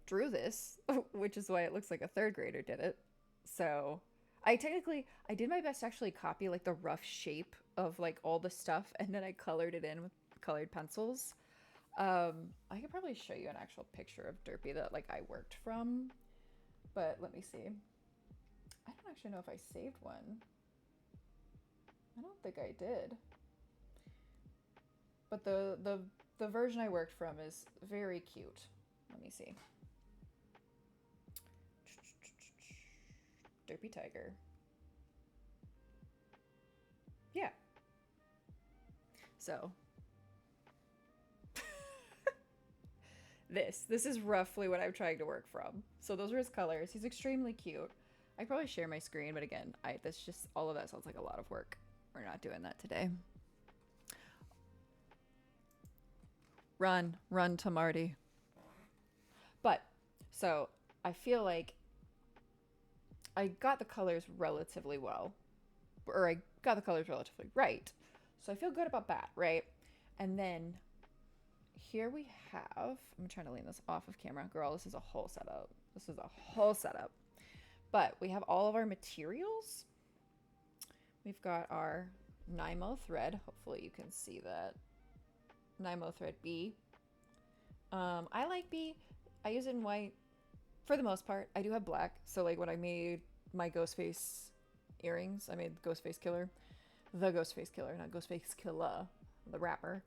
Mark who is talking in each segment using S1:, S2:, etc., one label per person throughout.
S1: drew this, which is why it looks like a third grader did it. So I did my best to actually copy like the rough shape of like all the stuff, and then I colored it in with colored pencils. I could probably show you an actual picture of Derpy that like I worked from, but let me see. I don't actually know if I saved one. I don't think I did. But the version I worked from is very cute. Let me see. Derpy Tiger. Yeah. So this is roughly what I'm trying to work from. So those are his colors. He's extremely cute. I could probably share my screen, but again, that's just all of that sounds like a lot of work. We're not doing that today. Run to Marty. But so I feel like I got the colors relatively well, or I got the colors relatively right. So I feel good about that, right? And then here we have, I'm trying to lean this off of camera. Girl, this is a whole setup. This is a whole setup. But we have all of our materials. We've got our Nymo thread. Hopefully you can see that. Nymo thread B. I like B. I use it in white for the most part. I do have black. So like when I made my Ghostface earrings, I made Ghostface Killer. The Ghostface Killer, not Ghostface Killer, the rapper.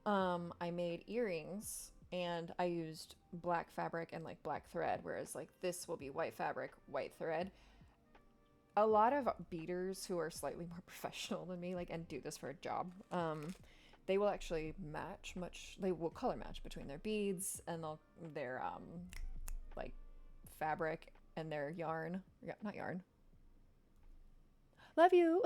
S1: I made earrings and I used black fabric and like black thread, whereas like this will be white fabric, white thread. A lot of beaders who are slightly more professional than me, like, and do this for a job, they will actually they will color match between their beads and their like fabric and their yarn. Yeah, not yarn. Love you.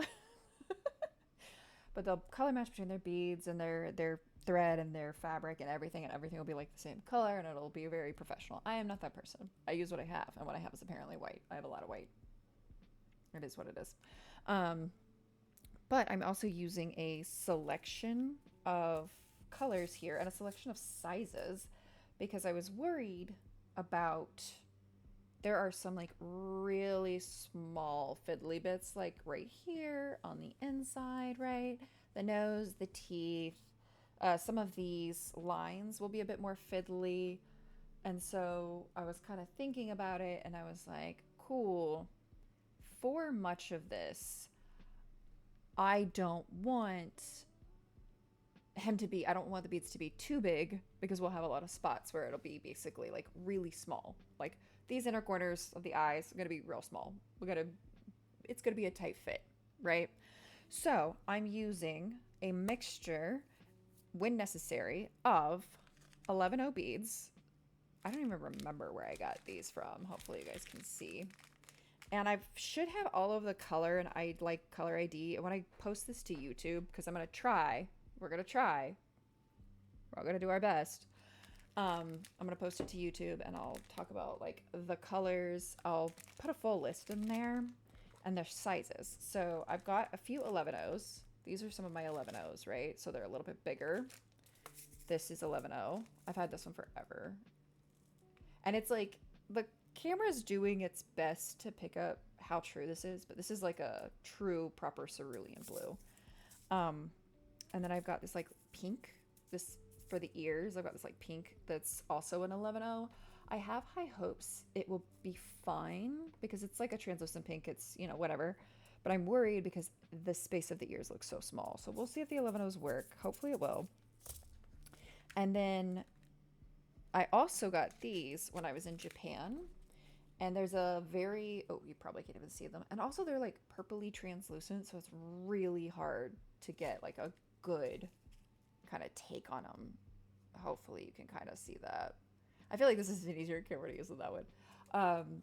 S1: But they'll color match between their beads and their thread and their fabric and everything will be like the same color and it'll be very professional. I am not that person. I use what I have, and what I have is apparently white. I have a lot of white. It is what it is. Um, but I'm also using a selection of colors here and a selection of sizes because I was worried about there are some like really small fiddly bits like right here on the inside, right? The nose, the teeth. Some of these lines will be a bit more fiddly. And so I was kind of thinking about it and I was like, cool. For much of this, I don't want I don't want the beads to be too big because we'll have a lot of spots where it'll be basically like really small. Like these inner corners of the eyes are going to be real small. It's going to be a tight fit, right? So I'm using a mixture, when necessary, of 11O beads. I don't even remember where I got these from. Hopefully you guys can see. And I should have all of the color and I like color ID. And when I post this to YouTube, because we're going to try, we're all going to do our best. I'm going to post it to YouTube and I'll talk about like the colors. I'll put a full list in there and their sizes. So I've got a few 11Os. These are some of my 11Os, right? So they're a little bit bigger. This is 11O. I've had this one forever. And it's like the camera's doing its best to pick up how true this is, but this is like a true proper cerulean blue. And then I've got this like pink, this for the ears. I've got this like pink that's also an 11O. I have high hopes it will be fine because it's like a translucent pink. It's, whatever. But I'm worried because the space of the ears looks so small. So we'll see if the 11Os work. Hopefully it will. And then I also got these when I was in Japan. And there's a you probably can't even see them. And also they're like purpley translucent. So it's really hard to get like a good kind of take on them. Hopefully you can kind of see that. I feel like this is an easier camera to use than that one.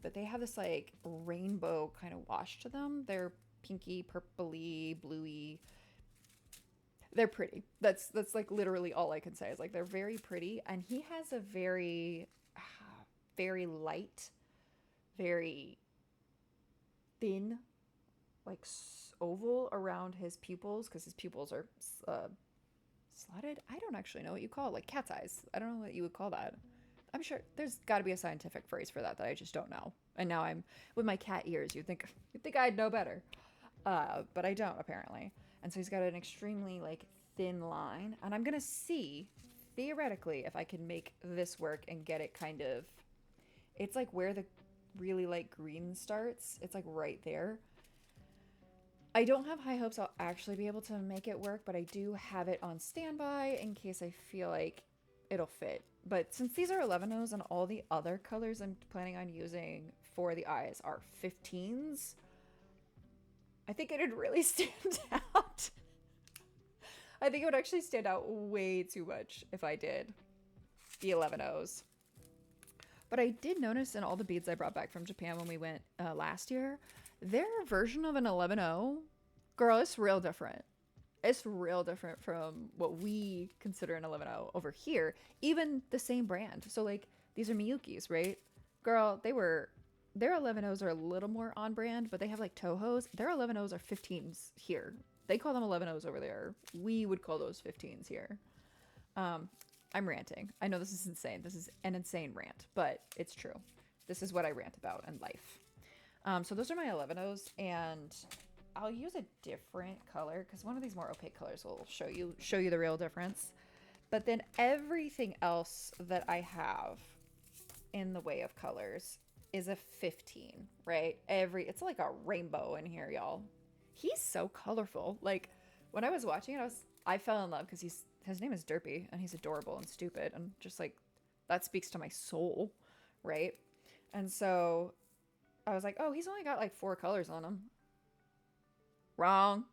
S1: But they have this like rainbow kind of wash to them. They're pinky, purpley, bluey. They're pretty. That's like literally all I can say is like they're very pretty. And he has a very light, very thin, like oval around his pupils because his pupils are slotted. I don't actually know what you call it, like cat's eyes. I don't know what you would call that. I'm sure there's got to be a scientific phrase for that I just don't know. And now I'm with my cat ears. You'd think I'd know better, but I don't apparently. And so he's got an extremely like thin line, and I'm gonna see theoretically if I can make this work and get it kind of. It's like where the really light green starts. It's like right there. I don't have high hopes I'll actually be able to make it work, but I do have it on standby in case I feel like it'll fit. But since these are 11-0s and all the other colors I'm planning on using for the eyes are 15s, I think it'd really stand out. I think it would actually stand out way too much if I did the 11-0s. But I did notice in all the beads I brought back from Japan when we went last year, their version of an 11-0, girl, it's real different. It's real different from what we consider an 11-0 over here. Even the same brand. So like these are Miyuki's, right? Girl, their 11-0s are a little more on brand, but they have like Tohos. Their 11-0s are 15s here. They call them 11-0s over there. We would call those 15s here. I'm ranting. I know this is insane. This is an insane rant, but it's true. This is what I rant about in life. So those are my 11-0s, and I'll use a different color because one of these more opaque colors will show you the real difference. But then everything else that I have in the way of colors is a 15, right? It's like a rainbow in here, y'all. He's so colorful. Like when I was watching it, I fell in love because his name is Derpy and he's adorable and stupid and just like that speaks to my soul, right? And so I was like, oh, he's only got like 4 colors on him. Wrong.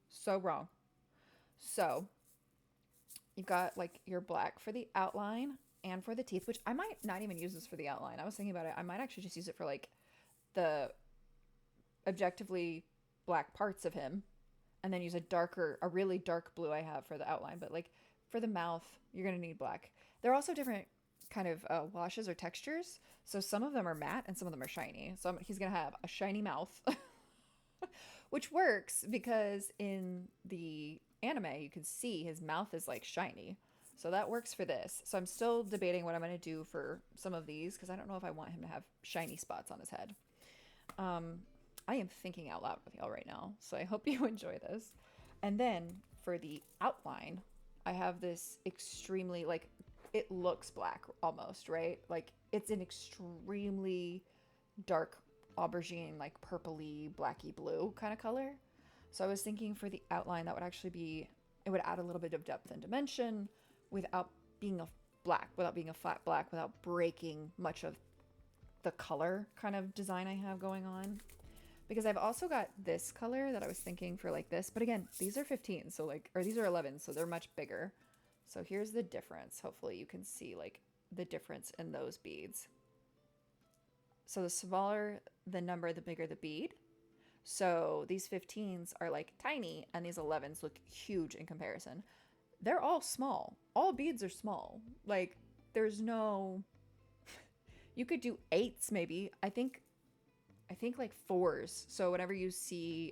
S1: So wrong. So you've got like your black for the outline and for the teeth, which I might not even use this for the outline. I was thinking about it. I might actually just use it for like the objectively black parts of him, and then use a really dark blue I have for the outline. But like for the mouth, you're going to need black. There are also different kind of washes or textures. So some of them are matte and some of them are shiny. So he's going to have a shiny mouth, which works because in the anime, you can see his mouth is like shiny. So that works for this. So I'm still debating what I'm going to do for some of these because I don't know if I want him to have shiny spots on his head. I am thinking out loud with y'all right now, so I hope you enjoy this. And then for the outline, I have this extremely, like, it looks black almost, right? Like, it's an extremely dark aubergine, like purpley, blacky blue kind of color. So I was thinking for the outline, that would actually be, it would add a little bit of depth and dimension without being a flat black, without breaking much of the color kind of design I have going on. Because I've also got this color that I was thinking for like this. But again, these are 15, so like, or these are 11, so they're much bigger. So here's the difference. Hopefully you can see like the difference in those beads. So the smaller the number, the bigger the bead. So these 15s are like tiny and these 11s look huge in comparison. They're all small. All beads are small. Like there's no, you could do 8s maybe. I think like 4s. So whenever you see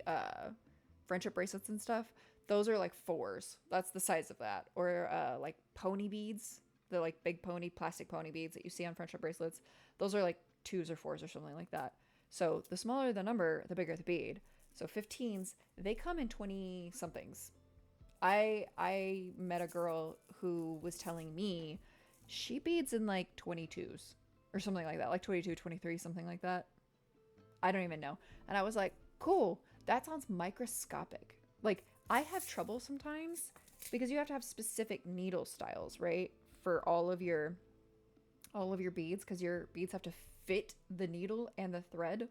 S1: friendship bracelets and stuff, those are like 4s. That's the size of that. Or like pony beads, the like big plastic pony beads that you see on friendship bracelets. Those are like 2s or 4s or something like that. So the smaller the number, the bigger the bead. So 15s, they come in 20 somethings. I met a girl who was telling me she beads in like 22s or something like that, like 22, 23, something like that. I don't even know. And I was like, cool, that sounds microscopic. Like I have trouble sometimes because you have to have specific needle styles, right? For all of your beads, because your beads have to fit the needle and the thread.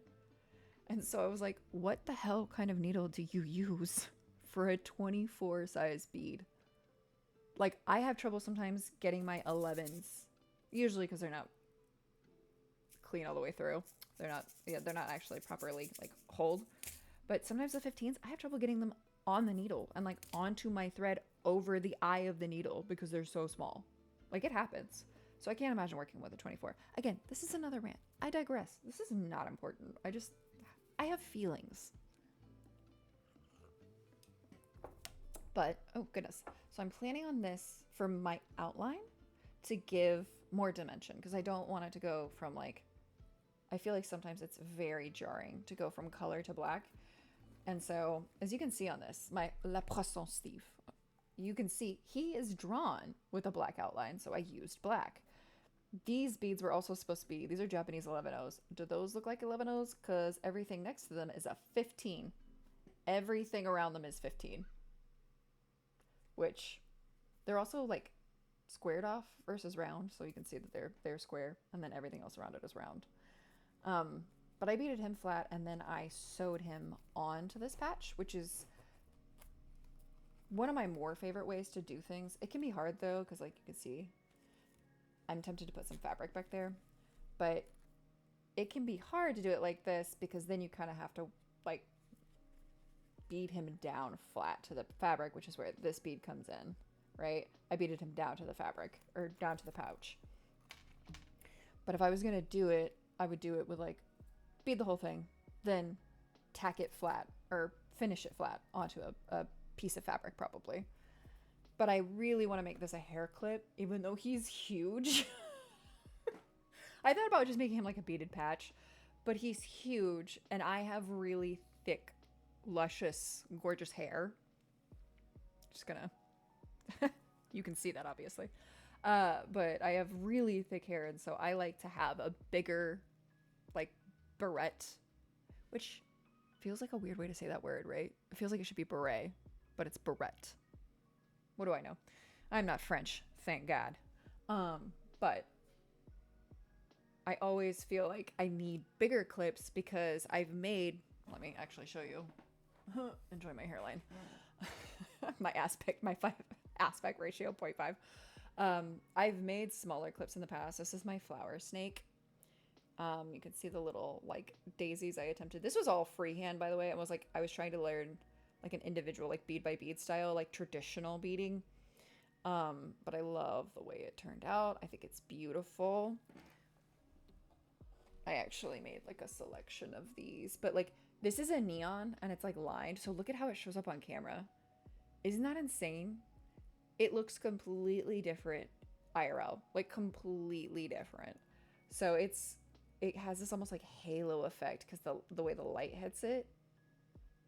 S1: And so I was like, what the hell kind of needle do you use for a 24 size bead? Like I have trouble sometimes getting my 11s, usually because they're not clean all the way through. They're not actually properly like hold. But sometimes the 15s, I have trouble getting them on the needle and like onto my thread over the eye of the needle because they're so small. Like it happens. So I can't imagine working with a 24. Again, this is another rant. I digress. This is not important. I have feelings. But, oh goodness. So I'm planning on this for my outline to give more dimension, because I don't want it to go from like, I feel like sometimes it's very jarring to go from color to black. And so, as you can see on this, my La Poisson Steve, you can see he is drawn with a black outline, so I used black. These beads were also supposed to be, these are Japanese 11-Os. Do those look like 11-Os? Because everything next to them is a 15. Everything around them is 15. Which, they're also like squared off versus round, so you can see that they're square, and then everything else around it is round. But I beaded him flat, and then I sewed him onto this patch, which is one of my more favorite ways to do things. It can be hard though, because like you can see, I'm tempted to put some fabric back there, but it can be hard to do it like this, because then you kind of have to like bead him down flat to the fabric, which is where this bead comes in, right? I beaded him down to the fabric, or down to the pouch. But if I was gonna do it, I would do it with like, bead the whole thing, then tack it flat, or finish it flat onto a piece of fabric probably. But I really want to make this a hair clip, even though he's huge. I thought about just making him like a beaded patch, but he's huge, and I have really thick, luscious, gorgeous hair. Just gonna, you can see that obviously. But I have really thick hair, and so I like to have a bigger, like, barrette, which feels like a weird way to say that word, right? It feels like it should be beret, but it's barrette. What do I know? I'm not French, thank God. But I always feel like I need bigger clips, because I've made, let me actually show you. Enjoy my hairline. My aspect ratio 0.5. I've made smaller clips in the past. This is my flower snake. You can see the little like daisies I attempted. This was all freehand, by the way. I was trying to learn like an individual, like bead by bead style, like traditional beading. But I love the way it turned out. I think it's beautiful. I actually made like a selection of these, but like this is a neon and it's like lined. So look at how it shows up on camera. Isn't that insane? It looks completely different IRL, like completely different. So it has this almost like halo effect, because the way the light hits it.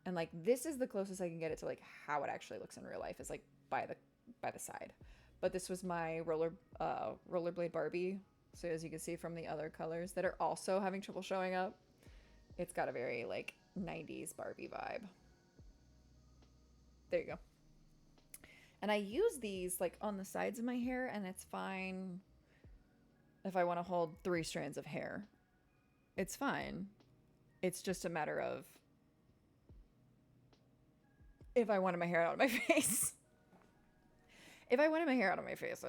S1: And like this is the closest I can get it to like how it actually looks in real life, is like by the side. But this was my rollerblade Barbie. So as you can see from the other colors that are also having trouble showing up, it's got a very like 90s Barbie vibe. There you go. And I use these like on the sides of my hair, and it's fine if I want to hold 3 strands of hair. It's fine. It's just a matter of if I wanted my hair out of my face. If I wanted my hair out of my face,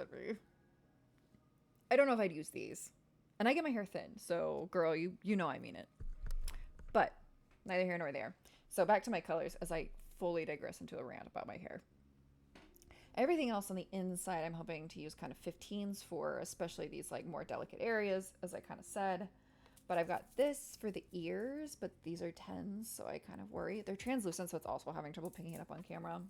S1: I don't know if I'd use these. And I get my hair thin, so girl, you know I mean it. But neither here nor there. So back to my colors as I fully digress into a rant about my hair. Everything else on the inside, I'm hoping to use kind of 15s for, especially these like more delicate areas, as I kind of said. But I've got this for the ears, but these are 10s, so I kind of worry. They're translucent, so it's also having trouble picking it up on camera.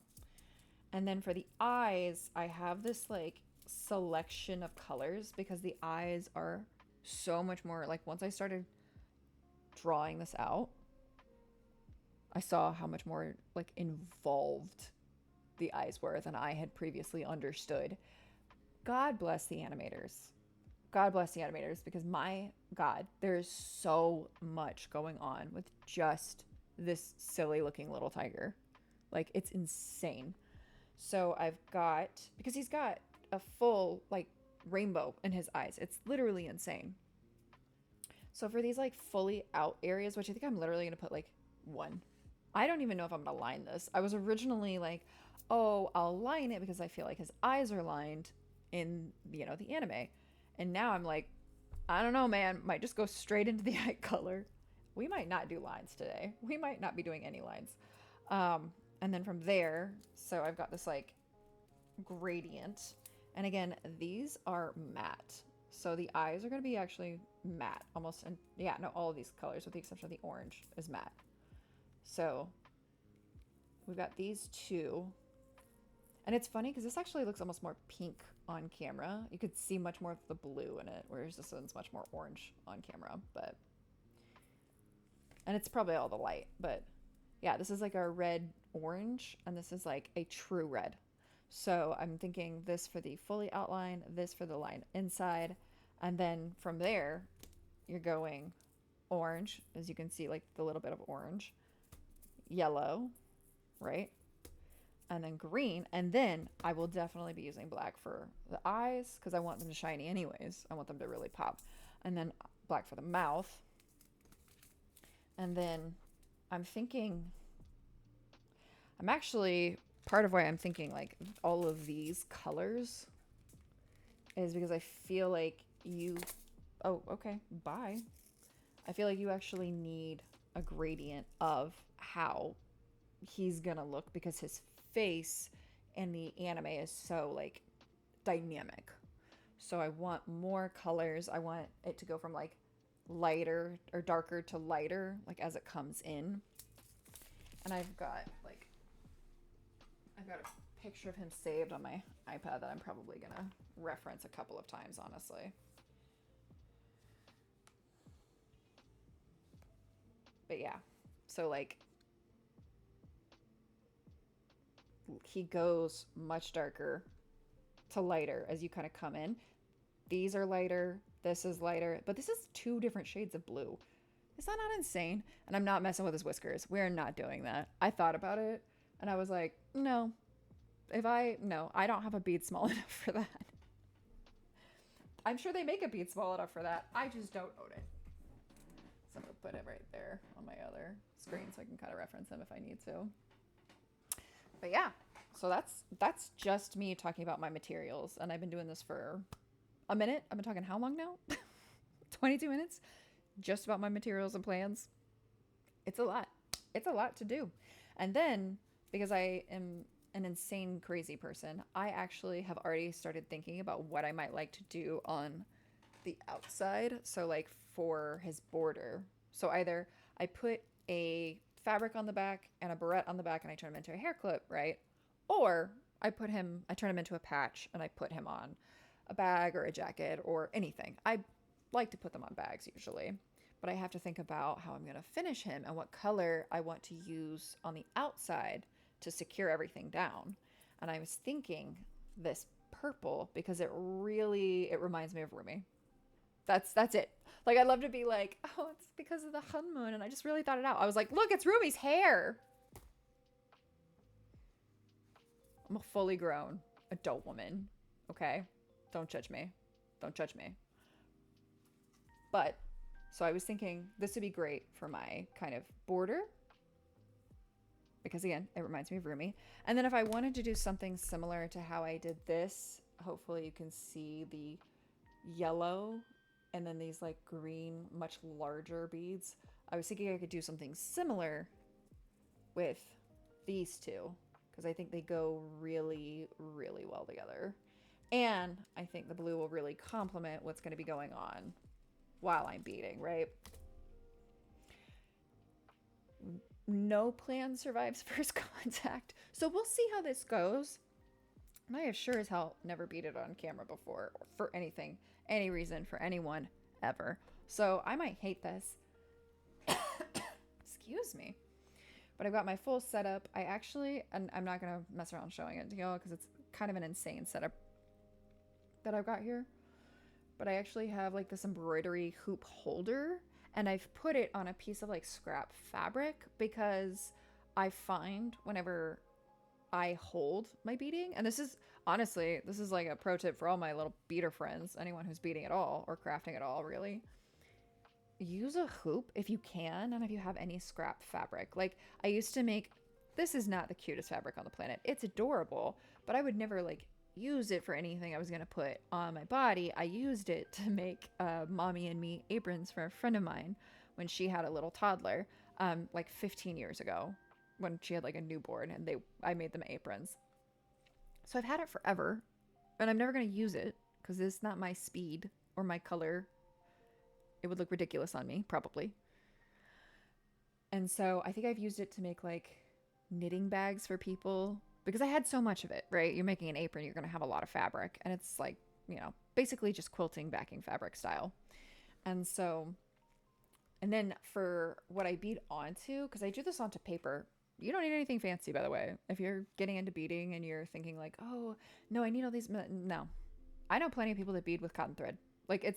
S1: And then for the eyes, I have this like selection of colors, because the eyes are so much more, like once I started drawing this out, I saw how much more like involved the eyes were than I had previously understood. God bless the animators. God bless the animators, because my God, there's so much going on with just this silly looking little tiger. Like, it's insane. So I've got, because he's got a full like rainbow in his eyes. It's literally insane. So for these like fully out areas, which I think I'm literally going to put like 1. I don't even know if I'm going to line this. I was originally like, oh, I'll line it because I feel like his eyes are lined in, you know, the anime. And now I'm like, I don't know, man. Might just go straight into the eye color. We might not do lines today. We might not be doing any lines. And then from there, so I've got this like gradient. And again, these are matte. So the eyes are going to be actually matte almost. And yeah, no, all of these colors with the exception of the orange is matte. So we've got these 2. And it's funny because this actually looks almost more pink on camera. You could see much more of the blue in it, whereas this one's much more orange on camera. But and it's probably all the light, but yeah, this is like a red orange, and this is like a true red. So I'm thinking this for the fully outline, this for the line inside, and then from there, you're going orange, as you can see, like the little bit of orange, yellow, right? And then green, and then I will definitely be using black for the eyes because I want them to shiny anyways. I want them to really pop. And then black for the mouth. And then I'm thinking, I'm actually, part of why I'm thinking like all of these colors is because I feel like you, oh, okay, bye. I feel like you actually need a gradient of how he's gonna look because his face in the anime is so like dynamic. So I want more colors. I want it to go from like lighter or darker to lighter, like as it comes in. And I've got a picture of him saved on my iPad that I'm probably gonna reference a couple of times, honestly. But yeah, so like he goes much darker to lighter as you kind of come in. These are lighter, this is lighter, but this is 2 different shades of blue. Is that not insane? And I'm not messing with his whiskers. We're not doing that. I thought about it and I was like, no. No, I don't have a bead small enough for that. I'm sure they make a bead small enough for that. I just don't own it. So I'm gonna put it right there on my other screen so I can kind of reference him if I need to. But yeah, so that's just me talking about my materials, and I've been doing this for a minute. I've been talking how long now? 22 minutes just about my materials and plans. It's a lot. It's a lot to do. And then because I am an insane crazy person, I actually have already started thinking about what I might like to do on the outside. So like for his border. So either I put a fabric on the back and a barrette on the back and I turn him into a hair clip, right? Or I turn him into a patch and I put him on a bag or a jacket or anything. I like to put them on bags usually, but I have to think about how I'm going to finish him and what color I want to use on the outside to secure everything down. And I was thinking this purple because it reminds me of Rumi. That's it. Like I'd love to be like, oh, it's because of the Hunmoon, and I just really thought it out. I was like, look, it's Rumi's hair. I'm a fully grown adult woman. Okay? Don't judge me. Don't judge me. But so I was thinking this would be great for my kind of border. Because again, it reminds me of Rumi. And then if I wanted to do something similar to how I did this, hopefully you can see the yellow and then these like green, much larger beads. I was thinking I could do something similar with these two because I think they go really, really well together. And I think the blue will really complement what's going to be going on while I'm beading, right? No plan survives first contact. So we'll see how this goes. And I have sure as hell never beaded on camera before or for anything, any reason, for anyone ever. So I might hate this. Excuse me. But I've got my full setup. I actually, and I'm not going to mess around showing it to y'all because it's kind of an insane setup that I've got here. But I actually have like this embroidery hoop holder, and I've put it on a piece of like scrap fabric because I find whenever I hold my beading, and this is honestly, this is like a pro tip for all my little beader friends, anyone who's beading at all or crafting at all, really. Use a hoop if you can, and if you have any scrap fabric. Like I used to make, this is not the cutest fabric on the planet. It's adorable, but I would never like use it for anything I was going to put on my body. I used it to make mommy and me aprons for a friend of mine when she had a little toddler, like 15 years ago when she had like a newborn, and I made them aprons. So I've had it forever, and I'm never going to use it because it's not my speed or my color. It would look ridiculous on me, probably. And so I think I've used it to make like knitting bags for people. because I had so much of it, right? You're making an apron, you're going to have a lot of fabric, and it's like, basically just quilting backing fabric style. And so, and then for what I bead onto, because I do this onto paper, you don't need anything fancy, by the way. If you're getting into beading and you're thinking like, oh, no, I need all these, no. I know plenty of people that bead with cotton thread. Like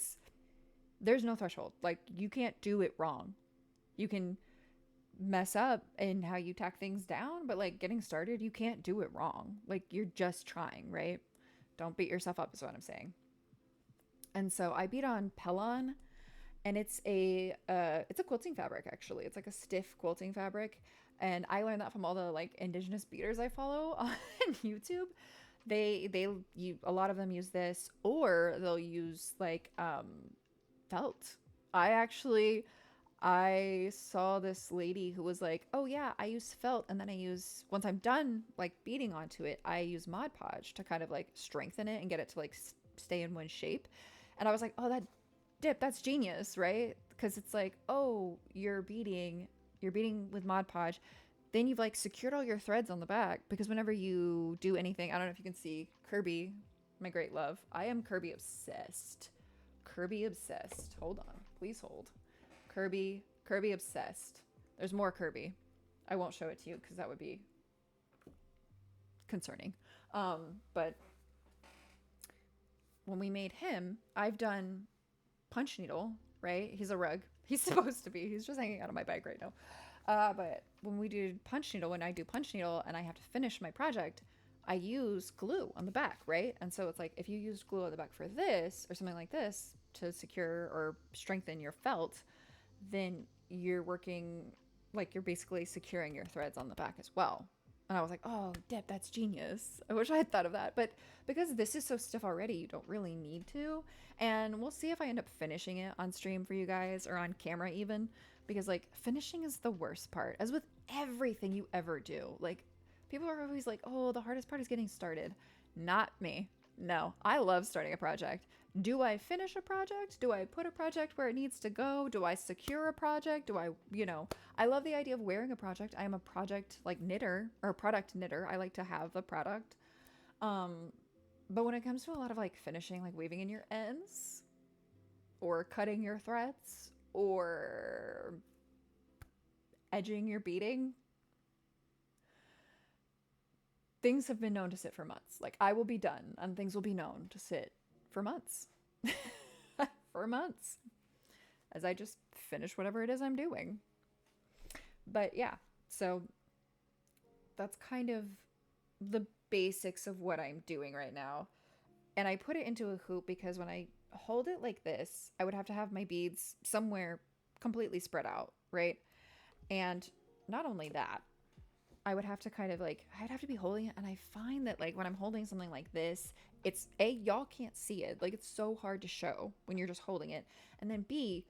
S1: there's no threshold. Like you can't do it wrong. You can mess up in how you tack things down, but like getting started, you can't do it wrong. Like you're just trying, right? Don't beat yourself up is what I'm saying. And so I bead on Pellon, and it's a quilting fabric actually. It's like a stiff quilting fabric, and I learned that from all the like indigenous beaders I follow on YouTube. A lot of them use this, or they'll use like felt. I saw this lady who was like, "Oh yeah, I use felt, and then once I'm done like beading onto it, I use Mod Podge to kind of like strengthen it and get it to like stay in one shape." And I was like, "Oh, that's genius, right?" Because it's like, "Oh, you're beading with Mod Podge, then you've like secured all your threads on the back, because whenever you do anything, I don't know if you can see Kirby, my great love. I am Kirby obsessed. Kirby obsessed. Hold on, please hold." Kirby obsessed. There's more Kirby. I won't show it to you because that would be concerning. But when we made him, I've done punch needle, right? He's a rug. He's supposed to be. He's just hanging out of my bag right now. But when we do punch needle, when I do punch needle and I have to finish my project, I use glue on the back, right? And so it's like, if you use glue on the back for this or something like this to secure or strengthen your felt, then you're working, like you're basically securing your threads on the back as well. And I was like, oh, Deb, that's genius. I wish I had thought of that. But because this is so stiff already, you don't really need to. And we'll see if I end up finishing it on stream for you guys, or on camera even, because like finishing is the worst part, as with everything you ever do. Like people are always like, oh, the hardest part is getting started. Not me. No, I love starting a project. Do I finish a project? Do I put a project where it needs to go? Do I secure a project? I love the idea of wearing a project. I am a project like knitter, or a product knitter. I like to have the product. But when it comes to a lot of like finishing, like weaving in your ends or cutting your threads or edging your beading, things have been known to sit for months. Like I will be done and things will be known to sit for months. For months. As I just finish whatever it is I'm doing. But yeah, so that's kind of the basics of what I'm doing right now. And I put it into a hoop because when I hold it like this, I would have to have my beads somewhere completely spread out, right? And not only that, I would have to kind of like, I'd have to be holding it. And I find that like when I'm holding something like this, it's A, y'all can't see it. Like it's so hard to show when you're just holding it. And then B,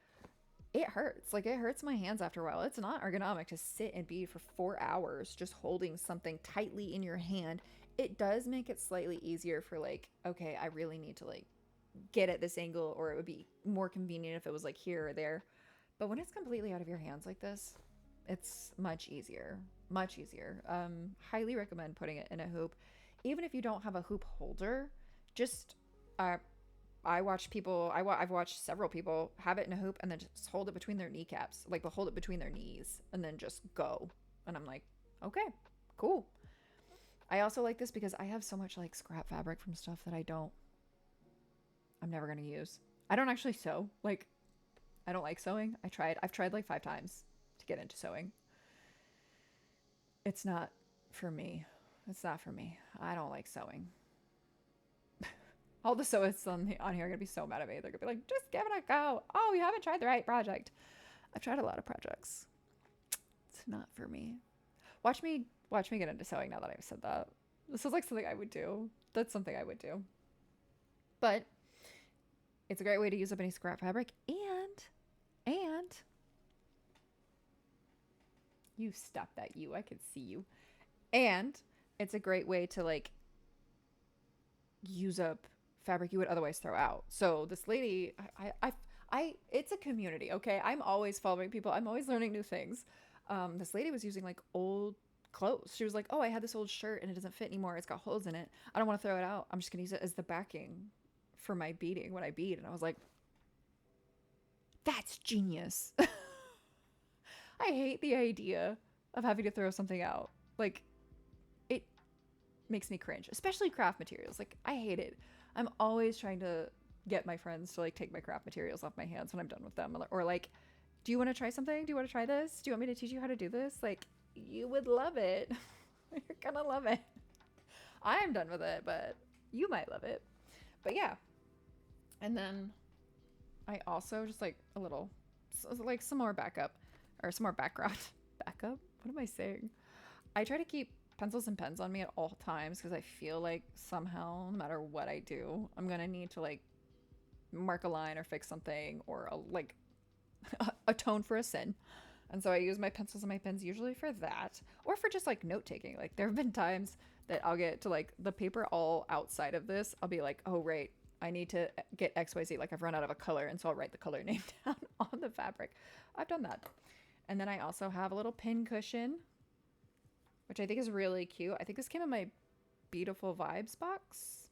S1: it hurts. Like it hurts my hands after a while. It's not ergonomic to sit and bead for 4 hours just holding something tightly in your hand. It does make it slightly easier for like, okay, I really need to like get at this angle, or it would be more convenient if it was like here or there. But when it's completely out of your hands like this, it's much easier. Much easier. Highly recommend putting it in a hoop. Even if you don't have a hoop holder, just I've watched several people have it in a hoop and then just hold it between their kneecaps. Like they'll hold it between their knees and then just go. And I'm like, okay, cool. I also like this because I have so much like scrap fabric from stuff that I'm never going to use. I don't actually sew. Like, I don't like sewing. I've tried like 5 times to get into sewing. It's not for me. It's not for me. I don't like sewing. All the sewists on here are going to be so mad at me. They're going to be like, just give it a go. Oh, you haven't tried the right project. I've tried a lot of projects. It's not for me. Watch me get into sewing now that I've said that. This is like something I would do. That's something I would do. But it's a great way to use up any scrap fabric. And you stop that, I can see you. And it's a great way to like use up fabric you would otherwise throw out. So this lady, it's a community, okay? I'm always following people. I'm always learning new things. This lady was using like old clothes. She was like, oh, I had this old shirt and it doesn't fit anymore. It's got holes in it. I don't want to throw it out. I'm just going to use it as the backing for my beading when I bead. And I was like, that's genius. I hate the idea of having to throw something out. Like, it makes me cringe, especially craft materials. Like, I hate it. I'm always trying to get my friends to like take my craft materials off my hands when I'm done with them. Or like, do you want to try something? Do you want to try this? Do you want me to teach you how to do this? Like, you would love it. You're gonna love it. I'm done with it, but you might love it. But yeah. And then I also just like a little, like some more backup or some more background. Backup? What am I saying? I try to keep pencils and pens on me at all times because I feel like somehow, no matter what I do, I'm gonna need to like mark a line or fix something or like atone for a sin. And so I use my pencils and my pens usually for that or for just like note taking. Like there have been times that I'll get to like the paper all outside of this. I'll be like, oh, right, I need to get XYZ. Like I've run out of a color. And so I'll write the color name down on the fabric. I've done that. And then I also have a little pin cushion, which I think is really cute. I think this came in my Beautiful Vibes box.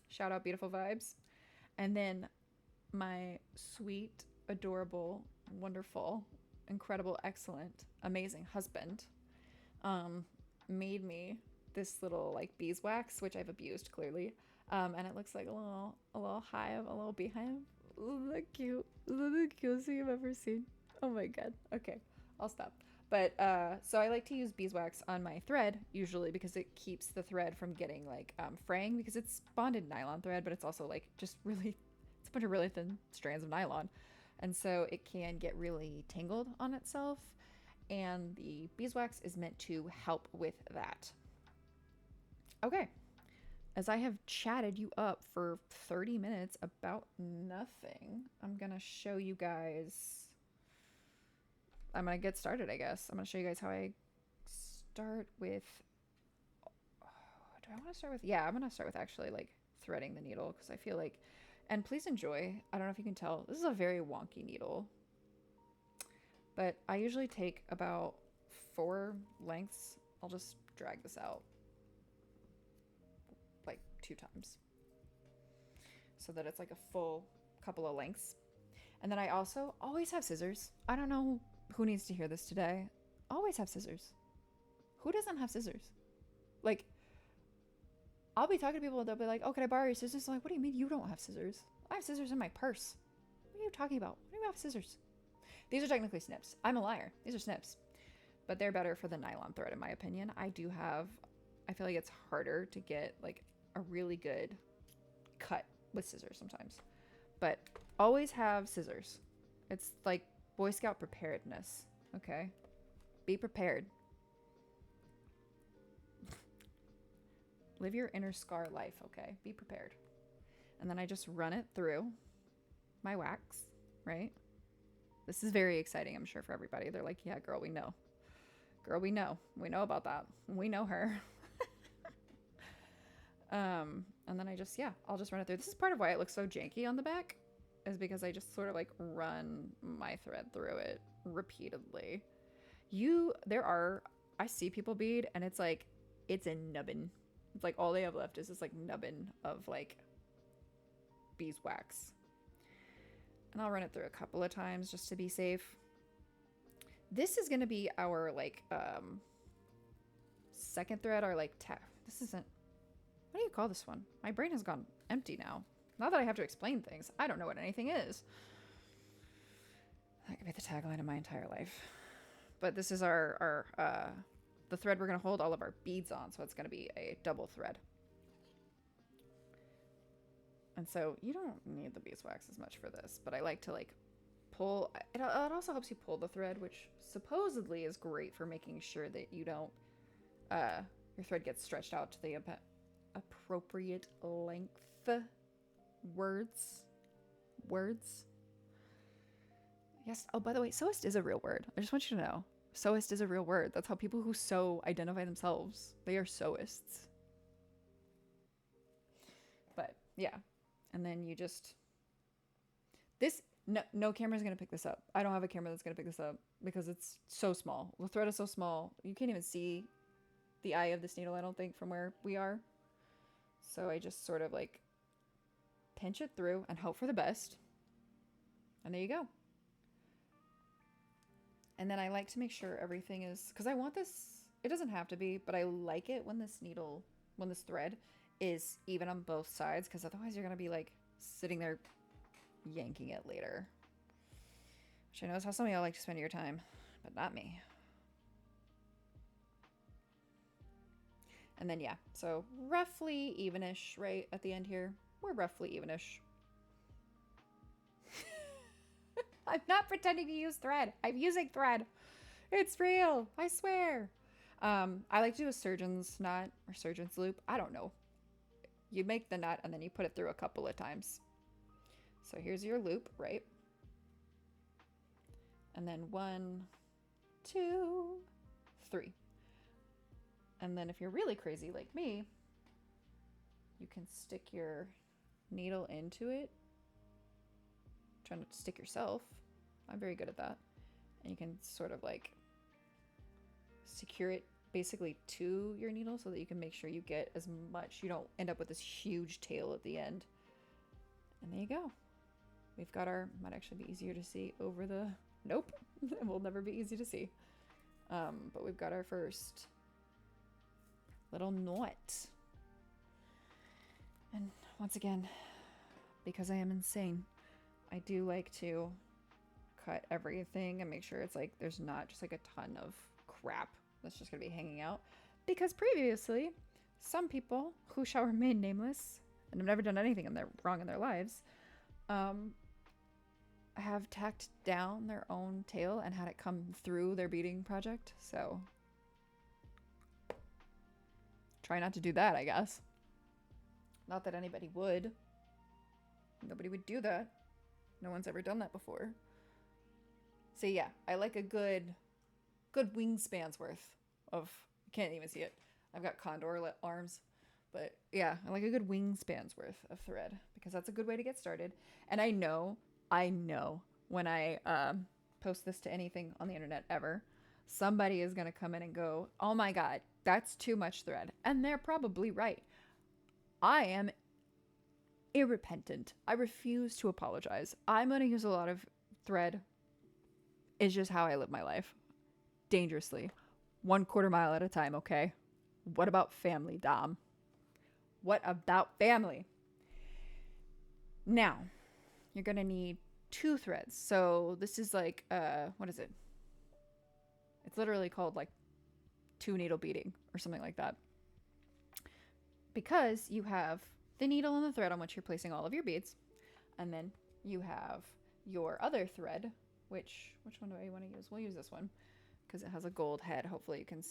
S1: Shout out Beautiful Vibes. And then my sweet, adorable, wonderful, incredible, excellent, amazing husband made me this little like beeswax, which I've abused clearly, and it looks like a little hive, a little beehive. The cutest thing I've ever seen. Oh my god. Okay, I'll stop. But so I like to use beeswax on my thread usually because it keeps the thread from getting like fraying, because it's bonded nylon thread, but it's also like just really, it's a bunch of really thin strands of nylon. And so it can get really tangled on itself, and the beeswax is meant to help with that. Okay, as I have chatted you up for 30 minutes about nothing, I'm gonna show you guys, I'm gonna get started, I guess. I'm gonna show you guys how I start with, do I want to start with, yeah, I'm gonna start with actually like threading the needle, because I feel like, and please enjoy. I don't know if you can tell. This is a very wonky needle. But I usually take about 4 lengths. I'll just drag this out like 2 times so that it's like a full couple of lengths. And then I also always have scissors. I don't know who needs to hear this today. Always have scissors. Who doesn't have scissors? Like, I'll be talking to people and they'll be like, oh, can I borrow your scissors? I'm like, what do you mean you don't have scissors? I have scissors in my purse. What are you talking about? What do you mean I have scissors? These are technically snips. I'm a liar. These are snips. But they're better for the nylon thread, in my opinion. I feel like it's harder to get like a really good cut with scissors sometimes. But always have scissors. It's like Boy Scout preparedness. Okay? Be prepared. Live your inner scar life, okay? Be prepared. And then I just run it through my wax, right? This is very exciting, I'm sure, for everybody. They're like, yeah, girl, we know. Girl, we know. We know about that. We know her. And then I just, yeah, I'll just run it through. This is part of why it looks so janky on the back, is because I just sort of like run my thread through it repeatedly. I see people bead and it's like, it's a nubbin. It's like all they have left is this like nubbin of like beeswax. And I'll run it through a couple of times just to be safe. This is going to be our like second thread, or like this isn't, what do you call this one? My brain has gone empty now. Now that I have to explain things, I don't know what anything is. That could be the tagline of my entire life. But this is our the thread we're going to hold all of our beads on, so it's going to be a double thread. And so you don't need the beeswax as much for this, but I like to like pull, it also helps you pull the thread, which supposedly is great for making sure that you don't, your thread gets stretched out to the appropriate length. Words. Yes. Oh, by the way, sewist is a real word. I just want you to know. Sewist is a real word. That's how people who sew identify themselves. They are sewists. But yeah. And then you just, no camera's going to pick this up. I don't have a camera that's going to pick this up because it's so small. The thread is so small. You can't even see the eye of this needle, I don't think, from where we are. So I just sort of like pinch it through and hope for the best. And there you go. And then I like to make sure everything is, because I want this, it doesn't have to be, but I like it when this needle, when this thread is even on both sides, because otherwise you're going to be like sitting there yanking it later. Which I know is how some of y'all like to spend your time, but not me. And then, yeah, so roughly evenish right at the end here. We're roughly evenish. I'm not pretending to use thread. I'm using thread. It's real. I swear. I like to do a surgeon's knot or surgeon's loop. I don't know. You make the knot and then you put it through a couple of times. So here's your loop, right? And then 1, 2, 3. And then if you're really crazy like me, you can stick your needle into it. Try not to stick yourself. I'm very good at that. And you can sort of like secure it basically to your needle so that you can make sure you get as much, you don't end up with this huge tail at the end. And there you go. We've got our, might actually be easier to see over the, nope, it will never be easy to see. But we've got our first little knot. And once again, because I am insane, I do like to cut everything and make sure it's like there's not just like a ton of crap that's just gonna be hanging out. Because previously, some people who shall remain nameless and have never done anything wrong in their lives, have tacked down their own tail and had it come through their beading project. So try not to do that, I guess. Not that anybody would. Nobody would do that. No one's ever done that before. So yeah, I like a good wingspan's worth of, you can't even see it. I've got condor arms. But yeah, I like a good wingspan's worth of thread because that's a good way to get started. And I know when I post this to anything on the internet ever, somebody is going to come in and go, oh my God, that's too much thread. And they're probably right. I am irrepentant. I refuse to apologize. I'm going to use a lot of thread. It's just how I live my life. Dangerously. 1/4 mile at a time, okay? What about family, Dom? What about family? Now, you're going to need 2 threads. So this is like, what is it? It's literally called like 2 needle beading or something like that. Because you have the needle and the thread on which you're placing all of your beads. And then you have your other thread, which one do I want to use? We'll use this one because it has a gold head. Hopefully you can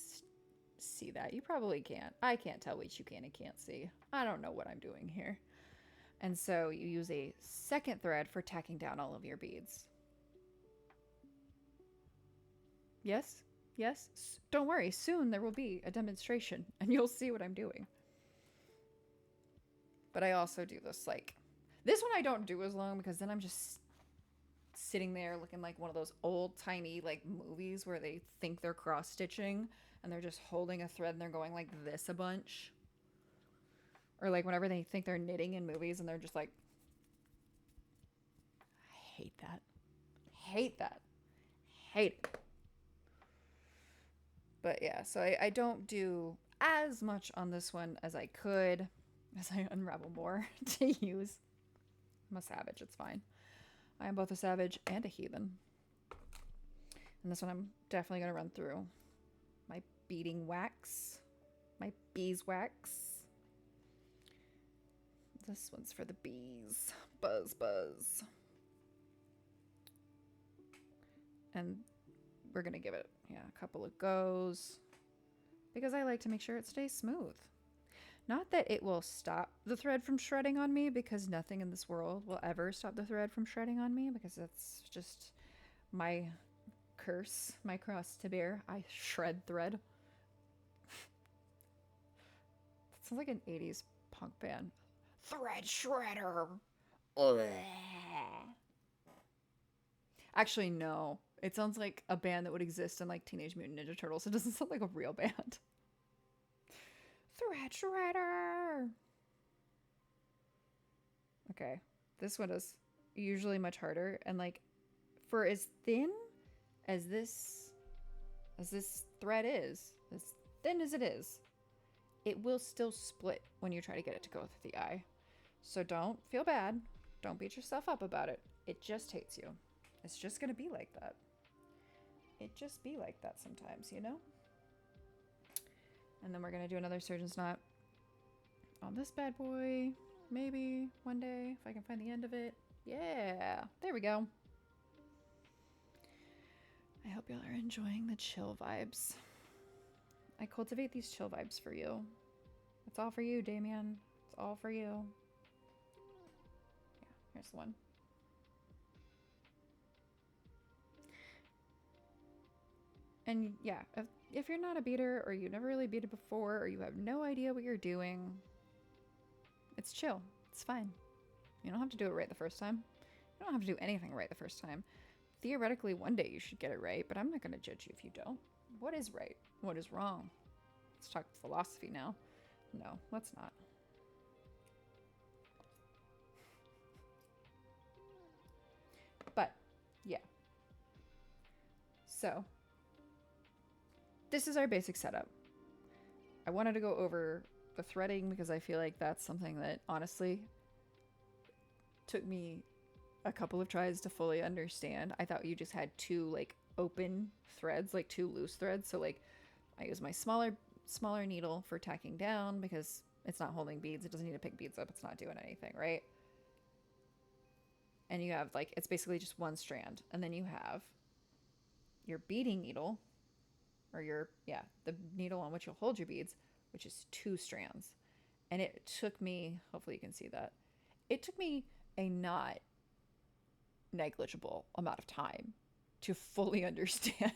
S1: see that. You probably can't. I can't tell what you can and can't see. I don't know what I'm doing here. And so you use a second thread for tacking down all of your beads. Yes? Yes? Don't worry. Soon there will be a demonstration and you'll see what I'm doing. But I also do this like, this one I don't do as long because then I'm just sitting there looking like one of those old timey like movies where they think they're cross stitching and they're just holding a thread and they're going like this a bunch. Or like whenever they think they're knitting in movies and they're just like, I hate that. Hate that. Hate it. But yeah, so I don't do as much on this one as I could as I unravel more to use. I'm a savage, it's fine. I am both a savage and a heathen. And this one I'm definitely going to run through my beading wax, my beeswax. This one's for the bees. Buzz, buzz. And we're going to give it, a couple of goes because I like to make sure it stays smooth. Not that it will stop the thread from shredding on me because nothing in this world will ever stop the thread from shredding on me because that's just my curse, my cross to bear. I shred thread. That sounds like an 80s punk band. Thread shredder. Actually, no. It sounds like a band that would exist in like Teenage Mutant Ninja Turtles. It doesn't sound like a real band. Thread shredder. Okay, this one is usually much harder, and like for as thin as this thread is, as thin as it is, it will still split when you try to get it to go through the eye. So don't feel bad. Don't beat yourself up about it. It just hates you. It's just gonna be like that. It just be like that sometimes, you know? And then we're gonna do another surgeon's knot on this bad boy. Maybe one day, if I can find the end of it. Yeah, there we go. I hope y'all are enjoying the chill vibes. I cultivate these chill vibes for you. It's all for you, Damien. It's all for you. Yeah, here's the one. And yeah, if you're not a beater, or you've never really beaded before, or you have no idea what you're doing, it's chill. It's fine. You don't have to do it right the first time. You don't have to do anything right the first time. Theoretically, one day you should get it right, but I'm not going to judge you if you don't. What is right? What is wrong? Let's talk philosophy now. No, let's not. But, yeah. So, this is our basic setup. I wanted to go over the threading because I feel like that's something that honestly took me a couple of tries to fully understand. I thought you just had two like open threads, like two loose threads. So like I use my smaller needle for tacking down because it's not holding beads. It doesn't need to pick beads up. It's not doing anything, right? And you have like, it's basically just one strand. And then you have your beading needle, or the needle on which you'll hold your beads, which is two strands. And it took me, hopefully you can see that, it took me a not negligible amount of time to fully understand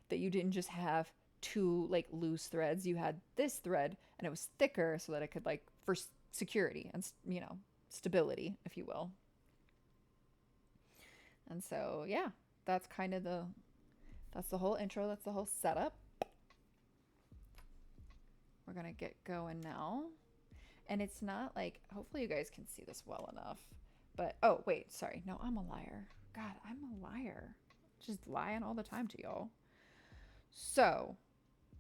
S1: that you didn't just have two like loose threads. You had this thread and it was thicker so that it could like, for security and, you know, stability, if you will. And so, yeah, that's kind of that's the whole intro. That's the whole setup. We're going to get going now. And it's not like, hopefully you guys can see this well enough. But, oh, wait, sorry. No, I'm a liar. God, I'm a liar. Just lying all the time to y'all. So,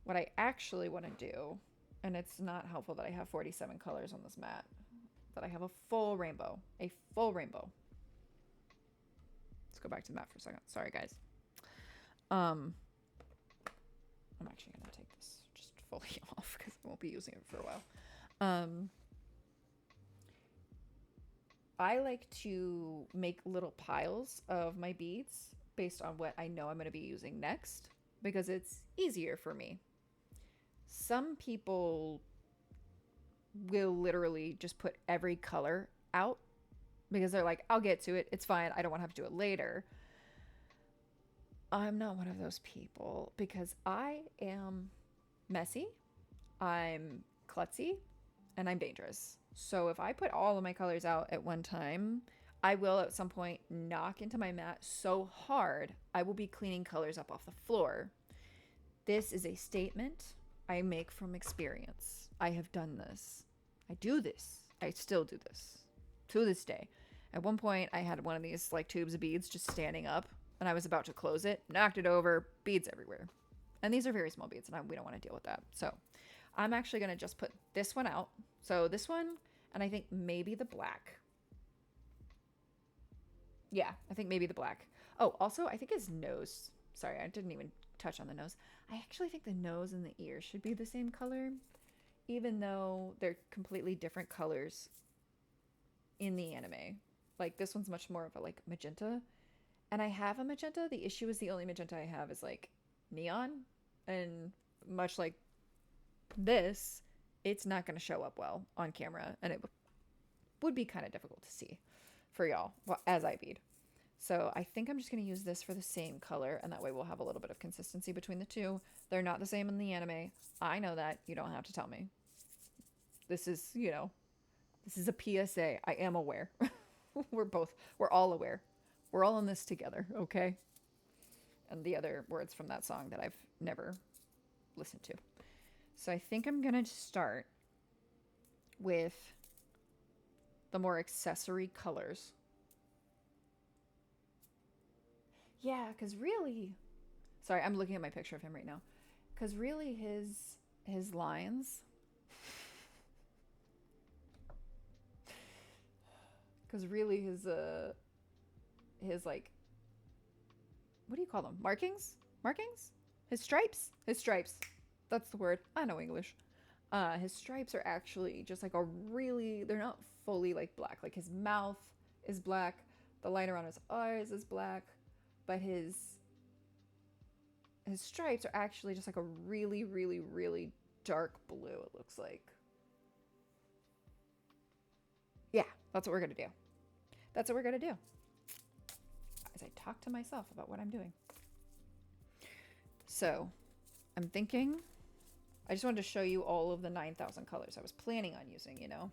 S1: what I actually want to do, and it's not helpful that I have 47 colors on this mat, that I have a full rainbow. A full rainbow. Let's go back to the mat for a second. Sorry, guys. I'm actually going to take this just fully off because I won't be using it for a while. I like to make little piles of my beads based on what I know I'm going to be using next because it's easier for me. Some people will literally just put every color out because they're like, I'll get to it. It's fine. I don't want to have to do it later. I'm not one of those people because I am messy, I'm klutzy, and I'm dangerous. So if I put all of my colors out at one time, I will at some point knock into my mat so hard I will be cleaning colors up off the floor. This is a statement I make from experience. I have done this. I do this. I still do this to this day. At one point, I had one of these like tubes of beads just standing up, and I was about to close it, knocked it over, beads everywhere. And these are very small beads, and we don't want to deal with that. So I'm actually going to just put this one out. So this one, and I think maybe the black. Yeah, I think maybe the black. Oh, also, I think his nose. Sorry, I didn't even touch on the nose. I actually think the nose and the ear should be the same color, even though they're completely different colors in the anime. Like, this one's much more of a, like, magenta. And I have a magenta. The issue is the only magenta I have is, like, neon. And much like this, it's not going to show up well on camera. And it would be kind of difficult to see for y'all as I bead. So I think I'm just going to use this for the same color. And that way we'll have a little bit of consistency between the two. They're not the same in the anime. I know that. You don't have to tell me. This is, you know, this is a PSA. I am aware. We're all aware. We're all in this together, okay? And the other words from that song that I've never listened to. So I think I'm going to start with the more accessory colors. Yeah, because really... Sorry, I'm looking at my picture of him right now. Because really his lines... Because really his like... What do you call them? Markings? Markings? His stripes? His stripes. That's the word. I know English. His stripes are actually just like a really... They're not fully like black. Like his mouth is black. The line around his eyes is black. But his stripes are actually just like a really, really, really dark blue, it looks like. Yeah, that's what we're going to do. That's what we're going to do. As I talk to myself about what I'm doing. So, I'm thinking... I just wanted to show you all of the 9,000 colors I was planning on using, you know?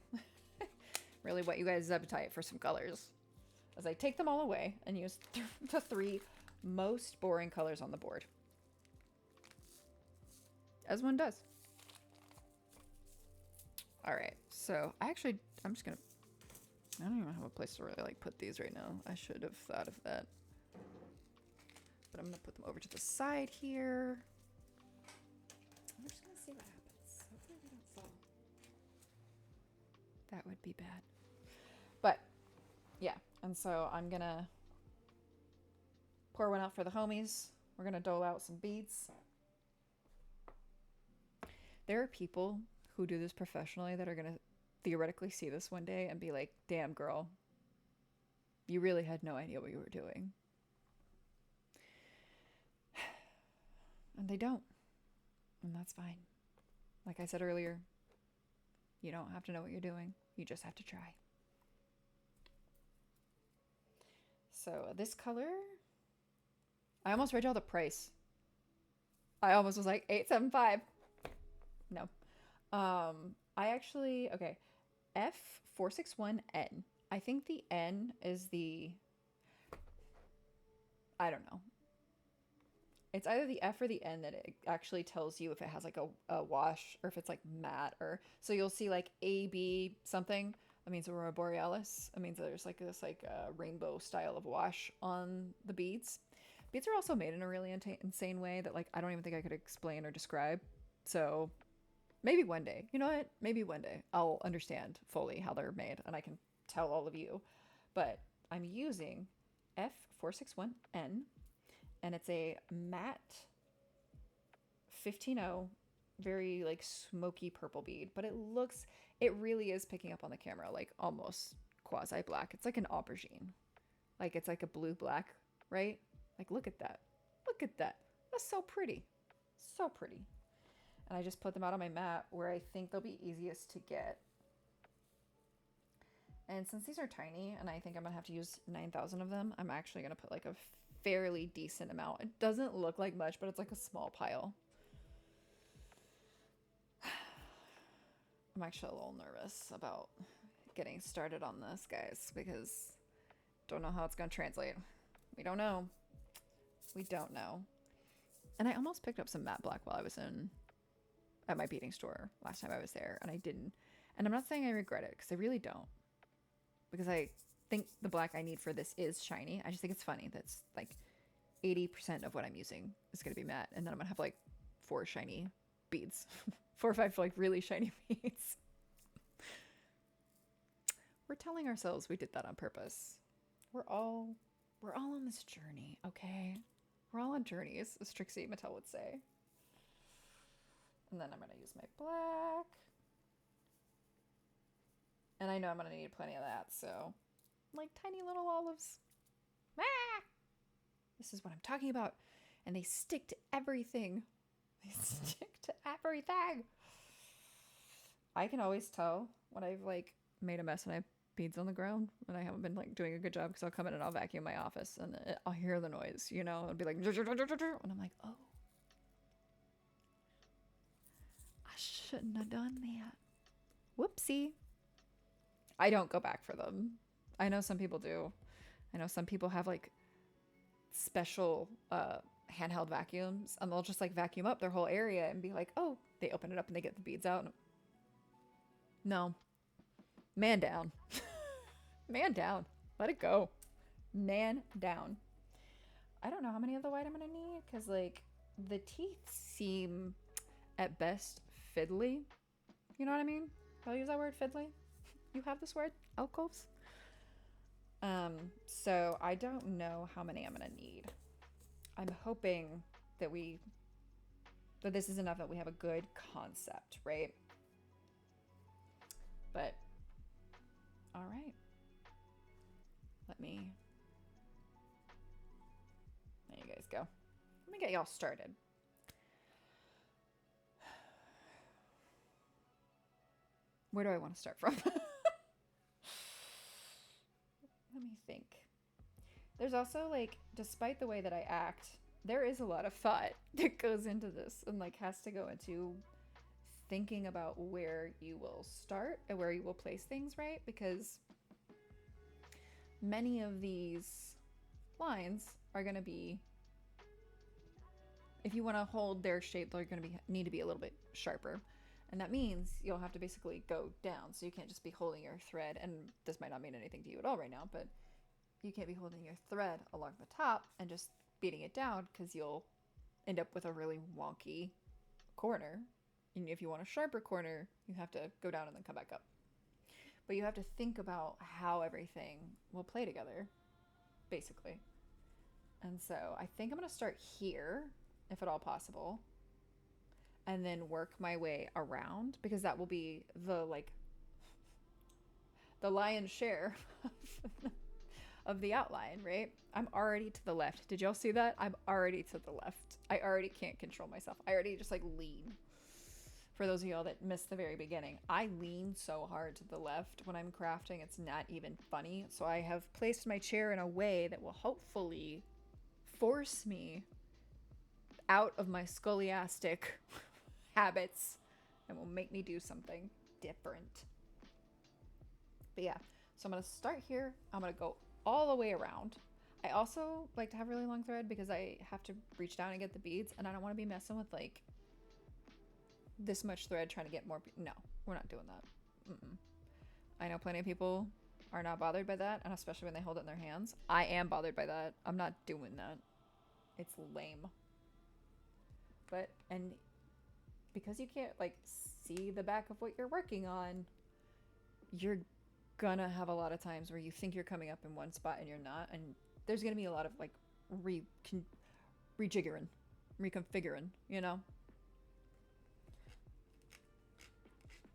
S1: Really whet you guys' appetite for some colors. As I take them all away and use the 3 most boring colors on the board. As one does. Alright, so I'm just gonna... I don't even have a place to really like put these right now. I should have thought of that. But I'm gonna put them over to the side here. I'm just gonna see what happens. Hopefully they don't fall. That would be bad. But yeah, and so I'm gonna pour one out for the homies. We're gonna dole out some beads. There are people who do this professionally that are gonna theoretically see this one day and be like, damn girl, you really had no idea what you were doing. And they don't. And that's fine. Like I said earlier, you don't have to know what you're doing. You just have to try. So this color, I almost read y'all the price. I almost was like $875. No. I actually, okay. F461N. I think the N is the, I don't know. It's either the F or the N that it actually tells you if it has like a wash or if it's like matte, or so you'll see like AB something. That means Aurora Borealis. It means there's like this like rainbow style of wash on the beads. Beads are also made in a really insane way that like I don't even think I could explain or describe. So maybe one day, you know what? Maybe one day I'll understand fully how they're made and I can tell all of you. But I'm using F461N. And it's a matte 15-0, very like smoky purple bead. But it really is picking up on the camera, like almost quasi black. It's like an aubergine. Like it's like a blue black, right? Like look at that. Look at that. That's so pretty. So pretty. And I just put them out on my mat where I think they'll be easiest to get. And since these are tiny and I think I'm gonna have to use 9,000 of them, I'm actually gonna put like a fairly decent amount. It doesn't look like much, but it's like a small pile. I'm actually a little nervous about getting started on this, guys, because don't know how it's gonna translate. We don't know. We don't know. And I almost picked up some matte black while I was at my beading store last time I was there, and I didn't. And I'm not saying I regret it, because I really don't. Because I think the black I need for this is shiny. I just think it's funny that's like 80% of what I'm using is going to be matte, and then I'm going to have like 4 shiny beads. 4 or 5 like really shiny beads. We're telling ourselves we did that on purpose. We're all on this journey, okay? We're all on journeys, as Trixie Mattel would say. And then I'm going to use my black. And I know I'm going to need plenty of that, so like tiny little olives. Ah! This is what I'm talking about. And they stick to everything. They stick to everything. I can always tell when I've like made a mess and I have beads on the ground and I haven't been like doing a good job, because I'll come in and I'll vacuum my office and I'll hear the noise, you know, it'll be like, and I'm like, oh, I shouldn't have done that. Whoopsie. I don't go back for them. I know some people do. I know some people have like special handheld vacuums, and they'll just like vacuum up their whole area and be like, oh, they open it up and they get the beads out. No. Man down. Man down. Let it go. Man down. I don't know how many of the white I'm gonna need, because like the teeth seem at best fiddly. You know what I mean? I'll use that word, fiddly. You have this word, alcoves. So I don't know how many I'm gonna need. I'm hoping that this is enough, that we have a good concept, right? But all right. There you guys go. Let me get y'all started. Where do I want to start from? Let me think. There's also like, despite the way that I act, there is a lot of thought that goes into this, and like has to go into thinking about where you will start and where you will place things, right? Because many of these lines are going to be, if you want to hold their shape, they're going to need to be a little bit sharper. And that means you'll have to basically go down. So you can't just be holding your thread, and this might not mean anything to you at all right now, but you can't be holding your thread along the top and just beating it down, because you'll end up with a really wonky corner. And if you want a sharper corner, you have to go down and then come back up. But you have to think about how everything will play together, basically. And so I think I'm going to start here, if at all possible, and then work my way around, because that will be the lion's share of the outline, right? I'm already to the left. Did y'all see that? I'm already to the left. I already can't control myself. I already just like lean. For those of y'all that missed the very beginning, I lean so hard to the left when I'm crafting, it's not even funny. So I have placed my chair in a way that will hopefully force me out of my scoliotic habits and will make me do something different. But yeah, so I'm going to start here. I'm going to go all the way around. I also like to have really long thread because I have to reach down and get the beads, and I don't want to be messing with like this much thread trying to get more. No, we're not doing that. I know plenty of people are not bothered by that, and especially when they hold it in their hands. I am bothered by that. I'm not doing that. It's lame. But, and because you can't like see the back of what you're working on, you're gonna have a lot of times where you think you're coming up in one spot and you're not, and there's gonna be a lot of like rejiggering, reconfiguring, you know?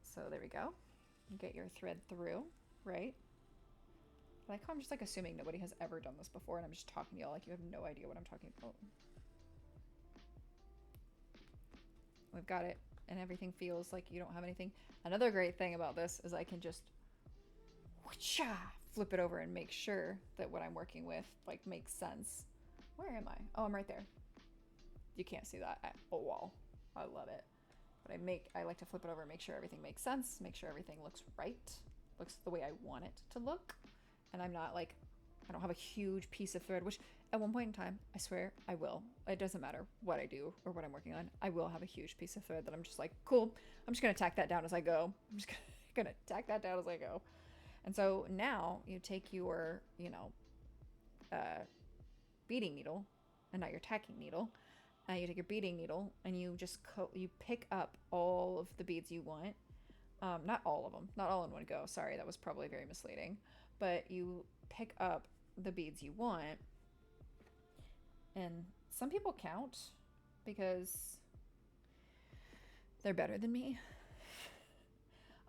S1: So there we go. Get your thread through, right? I like how I'm just like assuming nobody has ever done this before, and I'm just talking to y'all like you have no idea what I'm talking about. We've got it, and everything feels like you don't have anything. Another great thing about this is I can just whoosh-ah, flip it over and make sure that what I'm working with like makes sense. Where am I? Oh, I'm right there. You can't see that at a wall. I love it. But I like to flip it over and make sure everything makes sense, make sure everything looks right, looks the way I want it to look. And I'm not like, I don't have a huge piece of thread, which at one point in time, I swear I will. It doesn't matter what I do or what I'm working on. I will have a huge piece of thread that I'm just like, cool, I'm just going to tack that down as I go. I'm just going to tack that down as I go. And so now you take your, beading needle, and not your tacking needle. You take your beading needle and you just you pick up all of the beads you want. Not all of them, not all in one go. Sorry, that was probably very misleading. But you pick up the beads you want. And some people count because they're better than me.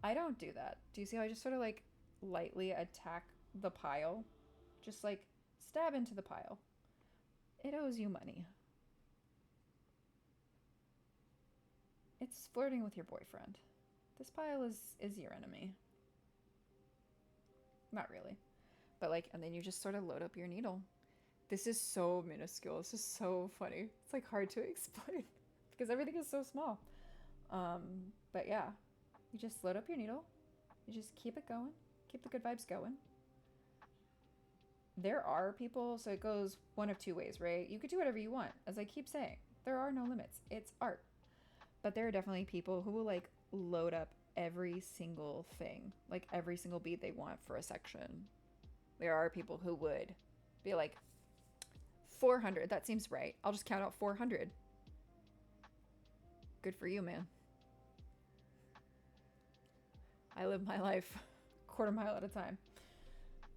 S1: I don't do that. Do you see how I just sort of like lightly attack the pile? Just like stab into the pile. It owes you money. It's flirting with your boyfriend. This pile is your enemy. Not really. But like, and then you just sort of load up your needle. This is so minuscule. This is so funny. It's like hard to explain because everything is so small. But yeah, you just load up your needle. You just keep it going. Keep the good vibes going. there are people, so it goes one of two ways, right? You could do whatever you want. As I keep saying, there are no limits. It's art. But there are definitely people who will like load up every single thing, like every single bead they want for a section. There are people who would be like, 400, that seems right. I'll just count out 400. Good for you, man. I live my life quarter mile at a time.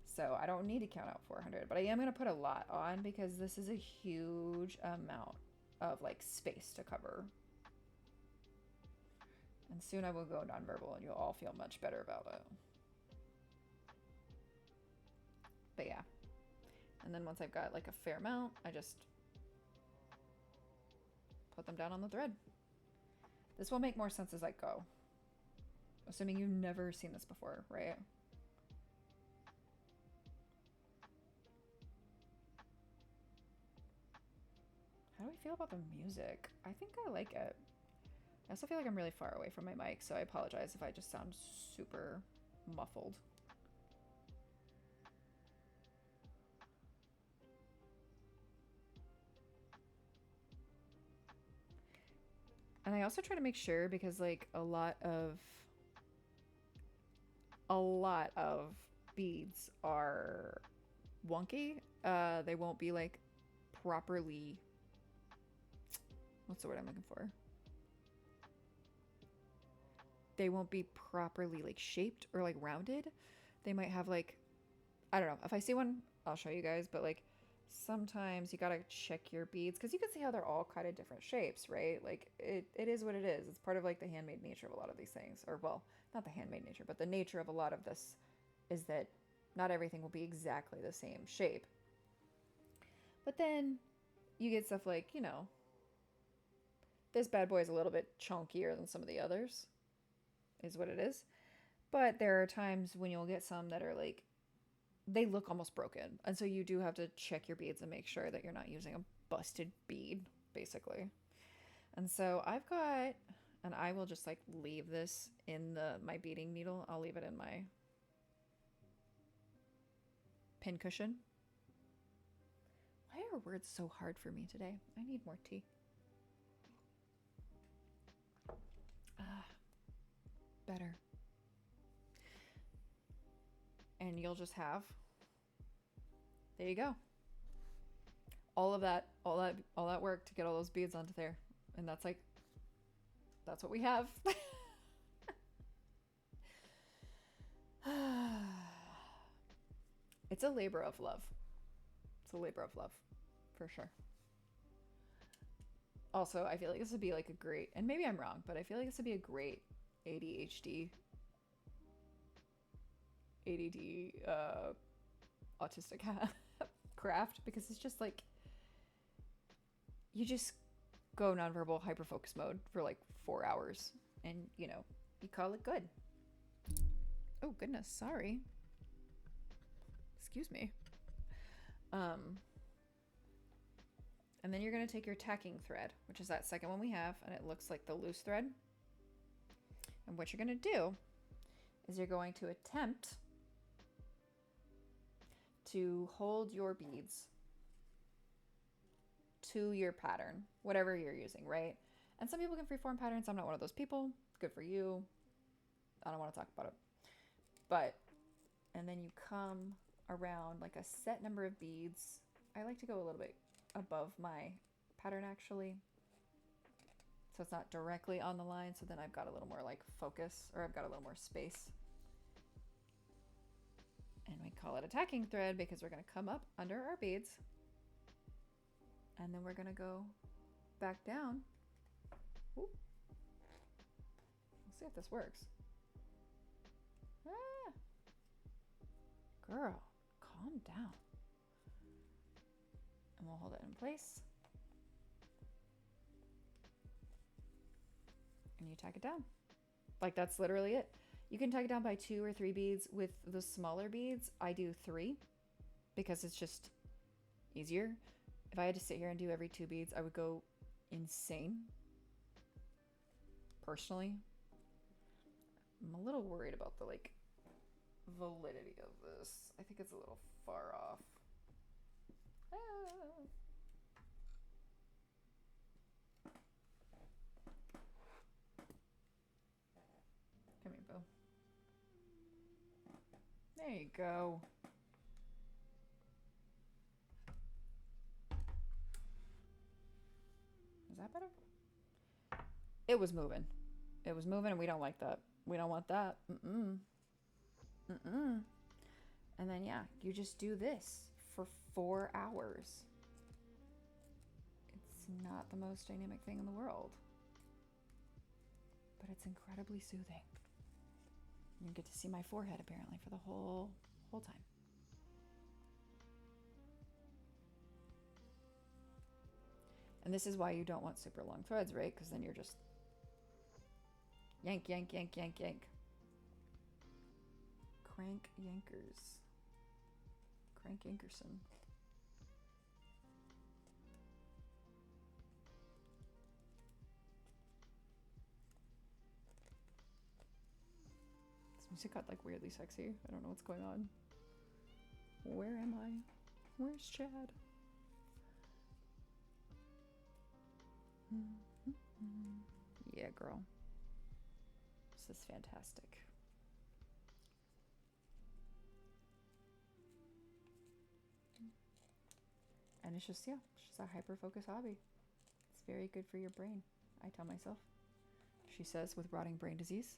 S1: So I don't need to count out 400, but I am going to put a lot on because this is a huge amount of like space to cover. And soon I will go nonverbal and you'll all feel much better about it. But yeah. And then once I've got like a fair amount, I just put them down on the thread. This will make more sense as I go. Assuming you've never seen this before, right? How do I feel about the music? I think I like it. I also feel like I'm really far away from my mic, so I apologize if I just sound super muffled. And I also try to make sure, because like a lot of beads are wonky. They won't be like properly, what's the word I'm looking for? They won't be properly like shaped or like rounded. They might have like, I don't know. If I see one, I'll show you guys, but like sometimes you gotta check your beads because you can see how they're all kind of different shapes, right? Like it is what it is. It's part of like the handmade nature of a lot of these things. Or well, not the handmade nature, but the nature of a lot of this is that not everything will be exactly the same shape. But then you get stuff like, you know, this bad boy is a little bit chunkier than some of the others, is what it is. But there are times when you'll get some that are like, they look almost broken. And so you do have to check your beads and make sure that you're not using a busted bead, basically. And so I've got, and I will just like leave this in my beading needle. I'll leave it in my pin cushion. Why are words so hard for me today? I need more tea. Better. And you'll just have, there you go. All that work to get all those beads onto there. And that's what we have. It's a labor of love. It's a labor of love, for sure. Also, I feel like this would be like a great, and maybe I'm wrong, but I feel like this would be a great ADHD, ADD, autistic craft, because it's just like, you just go nonverbal hyperfocus mode for like 4 hours and, you know, you call it good. Oh, goodness. Sorry. Excuse me. And then you're going to take your tacking thread, which is that second one we have, and it looks like the loose thread. And what you're going to do is you're going to attempt to hold your beads to your pattern, whatever you're using, right? And some people can freeform patterns. I'm not one of those people. Good for you. I don't want to talk about it. But, and then you come around like a set number of beads. I like to go a little bit above my pattern, actually, so it's not directly on the line, so then I've got a little more like focus, or I've got a little more space. And we call it a tacking thread because we're going to come up under our beads, and then we're going to go back down. Ooh. Let's see if this works. Ah. Girl, calm down. And we'll hold it in place. And you tack it down. Like, that's literally it. You can tack it down by 2 or 3 beads. With the smaller beads, I do 3 because it's just easier. If I had to sit here and do every 2 beads, I would go insane. Personally, I'm a little worried about the like validity of this. I think it's a little far off. Ah. Come here, Boo. There you go. Is that better? It was moving. It was moving and we don't like that. We don't want that. Mm-mm. Mm-mm. And then, yeah, you just do this for 4 hours. It's not the most dynamic thing in the world, but it's incredibly soothing. You get to see my forehead, apparently, for the whole time. And this is why you don't want super long threads, right? Because then you're just yank, yank, yank, yank, yank. Crank yankers. Crank Yankerson. This music got like weirdly sexy. I don't know what's going on. Where am I? Where's Chad? Yeah, girl. This is fantastic. And it's just, yeah, it's just a hyper-focused hobby. It's very good for your brain, I tell myself. She says with rotting brain disease.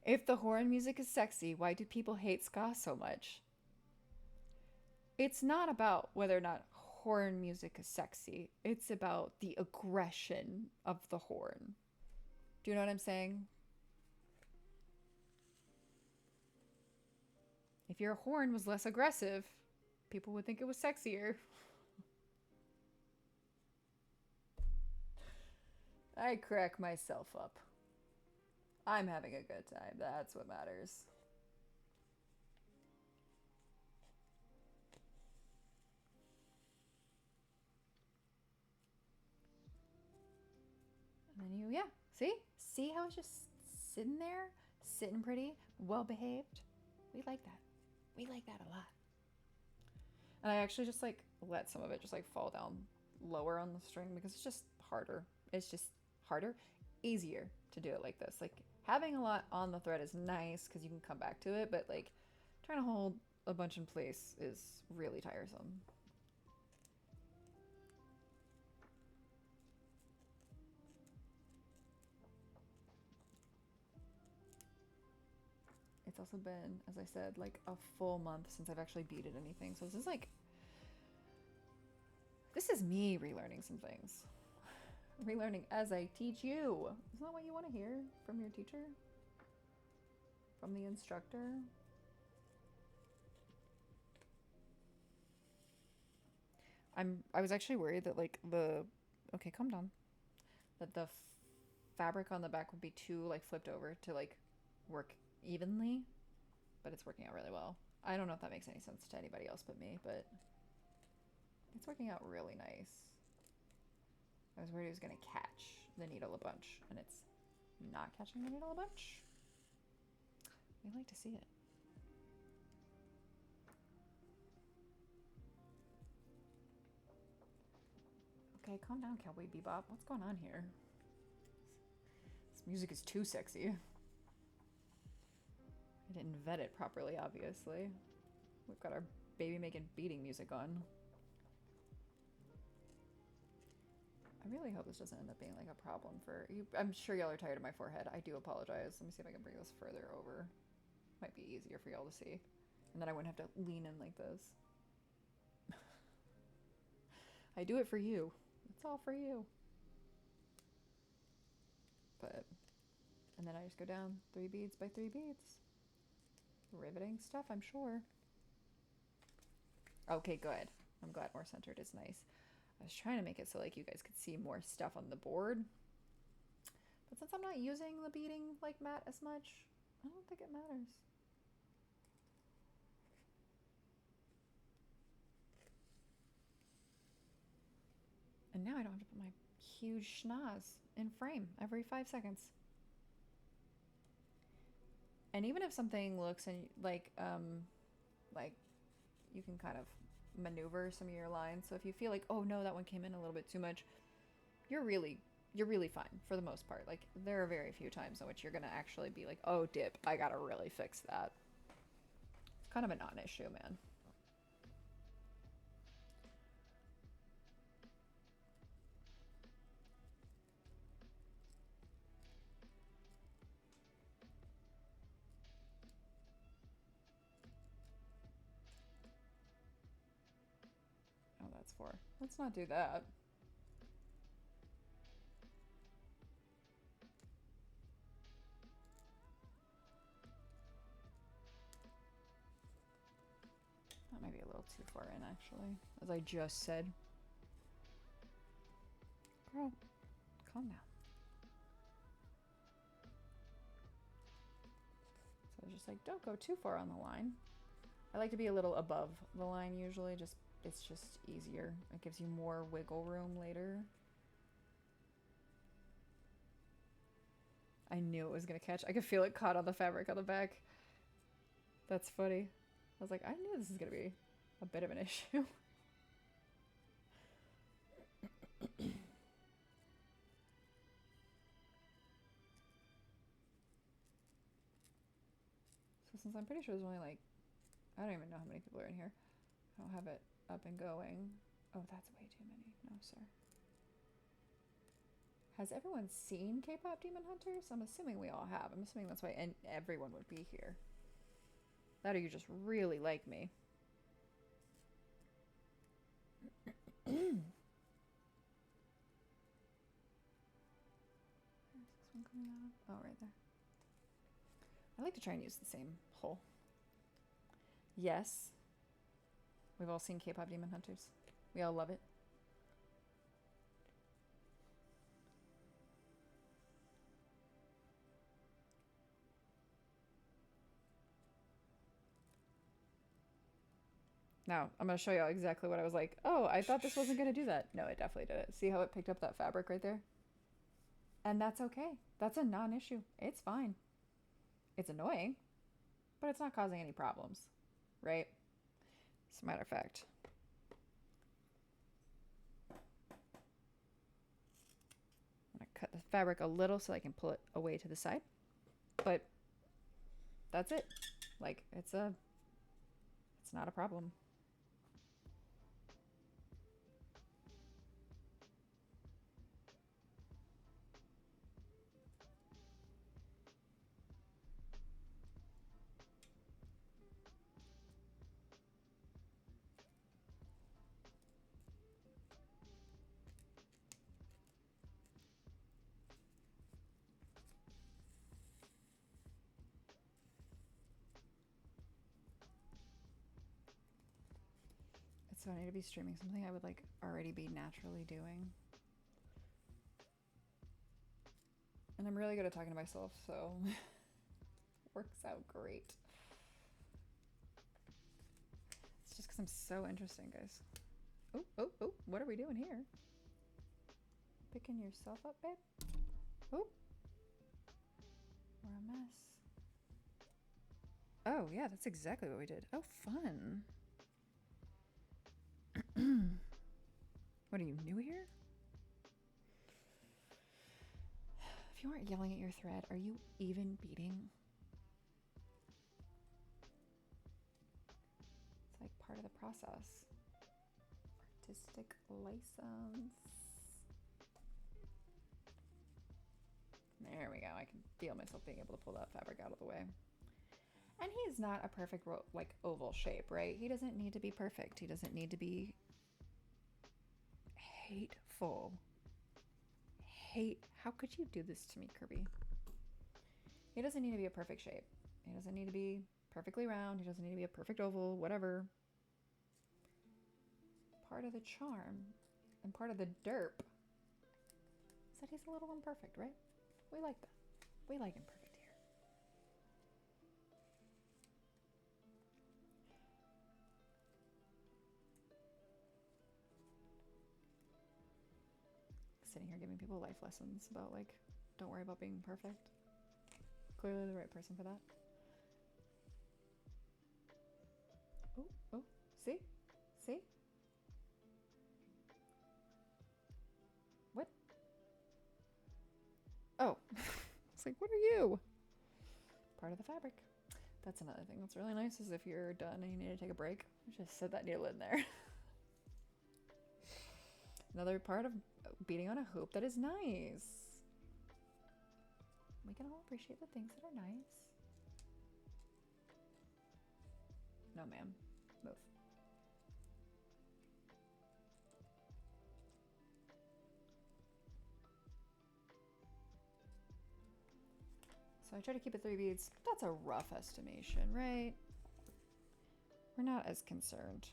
S1: If the horn music is sexy, why do people hate ska so much? It's not about whether or not horn music is sexy. It's about the aggression of the horn. Do you know what I'm saying? If your horn was less aggressive, people would think it was sexier. I crack myself up. I'm having a good time. That's what matters. And then you, yeah, see? See how it's just sitting there? Sitting pretty, well behaved. We like that. We like that a lot. And I actually just like let some of it just like fall down lower on the string because it's just harder. It's just harder, easier to do it like this. Like having a lot on the thread is nice because you can come back to it, but like trying to hold a bunch in place is really tiresome. It's also been, as I said, like a full month since I've actually beaded anything. So this is me relearning some things. Relearning as I teach you. Isn't that what you want to hear from your teacher? From the instructor? I was actually worried that like okay, calm down. That the fabric on the back would be too like flipped over to like work evenly, but it's working out really well. I don't know if that makes any sense to anybody else but me, but it's working out really nice. I was worried it was going to catch the needle a bunch, and it's not catching the needle a bunch. We like to see it. Okay, calm down, Cowboy Bebop. What's going on here? This music is too sexy. I didn't vet it properly, obviously. We've got our baby making beading music on. I really hope this doesn't end up being like a problem for you. I'm sure y'all are tired of my forehead. I do apologize. Let me see if I can bring this further over. Might be easier for y'all to see. And then I wouldn't have to lean in like this. I do it for you. It's all for you. But, and then I just go down 3 beads by 3 beads. Riveting stuff, I'm sure. Okay, good. I'm glad more centered is nice. I was trying to make it so like you guys could see more stuff on the board. But since I'm not using the beading like mat as much, I don't think it matters. And now I don't have to put my huge schnoz in frame every 5 seconds. And even if something looks like you can kind of maneuver some of your lines. So if you feel like, oh no, that one came in a little bit too much, you're really fine for the most part. Like, there are very few times in which you're gonna actually be like, oh dip, I gotta really fix that. It's kind of a non-issue, man. Oh, that's 4. Let's not do that. That might be a little too far in, actually, as I just said. Girl, calm down. So I was just like, don't go too far on the line. I like to be a little above the line usually, it's just easier. It gives you more wiggle room later. I knew it was gonna catch. I could feel it caught on the fabric on the back. That's funny. I was like, I knew this is gonna be a bit of an issue. So since I'm pretty sure there's only like, I don't even know how many people are in here. I don't have it up and going. Oh, that's way too many. No, sir. Has everyone seen Kpop Demon Hunters? I'm assuming we all have. I'm assuming that's why everyone would be here. That or you just really like me. Where's this one coming out of? Oh, right there. I like to try and use the same hole. Yes. We've all seen Kpop Demon Hunters. We all love it. Now, I'm going to show y'all exactly what I was like. Oh, I thought this wasn't going to do that. No, it definitely did it. See how it picked up that fabric right there? And that's okay. That's a non-issue. It's fine. It's annoying, but it's not causing any problems, right? As a matter of fact, I'm going to cut the fabric a little so I can pull it away to the side. But that's it. Like, it's not a problem. So I need to be streaming something I would like already be naturally doing. And I'm really good at talking to myself, so works out great. It's just because I'm so interesting, guys. Oh, oh, oh, what are we doing here? Picking yourself up, babe? Oh. We're a mess. Oh, yeah, that's exactly what we did. Oh, fun. What are you, new here? If you aren't yelling at your thread, are you even beading? It's like part of the process. Artistic license. There we go. I can feel myself being able to pull that fabric out of the way. And he's not a perfect like oval shape, right? He doesn't need to be perfect. He doesn't need to be hateful. How could you do this to me, Kirby? He doesn't need to be a perfect shape. He doesn't need to be perfectly round. He doesn't need to be a perfect oval, whatever. Part of the charm and part of the derp is that he's a little imperfect, right? We like that. We like imperfect here. Sitting here giving people life lessons about like, don't worry about being perfect. Clearly the right person for that. Oh, oh, See? See? What? Oh. It's like, what are you? Part of the fabric. That's another thing that's really nice is if you're done and you need to take a break, just set that needle in there. Another part of beading on a hoop that is nice. We can all appreciate the things that are nice. No, ma'am. Move. So I try to keep it 3 beads. That's a rough estimation, right? We're not as concerned.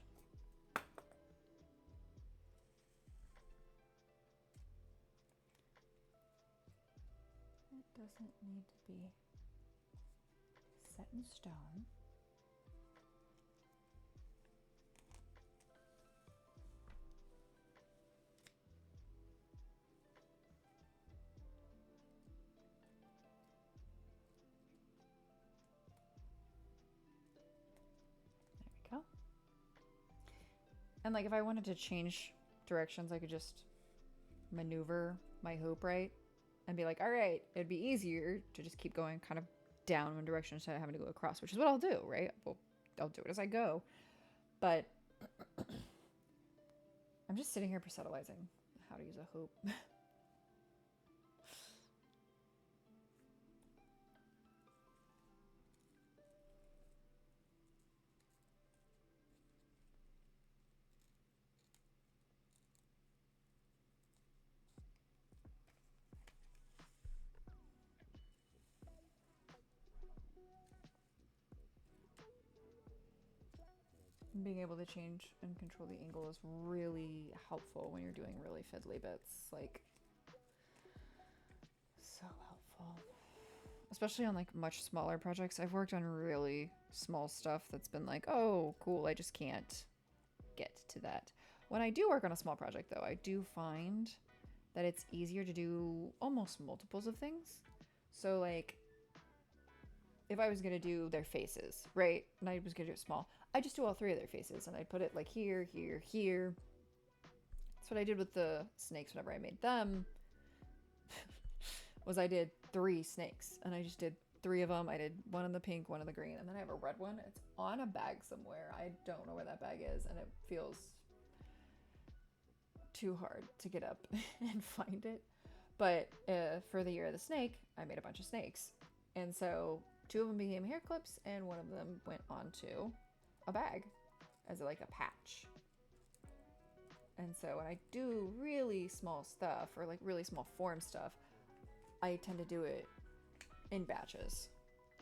S1: It doesn't need to be set in stone. There we go. And like if I wanted to change directions, I could just maneuver my hoop right and be like, all right, it'd be easier to just keep going kind of down one direction instead of having to go across, which is what I'll do, right? Well, I'll do it as I go. But I'm just sitting here percetalizing how to use a hoop. Being able to change and control the angle is really helpful when you're doing really fiddly bits. Like, so helpful. Especially on like much smaller projects. I've worked on really small stuff that's been like, oh, cool, I just can't get to that. When I do work on a small project though, I do find that it's easier to do almost multiples of things. So like, if I was gonna do their faces, right, and I was gonna do it small, I just do all 3 of their faces, and I'd put it like here, here, here. That's what I did with the snakes whenever I made them. Was I did 3 snakes, and I just did 3 of them. I did one in the pink, one in the green, and then I have a red one. It's on a bag somewhere. I don't know where that bag is, and it feels too hard to get up and find it. But for the year of the snake, I made a bunch of snakes, and so 2 of them became hair clips, and 1 of them went onto a bag as like a patch. And so when I do really small stuff or like really small form stuff, I tend to do it in batches,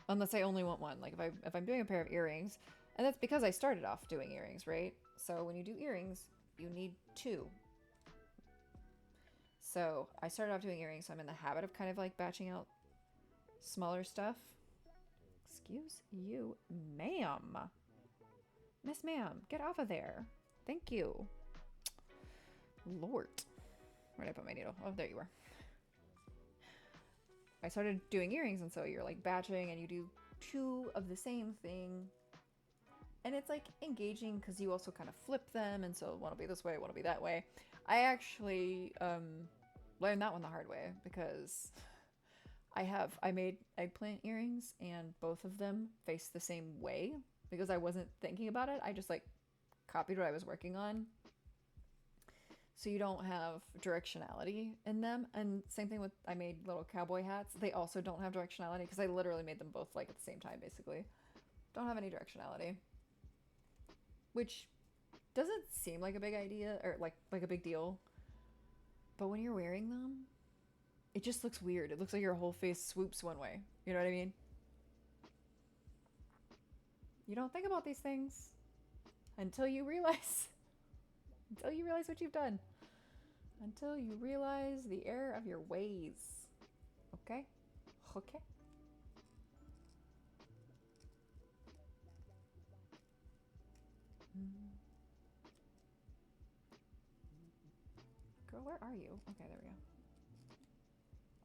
S1: unless I only want one. Like if I'm doing a pair of earrings, and that's because I started off doing earrings, right? So when you do earrings, you need 2. So I started off doing earrings, so I'm in the habit of kind of like batching out smaller stuff. Excuse you, ma'am. Miss ma'am, get off of there. Thank you. Lord. Where did I put my needle? Oh, there you are. I started doing earrings, and so you're like batching and you do 2 of the same thing. And it's like engaging because you also kind of flip them, and so one will be this way, one will be that way. I actually learned that one the hard way because I made eggplant earrings and both of them face the same way because I wasn't thinking about it. I just like copied what I was working on. So you don't have directionality in them. And same thing with, I made little cowboy hats. They also don't have directionality because I literally made them both like at the same time, basically. Don't have any directionality. Which doesn't seem like a big idea or like a big deal. But when you're wearing them, it just looks weird. It looks like your whole face swoops one way. You know what I mean? You don't think about these things until you realize what you've done. Until you realize the error of your ways. Okay? Okay? Girl, where are you? Okay, there we go.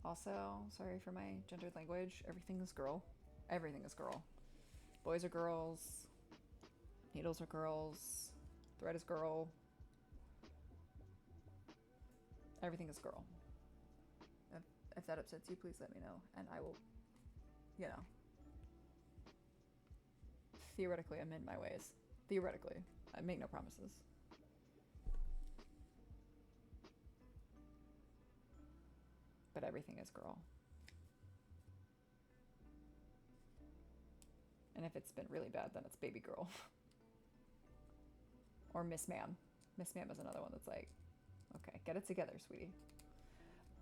S1: Also, sorry for my gendered language. Everything is girl. Everything is girl. Boys are girls. Needles are girls. Thread is girl. Everything is girl. If that upsets you, please let me know, and I will, you know, theoretically amend my ways. Theoretically. I make no promises. But everything is girl. And if it's been really bad, then it's baby girl. Or Miss Ma'am. Miss Ma'am is another one that's like, okay, get it together, sweetie.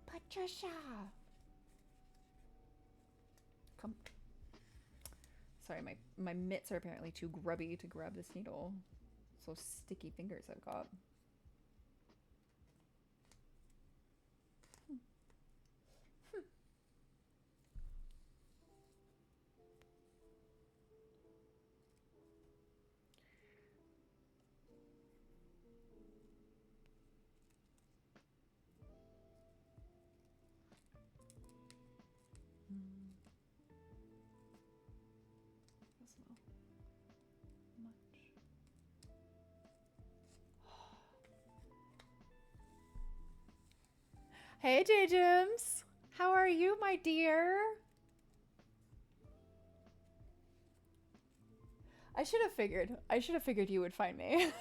S1: Patricia! Come. Sorry, my mitts are apparently too grubby to grab this needle. So sticky fingers I've got. Hey, J-Jims! How are you, my dear? I should have figured you would find me.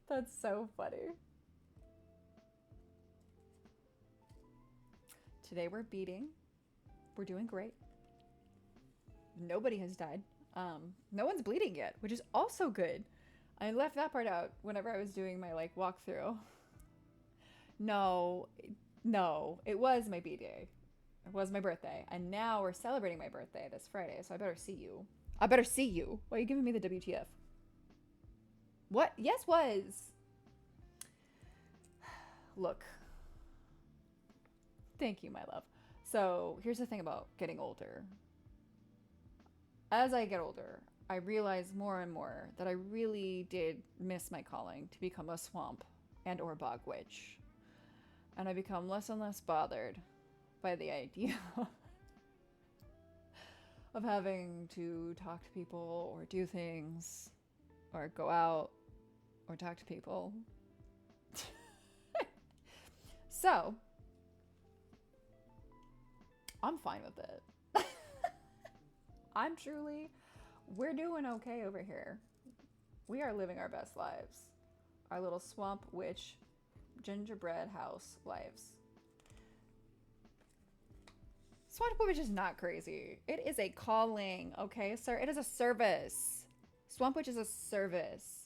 S1: That's so funny. Today we're beading. We're doing great. Nobody has died. No one's bleeding yet, which is also good. I left that part out whenever I was doing my like walkthrough. No, it was my B-day. It was my birthday. And now we're celebrating my birthday this Friday, so I better see you. I better see you. Why are you giving me the WTF? What? Yes, was. Look. Thank you, my love. So here's the thing about getting older. As I get older, I realize more and more that I really did miss my calling to become a swamp and or bog witch. And I become less and less bothered by the idea of having to talk to people or do things or go out or talk to people. So, I'm fine with it. We're doing okay over here. We are living our best lives. Our little swamp witch gingerbread house lives. Swamp witch is not crazy. It is a calling, okay, sir? It is a service. Swamp witch is a service.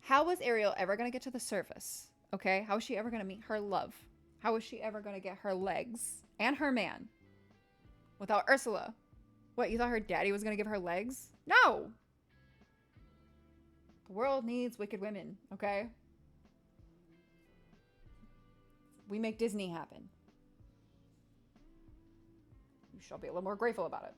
S1: How was Ariel ever going to get to the surface? Okay, how is she ever going to meet her love? How is she ever going to get her legs and her man without Ursula? What, you thought her daddy was going to give her legs? No! The world needs wicked women, okay? We make Disney happen. You shall be a little more grateful about it.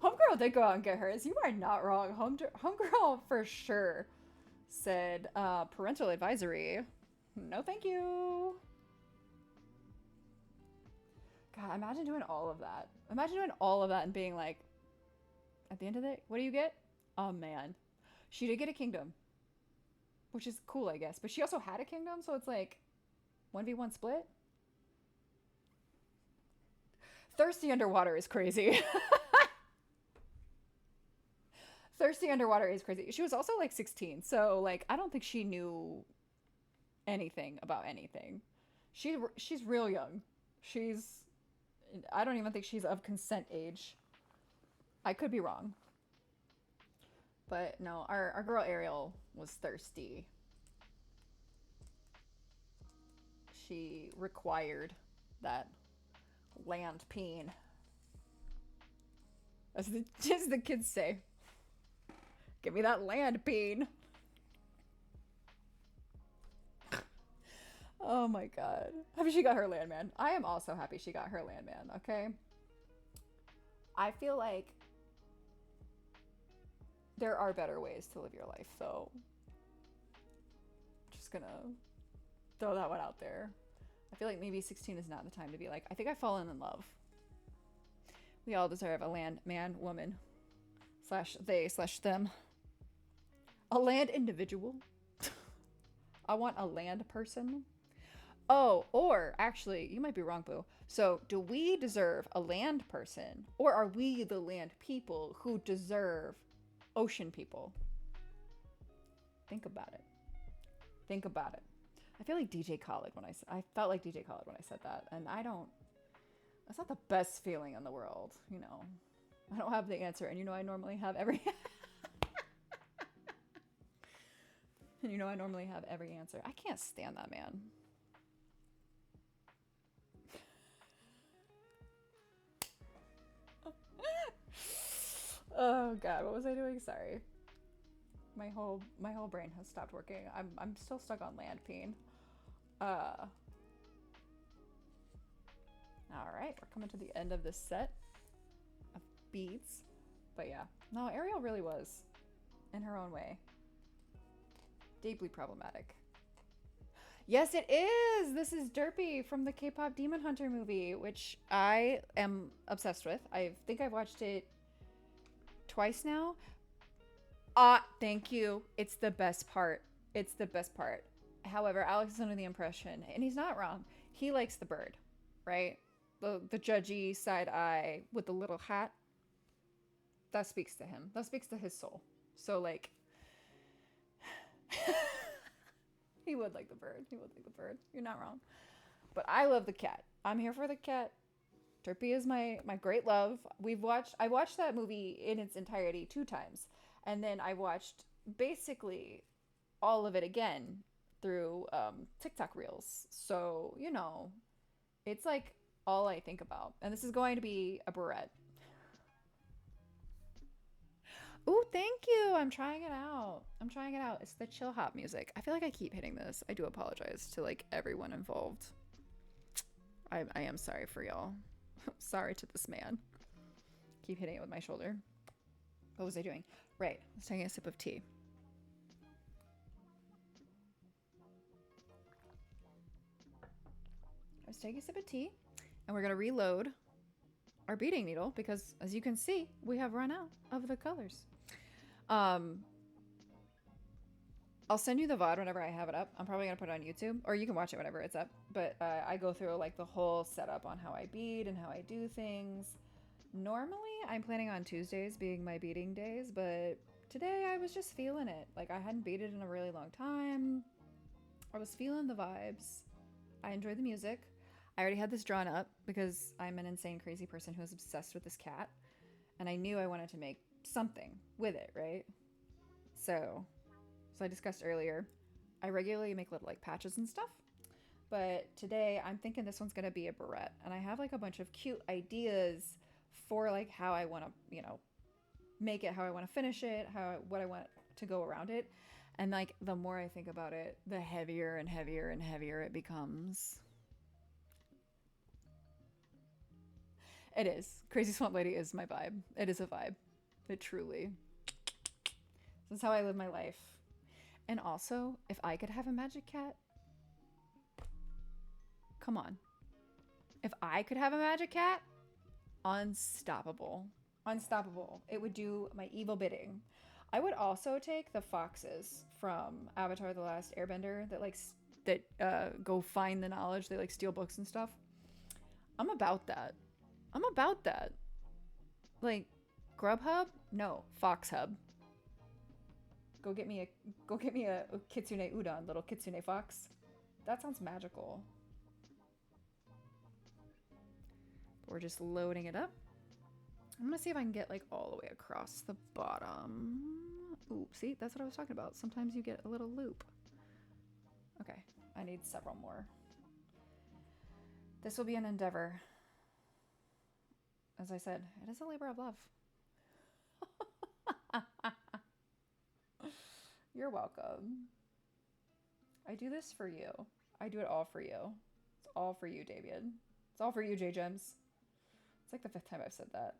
S1: Homegirl did go out and get hers. You are not wrong. Homegirl for sure said parental advisory. No, thank you. God, imagine doing all of that. Imagine doing all of that and being like, at the end of it, what do you get? Oh, man. She did get a kingdom, which is cool, I guess. But she also had a kingdom, so it's like 1v1 split. Thirsty underwater is crazy. Thirsty underwater is crazy. She was also like 16, so like I don't think she knew anything about anything. She's real young. I don't even think she's of consent age. I could be wrong. But no, our girl Ariel was thirsty. She required that land peen. As the kids say. Give me that land peen. Oh my god. Happy she got her landman. I am also happy she got her landman, okay? I feel like there are better ways to live your life, though. Just gonna throw that one out there. I feel like maybe 16 is not the time to be like, I think I've fallen in love. We all deserve a land man, woman, slash they, slash them. A land individual. I want a land person. Oh, or actually, you might be wrong, Boo. So, do we deserve a land person, or are we the land people who deserve ocean people? Think about it. Think about it. I feel like DJ Khaled when I felt like DJ Khaled when I said that, and I don't. That's not the best feeling in the world, you know. I don't have the answer, and you know I normally have every. And you know I normally have every answer. I can't stand that man. Oh God, what was I doing? Sorry. My whole brain has stopped working. I'm still stuck on land peen. All right, we're coming to the end of this set of beads. But yeah, no, Ariel really was, in her own way, deeply problematic. Yes, it is! This is Derpy from the Kpop Demon Hunter movie, which I am obsessed with. I think I've watched it twice now. Thank you. It's the best part. It's the best part. However, Alex is under the impression, and he's not wrong, he likes the bird, right? The judgy side eye with the little hat. That speaks to him. That speaks to his soul. So, like, he would like the bird. He would like the bird. You're not wrong. But I love the cat. I'm here for the cat. Derpy is my great love. I watched that movie in its entirety 2 times. And then I watched basically all of it again through TikTok Reels. So, you know, it's like all I think about. And this is going to be a barrette. Ooh, thank you. I'm trying it out. I'm trying it out. It's the chill hop music. I feel like I keep hitting this. I do apologize to like everyone involved. I am sorry for y'all. Sorry to this man. Keep hitting it with my shoulder. What was I doing? Right. I was taking a sip of tea. I was taking a sip of tea, and we're going to reload our beading needle because, as you can see, we have run out of the colors. I'll send you the VOD whenever I have it up. I'm probably going to put it on YouTube, or you can watch it whenever it's up. But I go through like the whole setup on how I bead and how I do things. Normally, I'm planning on Tuesdays being my beading days, but today I was just feeling it. Like, I hadn't beaded in a really long time. I was feeling the vibes. I enjoyed the music. I already had this drawn up because I'm an insane, crazy person who is obsessed with this cat. And I knew I wanted to make something with it, right? So I discussed earlier, I regularly make little like patches and stuff. But today I'm thinking this one's going to be a barrette. And I have like a bunch of cute ideas for like how I want to, you know, make it, how I want to finish it, what I want to go around it. And like the more I think about it, the heavier and heavier and heavier it becomes. It is. Crazy Swamp Lady is my vibe. It is a vibe. It truly. This is how I live my life. And also, if I could have a magic cat, come on. If I could have a magic cat, unstoppable. Unstoppable. It would do my evil bidding. I would also take the foxes from Avatar: The Last Airbender that go find the knowledge. They like steal books and stuff. I'm about that. I'm about that. Like, Grubhub? No, Fox Hub. Go get me a kitsune udon, little kitsune fox. That sounds magical. We're just loading it up. I'm gonna see if I can get like all the way across the bottom. Ooh, see, that's what I was talking about. Sometimes you get a little loop. Okay, I need several more. This will be an endeavor. As I said, it is a labor of love. You're welcome. I do this for you. I do it all for you. It's all for you, Davian. It's all for you, J-Gems. It's like the 5th time I've said that.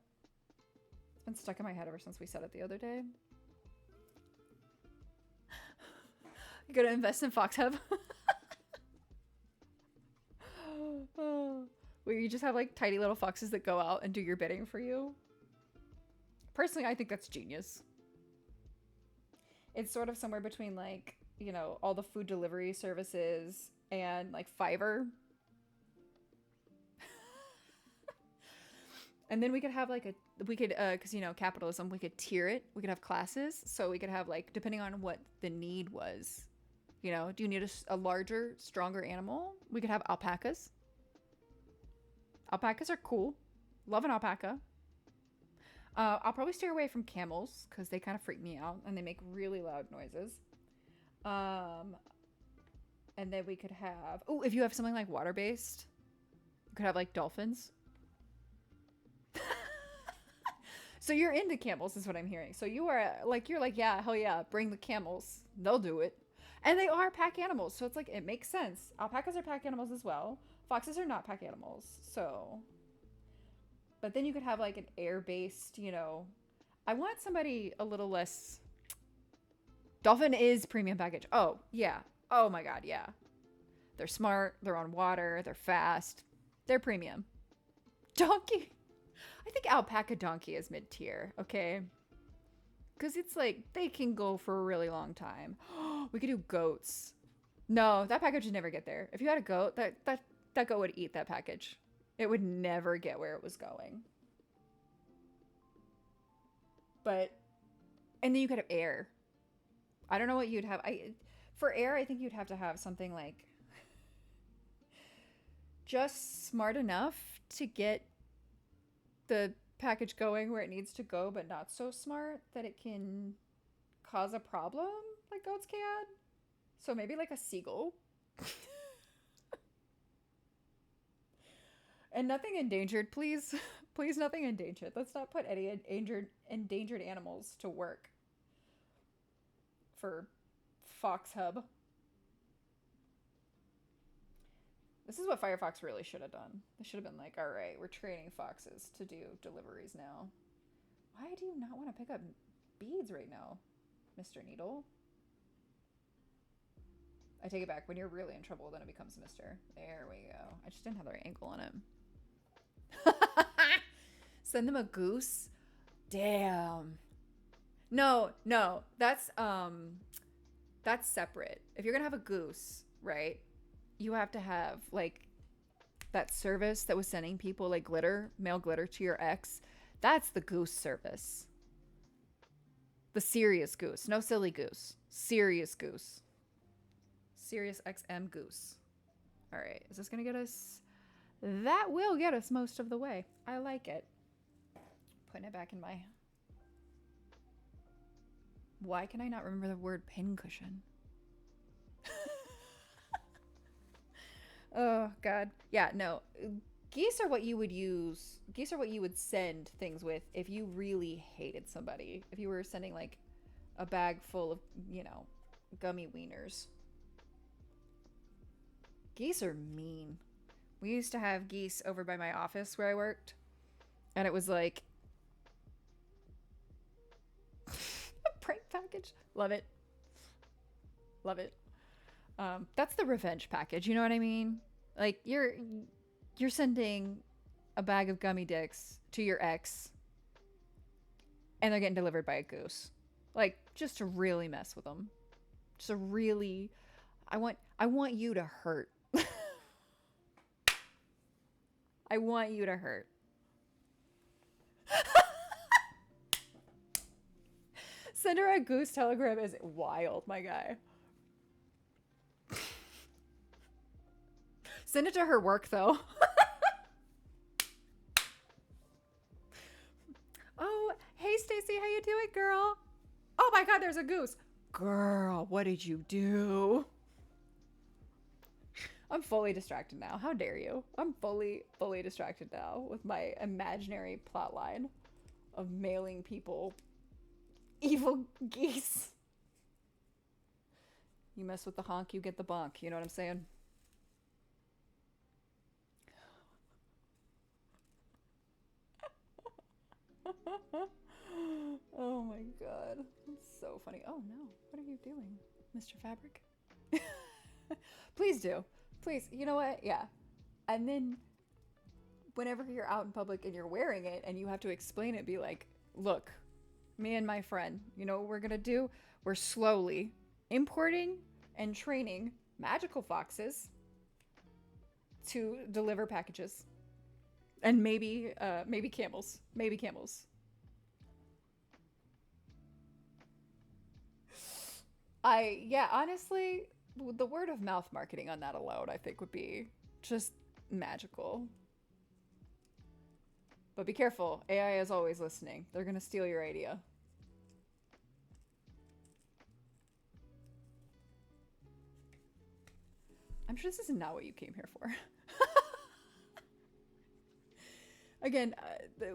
S1: It's been stuck in my head ever since we said it the other day. You gotta invest in Fox Hub. Oh, where you just have like tiny little foxes that go out and do your bidding for you. Personally, I think that's genius. It's sort of somewhere between like, you know, all the food delivery services and like Fiverr. And then we could have like because you know, capitalism, we could tier it. We could have classes. So we could have like, depending on what the need was, you know, do you need a larger, stronger animal? We could have alpacas. Alpacas are cool. Love an alpaca. I'll probably steer away from camels because they kind of freak me out and they make really loud noises. And then we could have, oh, if you have something like water-based, you could have like dolphins. So you're into camels is what I'm hearing. So you're like, yeah, hell yeah, bring the camels. They'll do it. And they are pack animals. So it's like, it makes sense. Alpacas are pack animals as well. Foxes are not pack animals. So, but then you could have like an air-based, you know, I want somebody a little less. Dolphin is premium package. Oh, yeah. Oh my God, yeah. They're smart. They're on water. They're fast. They're premium. Donkey. I think alpaca donkey is mid-tier, okay? Because it's like, they can go for a really long time. We could do goats. No, that package would never get there. If you had a goat, that goat would eat that package. It would never get where it was going. But, and then you could have air. I don't know what you'd have. For air, I think you'd have to have something like just smart enough to get the package going where it needs to go, but not so smart that it can cause a problem like goats can. So maybe like a seagull. And nothing endangered, please. Please, nothing endangered. Let's not put any endangered animals to work for Fox Hub. This is what Firefox really should have done. They should have been like, all right, we're training foxes to do deliveries now. Why do you not want to pick up beads right now, Mr. Needle? I take it back. When you're really in trouble, then it becomes Mr. There we go. I just didn't have the right angle on him. Send them a goose? Damn. No, that's separate. If you're gonna have a goose, right? You have to have like that service that was sending people like glitter, mail glitter to your ex. That's the goose service. The serious goose. No silly goose. Serious goose. Serious XM goose. All right. Is this going to get us? That will get us most of the way. I like it. Putting it back in my... Why can I not remember the word pincushion? Oh, God. Yeah, no. Geese are what you would use. Geese are what you would send things with if you really hated somebody. If you were sending, like, a bag full of, you know, gummy wieners. Geese are mean. We used to have geese over by my office where I worked. And it was like... a prank package. Love it. Love it. That's the revenge package, you know what I mean? Like, you're sending a bag of gummy dicks to your ex, and they're getting delivered by a goose. Like, just to really mess with them. Just to really... I want you to hurt. I want you to hurt. Send her a goose telegram is wild, my guy. Send it to her work, though. Oh, hey, Stacy, how you doing, girl? Oh my God, there's a goose. Girl, what did you do? I'm fully distracted now. How dare you? I'm fully distracted now with my imaginary plot line of mailing people evil geese. You mess with the honk, you get the bonk. You know what I'm saying? Oh my God. That's so funny. Oh no. What are you doing, Mr. Fabric? Please do. Please. You know what? Yeah. And then whenever you're out in public and you're wearing it and you have to explain it, be like, look, me and my friend, you know what we're gonna do? We're slowly importing and training magical foxes to deliver packages. And maybe camels. Maybe camels. Yeah, honestly, the word of mouth marketing on that alone, I think, would be just magical. But be careful, AI is always listening. They're gonna steal your idea. I'm sure this is not what you came here for. Again,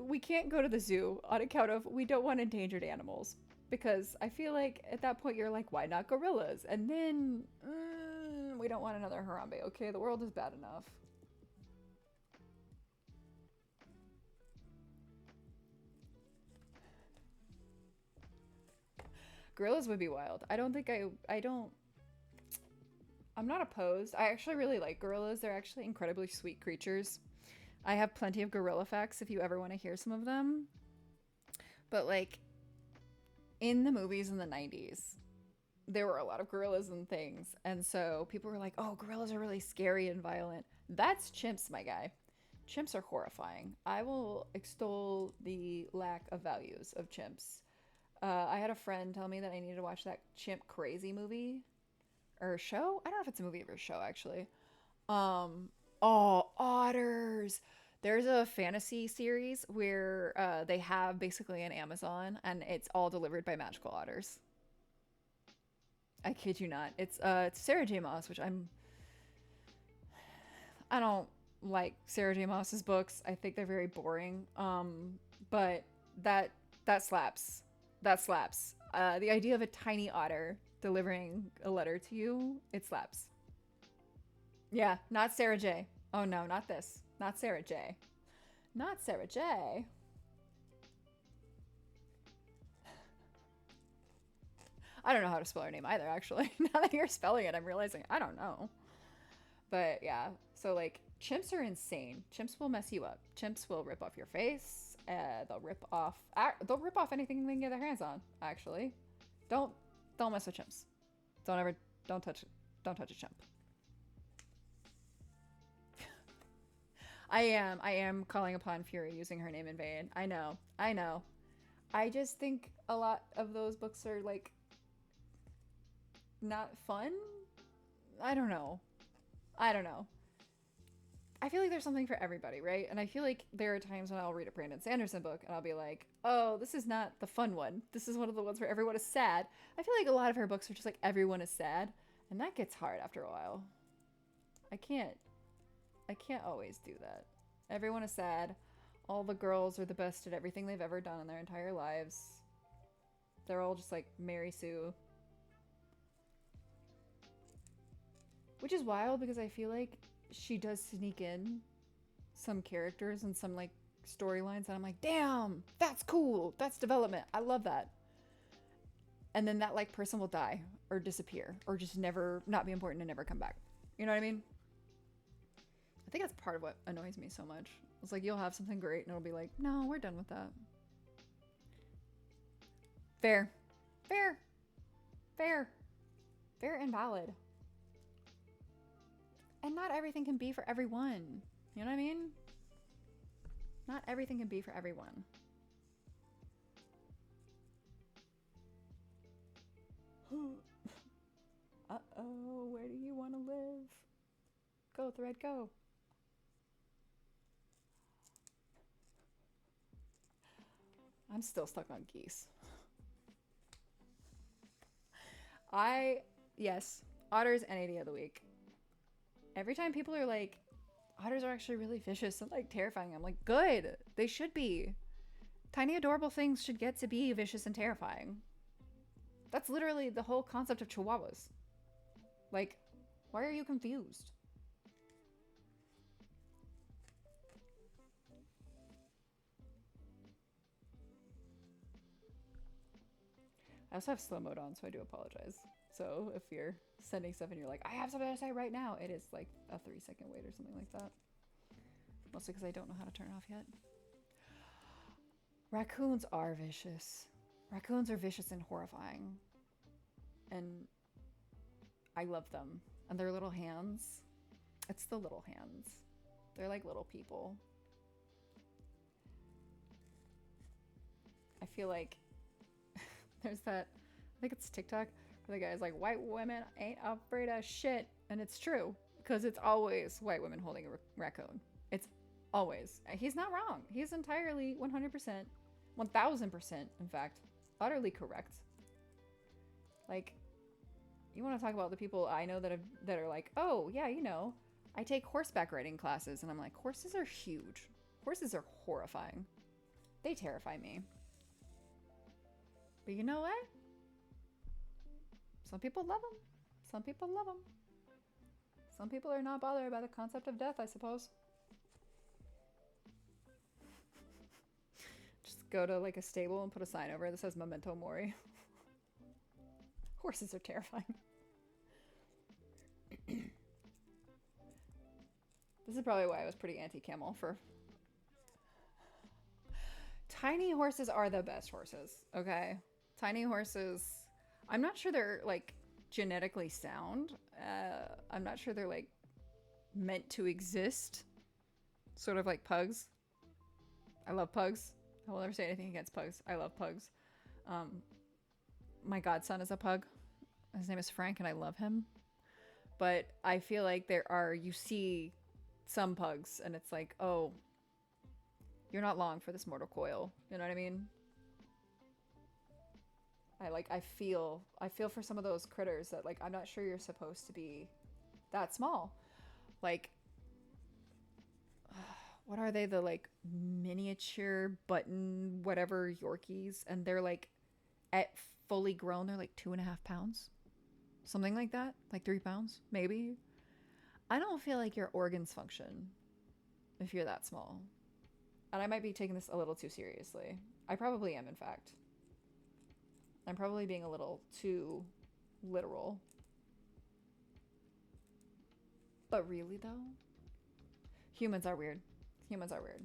S1: we can't go to the zoo on account of we don't want endangered animals. Because I feel like at that point you're like, why not gorillas? And then we don't want another Harambe, okay? The world is bad enough. Gorillas would be wild. I'm not opposed. I actually really like gorillas. They're actually incredibly sweet creatures. I have plenty of gorilla facts if you ever want to hear some of them. But like in the movies in the 90s, there were a lot of gorillas and things. And so people were like, oh, gorillas are really scary and violent. That's chimps, my guy. Chimps are horrifying. I will extol the lack of values of chimps. I had a friend tell me that I needed to watch that Chimp Crazy movie or show. I don't know if it's a movie or a show actually. Oh, otters. There's a fantasy series where they have basically an Amazon and it's all delivered by magical otters. I kid you not. It's Sarah J. Maas, which I don't like Sarah J. Maas's books. I think they're very boring. But that slaps. That slaps. The idea of a tiny otter delivering a letter to you, it slaps. Yeah, not Sarah J. Oh no, not this. Not Sarah J. Not Sarah J. I don't know how to spell her name either, actually. Now that you're spelling it, I'm realizing I don't know. But yeah, so like chimps are insane. Chimps will mess you up. Chimps will rip off your face. They'll rip off anything they can get their hands on. Actually, don't mess with chimps. Don't touch a chimp. I am calling upon Fury using her name in vain. I know. I just think a lot of those books are like not fun. I don't know. I feel like there's something for everybody, right? And I feel like there are times when I'll read a Brandon Sanderson book and I'll be like, oh, this is not the fun one. This is one of the ones where everyone is sad. I feel like a lot of her books are just like everyone is sad. And that gets hard after a while. I can't always do that. Everyone is sad. All the girls are the best at everything they've ever done in their entire lives. They're all just like Mary Sue. Which is wild because I feel like she does sneak in some characters and some like storylines and I'm like, damn, that's cool. That's development. I love that. And then that like person will die or disappear or just never not be important and never come back. You know what I mean? I think that's part of what annoys me so much. It's like you'll have something great and it'll be like, no, we're done with that. Fair and valid. And not everything can be for everyone. You know what I mean? Not everything can be for everyone. Uh-oh, where do you want to live? Go, Thread, go. I'm still stuck on geese. Yes, otters any day of the week. Every time people are like, otters are actually really vicious and like terrifying, I'm like, good, they should be. Tiny adorable things should get to be vicious and terrifying. That's literally the whole concept of chihuahuas. Like, why are you confused? I also have slow mode on, so I do apologize. So if you're sending stuff and you're like, I have something to say right now, it is like a 3-second wait or something like that. Mostly because I don't know how to turn it off yet. Raccoons are vicious. Raccoons are vicious and horrifying. And I love them. And their little hands. It's the little hands. They're like little people. I feel like there's that, I think it's TikTok, where the guy's like, white women ain't afraid of shit. And it's true, because it's always white women holding a raccoon. It's always. He's not wrong. He's entirely 100%, 1000%, in fact, utterly correct. Like, you want to talk about the people I know that are like, oh, yeah, you know, I take horseback riding classes. And I'm like, horses are huge. Horses are horrifying. They terrify me. But you know what? Some people love them. Some people love them. Some people are not bothered by the concept of death, I suppose. Just go to like a stable and put a sign over it that says Memento Mori. Horses are terrifying. This is probably why I was pretty anti-camel for... Tiny horses are the best horses, okay? Tiny horses... I'm not sure they're, like, genetically sound. I'm not sure they're, like, meant to exist. Sort of like pugs. I love pugs. I will never say anything against pugs. I love pugs. My godson is a pug. His name is Frank, and I love him. But I feel like you see some pugs, and it's like, oh, you're not long for this mortal coil. You know what I mean? I feel for some of those critters that, like, I'm not sure you're supposed to be that small. Like, what are they? The, like, miniature button whatever Yorkies, and they're, like, at fully grown, they're like 2.5 pounds. Something like that. Like 3 pounds, maybe. I don't feel like your organs function if you're that small. And I might be taking this a little too seriously. I probably am, in fact. I'm probably being a little too literal. But really, though? Humans are weird. Humans are weird.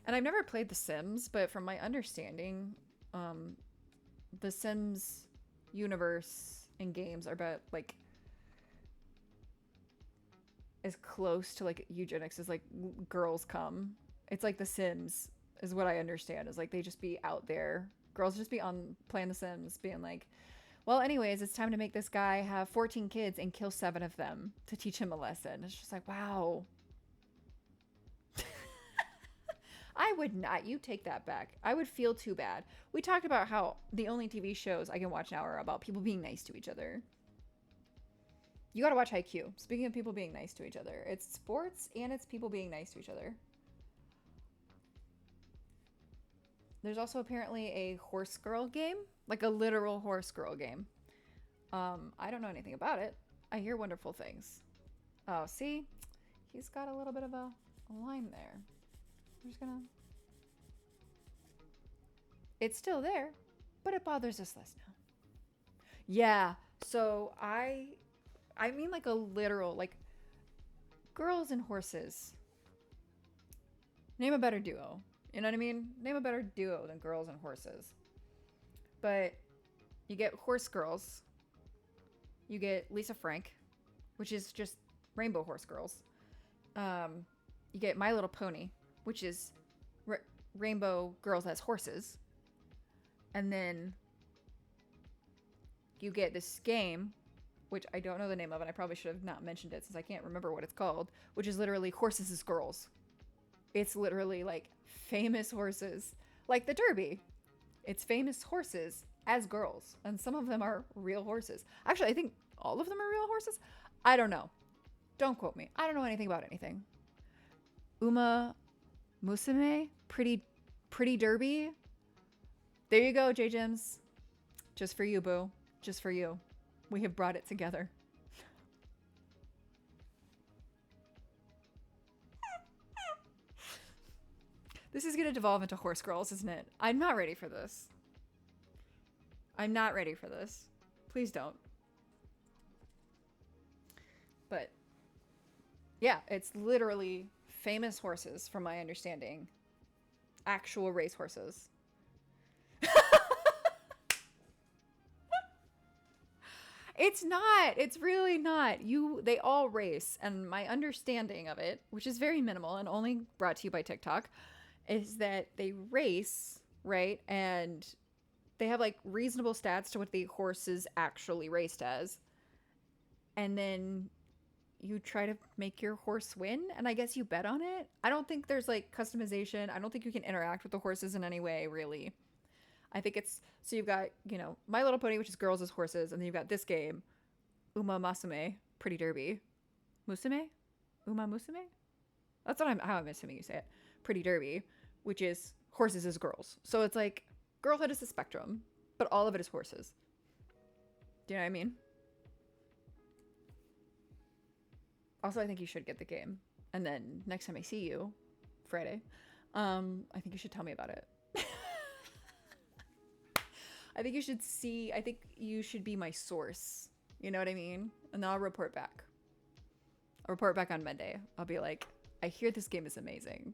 S1: And I've never played The Sims, but from my understanding, The Sims universe and games are about, like, as close to, like, eugenics as, like, girls come. It's like The Sims, is what I understand, is, like, they just be out there. Girls just be on playing The Sims, being like, well, anyways, it's time to make this guy have 14 kids and kill 7 of them to teach him a lesson. It's just like, wow. I would not. You take that back. I would feel too bad. We talked about how the only TV shows I can watch now are about people being nice to each other. You gotta watch Haikyuu. Speaking of people being nice to each other, it's sports and it's people being nice to each other. There's also apparently a horse girl game, like a literal horse girl game. I don't know anything about it. I hear wonderful things. Oh, see? He's got a little bit of a line there. I'm just gonna... It's still there, but it bothers us less now. Yeah, so I mean like a literal, like, girls and horses. Name a better duo. You know what I mean? Name a better duo than girls and horses. But you get horse girls. You get Lisa Frank, which is just rainbow horse girls. You get My Little Pony, which is rainbow girls as horses. And then you get this game, which I don't know the name of, and I probably should have not mentioned it since I can't remember what it's called, which is literally horses as girls. It's literally like famous horses, like the Derby. It's famous horses as girls, and some of them are real horses. Actually, I think all of them are real horses. I don't know. Don't quote me. I don't know anything about anything. Uma Musume, pretty Derby. There you go, J Jims. Just for you, boo. Just for you. We have brought it together. This is going to devolve into horse girls, isn't it? I'm not ready for this. I'm not ready for this. Please don't. But Yeah, it's literally famous horses, from my understanding. Actual race horses. It's not. It's really not. They all race, and my understanding of it, which is very minimal and only brought to you by TikTok, is that they race, right? And they have like reasonable stats to what the horses actually raced as. And then you try to make your horse win, and I guess you bet on it. I don't think there's like customization. I don't think you can interact with the horses in any way, really. I think it's so you've got, My Little Pony, which is girls as horses, and then you've got this game, Uma Masume, Pretty Derby. Musume? Uma Musume? That's how I'm assuming you say it. Pretty Derby, which is horses as girls. So it's like girlhood is a spectrum, but all of it is horses. Do you know what I mean? Also, I think you should get the game. And then next time I see you, Friday, I think you should tell me about it. I think you should be my source. You know what I mean? And then I'll report back. I'll report back on Monday. I'll be like, I hear this game is amazing.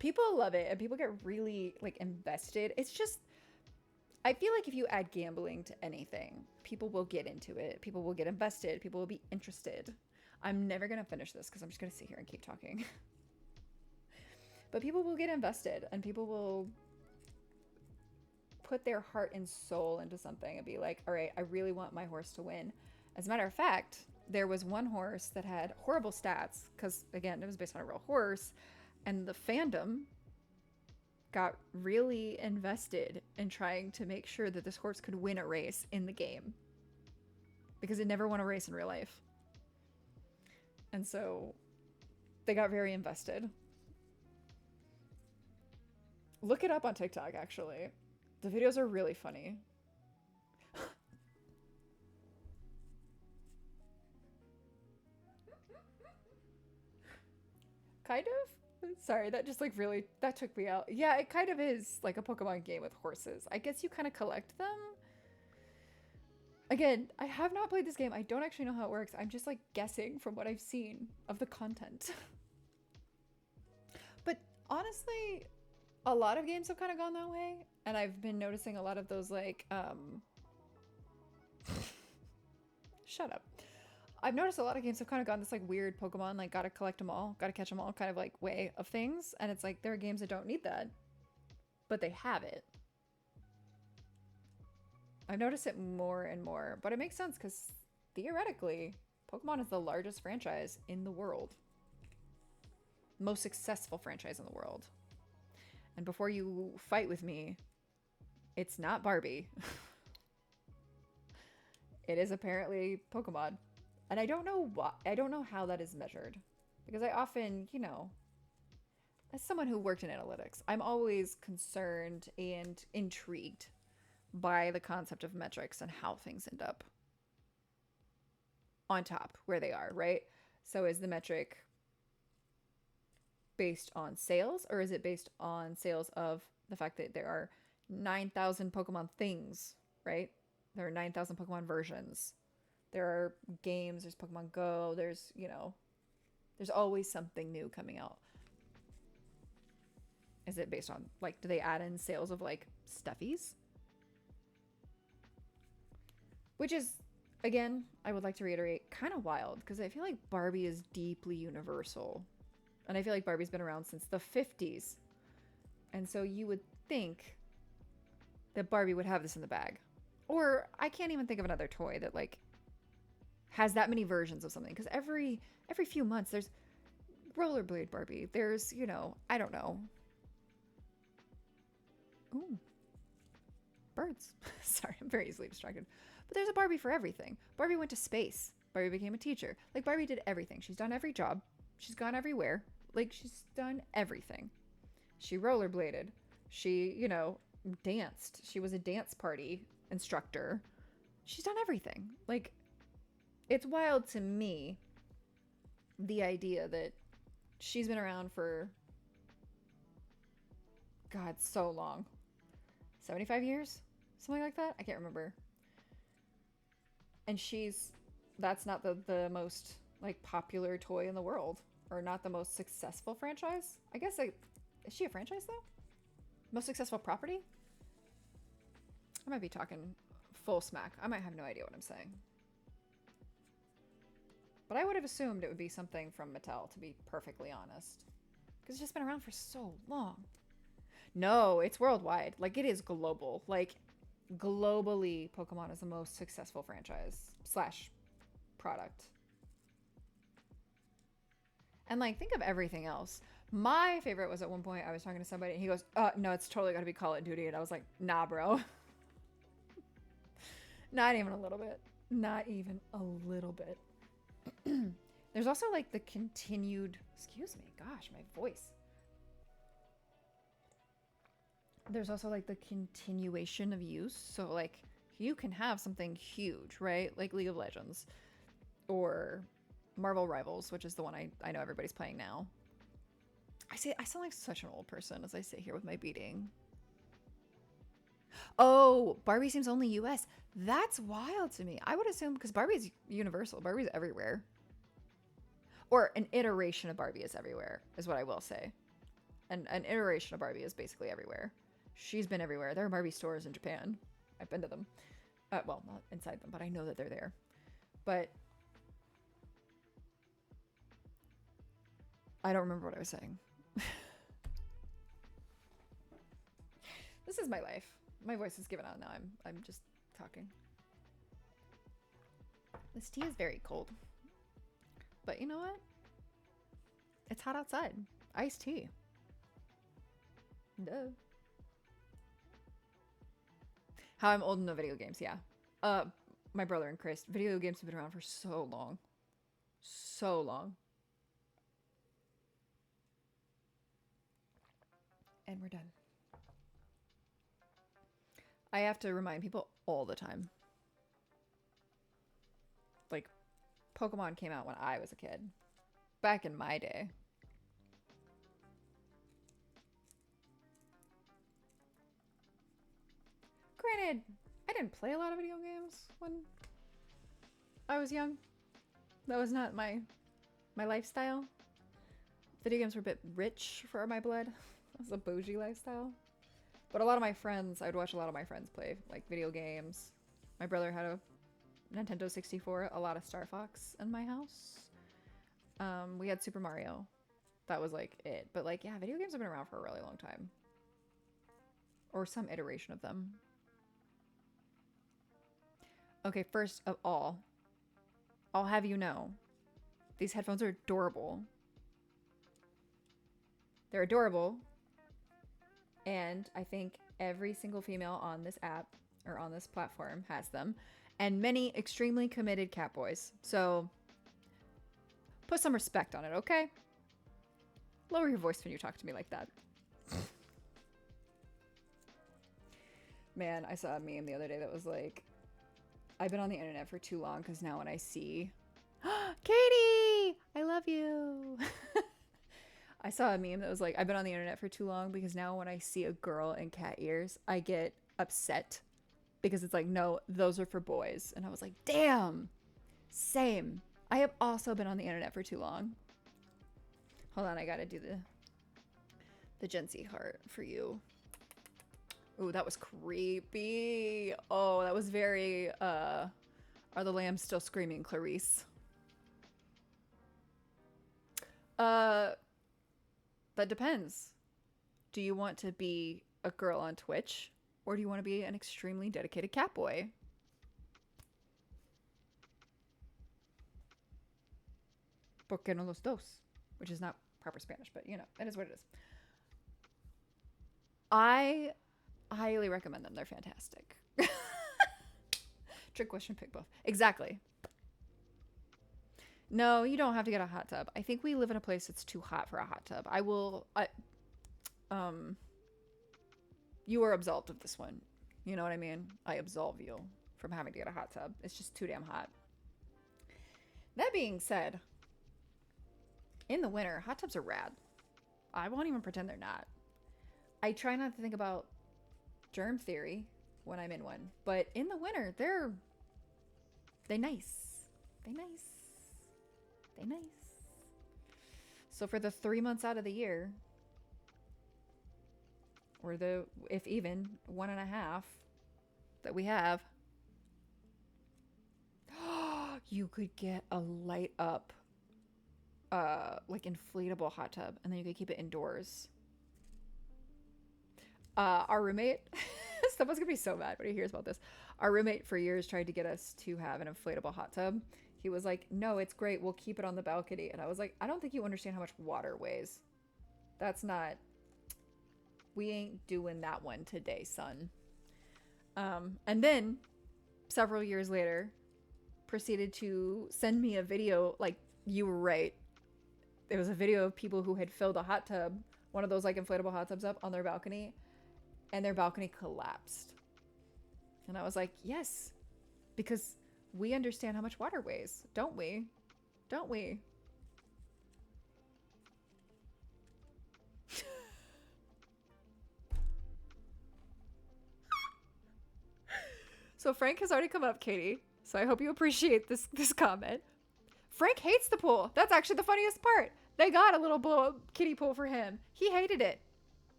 S1: People love it and people get really like invested. It's just, I feel like if you add gambling to anything, people will get into it. People will get invested. People will be interested. I'm never going to finish this because I'm just going to sit here and keep talking. But people will get invested and people will put their heart and soul into something and be like, all right, I really want my horse to win. As a matter of fact, there was one horse that had horrible stats because, again, it was based on a real horse, and the fandom got really invested in trying to make sure that this horse could win a race in the game because it never won a race in real life. And so they got very invested. Look it up on TikTok, actually. The videos are really funny. Kind of? Sorry, that just like really, that took me out. Yeah, it kind of is like a Pokemon game with horses. I guess you kind of collect them. Again, I have not played this game. I don't actually know how it works. I'm just like guessing from what I've seen of the content. But honestly, a lot of games have kind of gone that way. And I've been noticing a lot of those like, shut up. I've noticed a lot of games have kind of gone this like weird Pokemon, like gotta collect them all, gotta catch them all kind of like way of things. And it's like, there are games that don't need that, but they have it. I've noticed it more and more, but it makes sense because theoretically, Pokemon is the largest franchise in the world. Most successful franchise in the world. And before you fight with me, it's not Barbie. It is apparently Pokemon. And I don't know why. I don't know how that is measured. Because I often, as someone who worked in analytics, I'm always concerned and intrigued by the concept of metrics and how things end up on top where they are, right? So is the metric based on sales, or is it based on sales of the fact that there are 9,000 Pokemon things, right? There are 9,000 Pokemon versions. There are games, there's Pokemon Go, there's always something new coming out. Is it based on, like, do they add in sales of, like, stuffies? Which is, again, I would like to reiterate, kind of wild, because I feel like Barbie is deeply universal. And I feel like Barbie's been around since the 50s. And so you would think that Barbie would have this in the bag. Or I can't even think of another toy that, like, has that many versions of something. Because every few months, there's Rollerblade Barbie. There's, I don't know. Ooh. Birds. Sorry, I'm very easily distracted. But there's a Barbie for everything. Barbie went to space. Barbie became a teacher. Like, Barbie did everything. She's done every job. She's gone everywhere. Like, she's done everything. She rollerbladed. She, danced. She was a dance party instructor. She's done everything. Like, it's wild to me, the idea that she's been around for, God, so long. 75 years? Something like that? I can't remember. And that's not the most like popular toy in the world, or not the most successful franchise. I guess like, is she a franchise though? Most successful property? I might be talking full smack. I might have no idea what I'm saying. But I would have assumed it would be something from Mattel, to be perfectly honest. Because it's just been around for so long. No, it's worldwide. Like, it is global. Like, globally, Pokemon is the most successful franchise slash product. And, like, think of everything else. My favorite was at one point, I was talking to somebody, and he goes, no, it's totally got to be Call of Duty. And I was like, nah, bro. Not even a little bit. Not even a little bit. There's also like the continued, excuse me, gosh, my voice. There's also like the continuation of use. So like you can have something huge, right? Like League of Legends or Marvel Rivals, which is the one I know everybody's playing now. I sound like such an old person as I sit here with my beading. Oh, Barbie seems only US. That's wild to me. I would assume because Barbie is universal. Barbie's everywhere. Or an iteration of Barbie is everywhere, is what I will say. And an iteration of Barbie is basically everywhere. She's been everywhere. There are Barbie stores in Japan. I've been to them. Well, not inside them, but I know that they're there. But I don't remember what I was saying. This is my life. My voice is given out now. I'm just talking. This tea is very cold. But you know what? It's hot outside. Iced tea. Duh. How I'm old in the video games, yeah. My brother and Chris, video games have been around for so long. So long. And we're done. I have to remind people all the time. Like, Pokemon came out when I was a kid. Back in my day. Granted, I didn't play a lot of video games when I was young. That was not my lifestyle. Video games were a bit rich for my blood. It was a bougie lifestyle. But a lot of my friends, I'd watch a lot of my friends play, like, video games. My brother had a Nintendo 64, a lot of Star Fox in my house. We had Super Mario. That was, like, it. But, like, yeah, video games have been around for a really long time. Or some iteration of them. Okay, first of all, I'll have you know, these headphones are adorable. They're adorable. And I think every single female on this app or on this platform has them. And many extremely committed cat boys. So put some respect on it, okay? Lower your voice when you talk to me like that. Man, I saw a meme the other day that was like, I've been on the internet for too long because now when I see Katie, I love you. I saw a meme that was like, I've been on the internet for too long because now when I see a girl in cat ears, I get upset because it's like, no, those are for boys. And I was like, damn, same. I have also been on the internet for too long. Hold on, I gotta do the Gen Z heart for you. Ooh, that was creepy. Oh, that was very, Are the Lambs Still Screaming, Clarice? That depends. Do you want to be a girl on Twitch? Or do you want to be an extremely dedicated cat boy? Porque no los dos. Which is not proper Spanish, but you know, it is what it is. I highly recommend them. They're fantastic. Trick question, pick both. Exactly. No, you don't have to get a hot tub. I think we live in a place that's too hot for a hot tub. You are absolved of this one. You know what I mean? I absolve you from having to get a hot tub. It's just too damn hot. That being said, in the winter, hot tubs are rad. I won't even pretend they're not. I try not to think about germ theory when I'm in one, but in the winter, they're nice. They nice. They nice. So for the 3 months out of the year, or the, if even, 1.5 that we have, you could get a light up, like inflatable hot tub, and then you could keep it indoors. Our roommate, someone's gonna be so mad when he hears about this. Our roommate for years tried to get us to have an inflatable hot tub. He was like, no, it's great. We'll keep it on the balcony. And I was like, I don't think you understand how much water weighs. That's not, we ain't doing that one today, son. And then several years later, proceeded to send me a video. Like, you were right. It was a video of people who had filled a hot tub, one of those like inflatable hot tubs, up on their balcony, and their balcony collapsed. And I was like, yes, because we understand how much water weighs, don't we? Don't we? So Frank has already come up, Katie. So I hope you appreciate this comment. Frank hates the pool. That's actually the funniest part. They got a little blow-up kiddie pool for him. He hated it.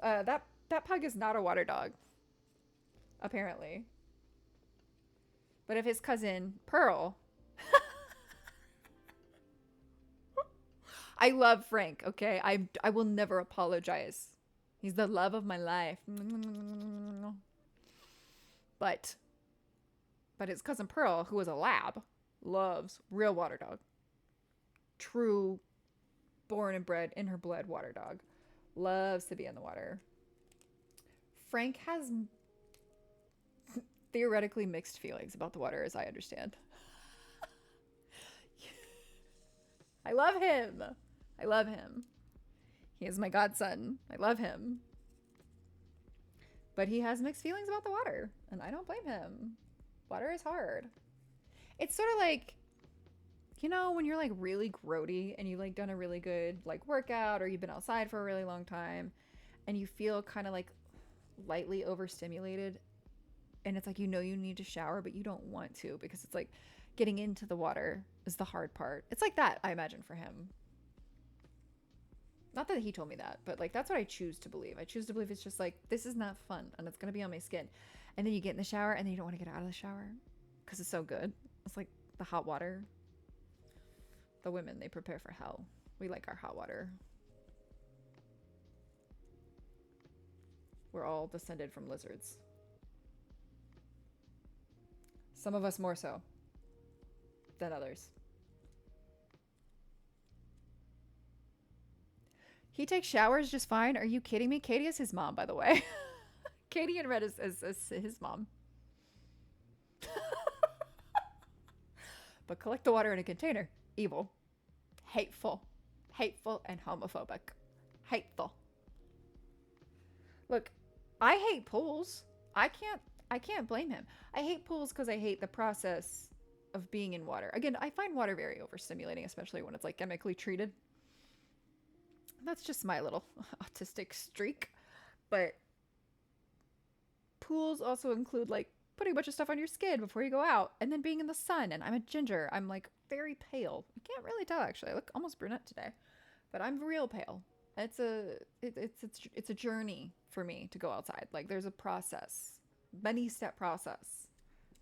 S1: That pug is not a water dog, apparently. But if his cousin Pearl, I love Frank. Okay, I will never apologize. He's the love of my life. But his cousin Pearl, who was a lab, loves real water dog. True, born and bred in her blood water dog. Loves to be in the water. Frank has theoretically mixed feelings about the water, as I understand. I love him. I love him. He is my godson. I love him. But he has mixed feelings about the water, and I don't blame him. Water is hard. It's sort of like, you know, when you're like really grody and you've like done a really good like workout, or you've been outside for a really long time and you feel kind of like lightly overstimulated, and it's like, you know, you need to shower, but you don't want to because it's like getting into the water is the hard part. It's like that, I imagine, for him. Not that he told me that, but like that's what I choose to believe. I choose to believe it's just like, this is not fun and it's gonna be on my skin. And then you get in the shower and then you don't want to get out of the shower because it's so good. It's like the hot water. The women, they prepare for hell. We like our hot water. We're all descended from lizards. Some of us more so than others. He takes showers just fine. Are you kidding me? Katie is his mom, by the way. Katie and Red is his mom. But collect the water in a container. Evil. Hateful. Hateful and homophobic. Hateful. Look, I hate pools. I can't blame him. I hate pools because I hate the process of being in water. Again, I find water very overstimulating, especially when it's like chemically treated. That's just my little autistic streak. But pools also include like putting a bunch of stuff on your skin before you go out, and then being in the sun. And I'm a ginger. I'm like very pale. You can't really tell, actually. I look almost brunette today, but I'm real pale. It's a journey for me to go outside. Like, there's a process, many step process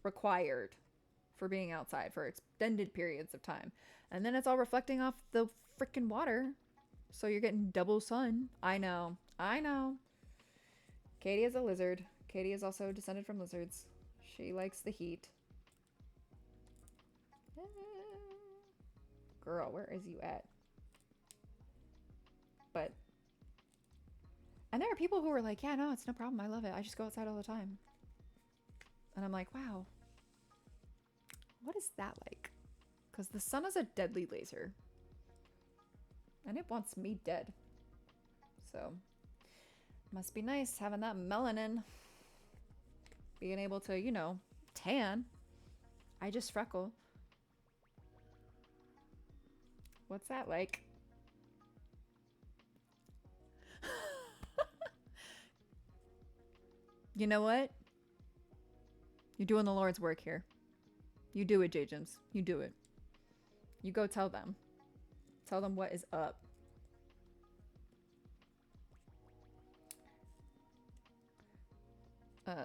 S1: required for being outside for extended periods of time, and then it's all reflecting off the freaking water, so you're getting double sun. I know. Katie is a lizard. Katie is also descended from lizards. She likes the heat. Girl, where is you at? But, and there are people who are like, yeah, no, it's no problem. I love it. I just go outside all the time. And I'm like, wow, what is that like? Because the sun is a deadly laser. And it wants me dead. So, must be nice having that melanin. Being able to, you know, tan. I just freckle. What's that like? You know what? You're doing the Lord's work here. You do it, J. Jims. You do it. You go tell them. Tell them what is up.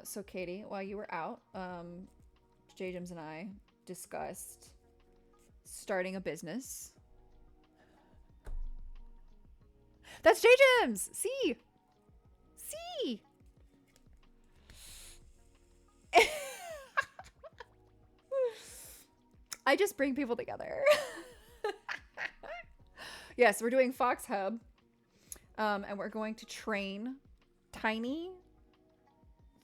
S1: So Katie, while you were out, J-Jims and I discussed starting a business. That's J-Jims! See? See? I just bring people together. Yes, we're doing Fox Hub. And we're going to train tiny,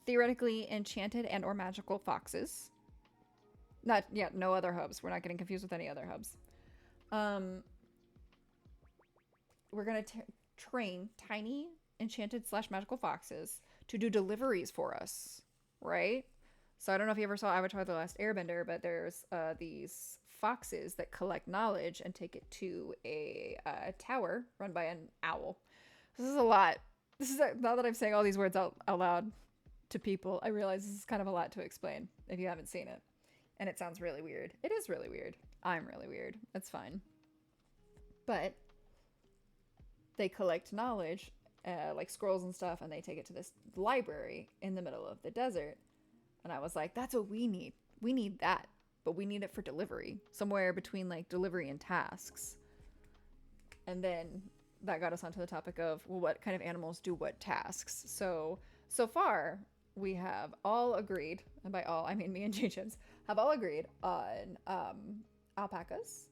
S1: theoretically enchanted and or magical foxes. No other hubs. We're not getting confused with any other hubs. We're going to train tiny, enchanted / magical foxes to do deliveries for us, right? So I don't know if you ever saw Avatar: The Last Airbender, but there's these foxes that collect knowledge and take it to a tower run by an owl. This is a lot. This is now that I'm saying all these words out loud to people, I realize this is kind of a lot to explain if you haven't seen it. And it sounds really weird. It is really weird. I'm really weird. It's fine. But they collect knowledge, like scrolls and stuff, and they take it to this library in the middle of the desert. And I was like, that's what we need. We need that. But we need it for delivery. Somewhere between like delivery and tasks. And then that got us onto the topic of, well, what kind of animals do what tasks? So far, we have all agreed, and by all, I mean me and J-Chips, have all agreed on alpacas,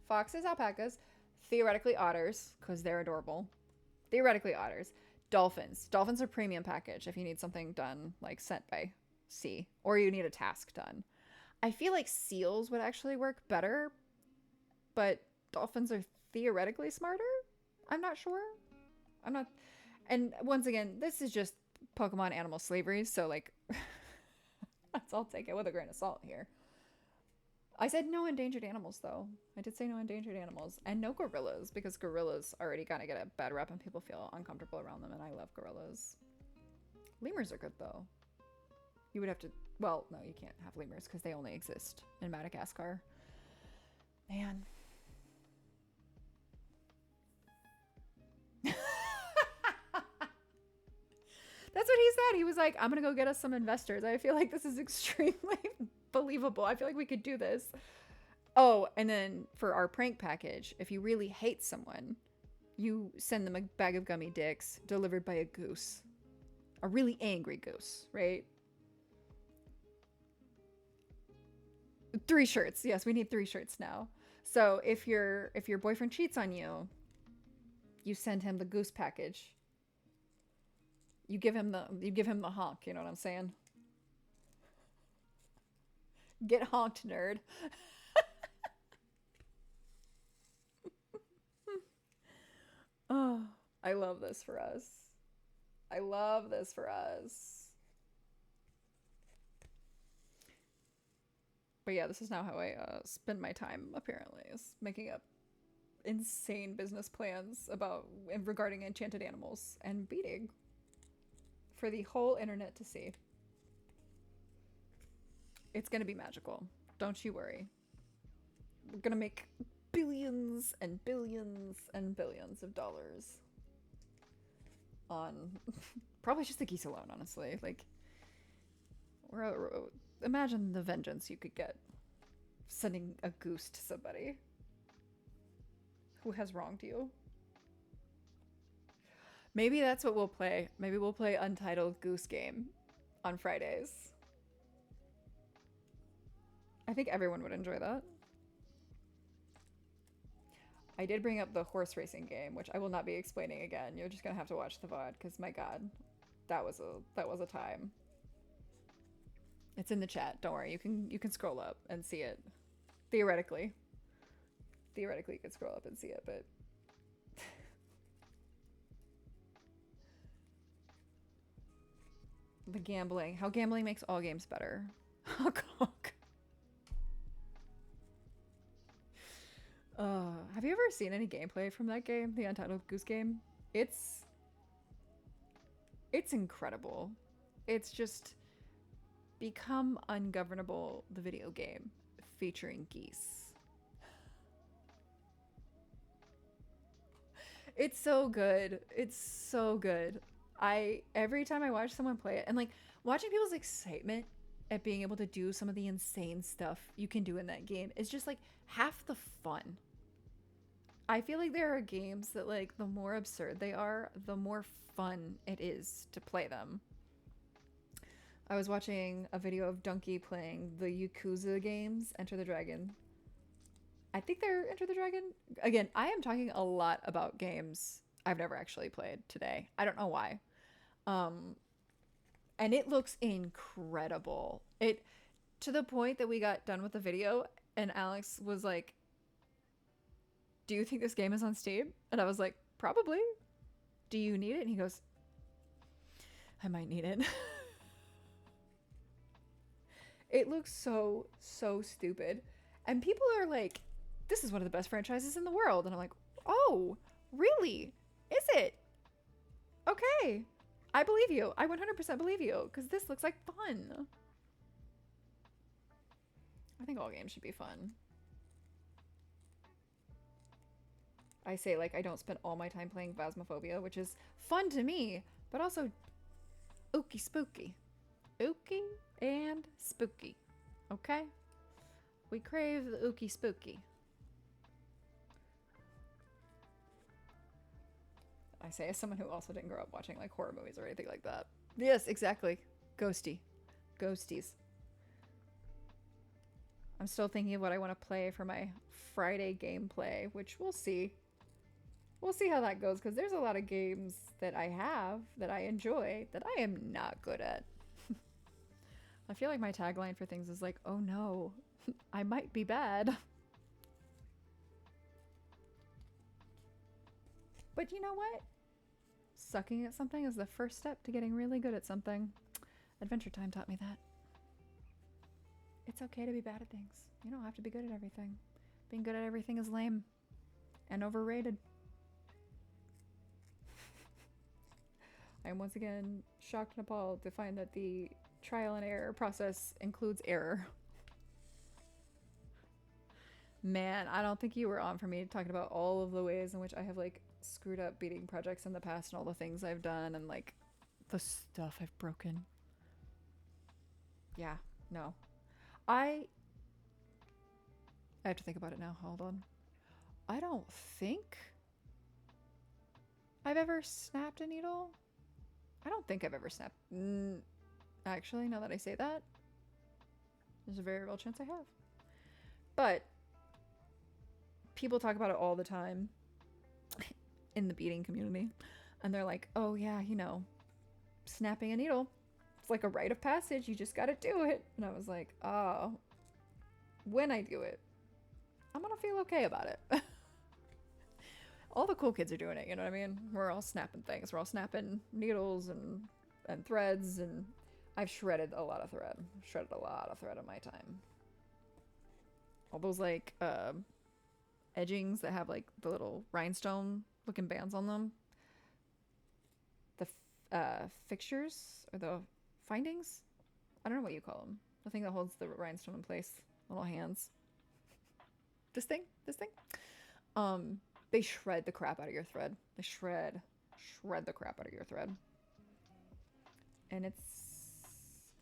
S1: foxes, alpacas, theoretically otters, because they're adorable. Theoretically otters. Dolphins. Dolphins are premium package if you need something done, like sent by sea, or you need a task done. I feel like seals would actually work better, but dolphins are theoretically smarter? I'm not sure. I'm not... And once again, this is just Pokemon animal slavery, so like... I'll take it with a grain of salt here. I said no endangered animals, though. I did say no endangered animals. And no gorillas, because gorillas already kind of get a bad rep and people feel uncomfortable around them, and I love gorillas. Lemurs are good, though. You would have to... Well, no, you can't have lemurs because they only exist in Madagascar. Man. That's what he said. He was like, I'm going to go get us some investors. I feel like this is extremely believable. I feel like we could do this. Oh, and then for our prank package, if you really hate someone, you send them a bag of gummy dicks delivered by a goose. A really angry goose, right? 3 shirts. Yes, we need 3 shirts now. So if your boyfriend cheats on you, you send him the goose package. You give him the honk, you know what I'm saying? Get honked, nerd. Oh, I love this for us. I love this for us. But yeah, this is now how I spend my time, apparently, is making up insane business plans regarding enchanted animals and beading for the whole internet to see. It's gonna be magical. Don't you worry. We're gonna make billions and billions and billions of dollars on probably just the geese alone, honestly. Like, imagine the vengeance you could get sending a goose to somebody who has wronged you. Maybe that's what we'll play. Maybe we'll play Untitled Goose Game on Fridays. I think everyone would enjoy that. I did bring up the horse racing game, which I will not be explaining again. You're just gonna have to watch the VOD, because my god, that was a time. It's in the chat. Don't worry. You can scroll up and see it. Theoretically, you could scroll up and see it, but the gambling. How gambling makes all games better. Have you ever seen any gameplay from that game, the Untitled Goose Game? It's incredible. It's just Become Ungovernable, the video game featuring geese. It's so good. It's so good. Every time I watch someone play it and like watching people's excitement at being able to do some of the insane stuff you can do in that game is just like half the fun. I feel like there are games that like the more absurd they are, the more fun it is to play them. I was watching a video of Donkey playing the Yakuza games, Enter the Dragon. I think they're Enter the Dragon. Again, I am talking a lot about games I've never actually played today. I don't know why. And it looks incredible. It to the point that we got done with the video and Alex was like, "Do you think this game is on Steam?" And I was like, "Probably. Do you need it?" And he goes, "I might need it." It looks so stupid. And people are like, "This is one of the best franchises in the world." And I'm like, "Oh, really? Is it? Okay. I believe you. I 100% believe you because this looks like fun." I think all games should be fun. I say like I don't spend all my time playing Phasmophobia, which is fun to me, but also ooky spooky. Ooky and spooky. Okay? We crave the ooky spooky. I say as someone who also didn't grow up watching like horror movies or anything like that. Yes, exactly. Ghosty. Ghosties. I'm still thinking of what I want to play for my Friday gameplay, which we'll see. We'll see how that goes, because there's a lot of games that I have that I enjoy that I am not good at. I feel like my tagline for things is like, "Oh no, I might be bad." But you know what? Sucking at something is the first step to getting really good at something. Adventure Time taught me that. It's okay to be bad at things. You don't have to be good at everything. Being good at everything is lame and overrated. I am once again shocked and appalled to find that the trial and error process includes error. Man, I don't think you were on for me talking about all of the ways in which I have like screwed up beading projects in the past and all the things I've done and like the stuff I've broken. Yeah, no. I have to think about it now. Hold on. I don't think I've ever snapped a needle. I don't think I've ever snapped. Actually, now that I say that, there's a very real chance I have. But people talk about it all the time in the beading community. And they're like, "Oh yeah, you know, snapping a needle. It's like a rite of passage. You just gotta do it." And I was like, "Oh, when I do it, I'm gonna feel okay about it." All the cool kids are doing it, you know what I mean? We're all snapping things. We're all snapping needles and threads, and I've shredded a lot of thread. Shredded a lot of thread in my time. All those like edgings that have like the little rhinestone looking bands on them. The fixtures or the findings? I don't know what you call them. The thing that holds the rhinestone in place. Little hands. This thing? They shred the crap out of your thread. They shred the crap out of your thread. And it's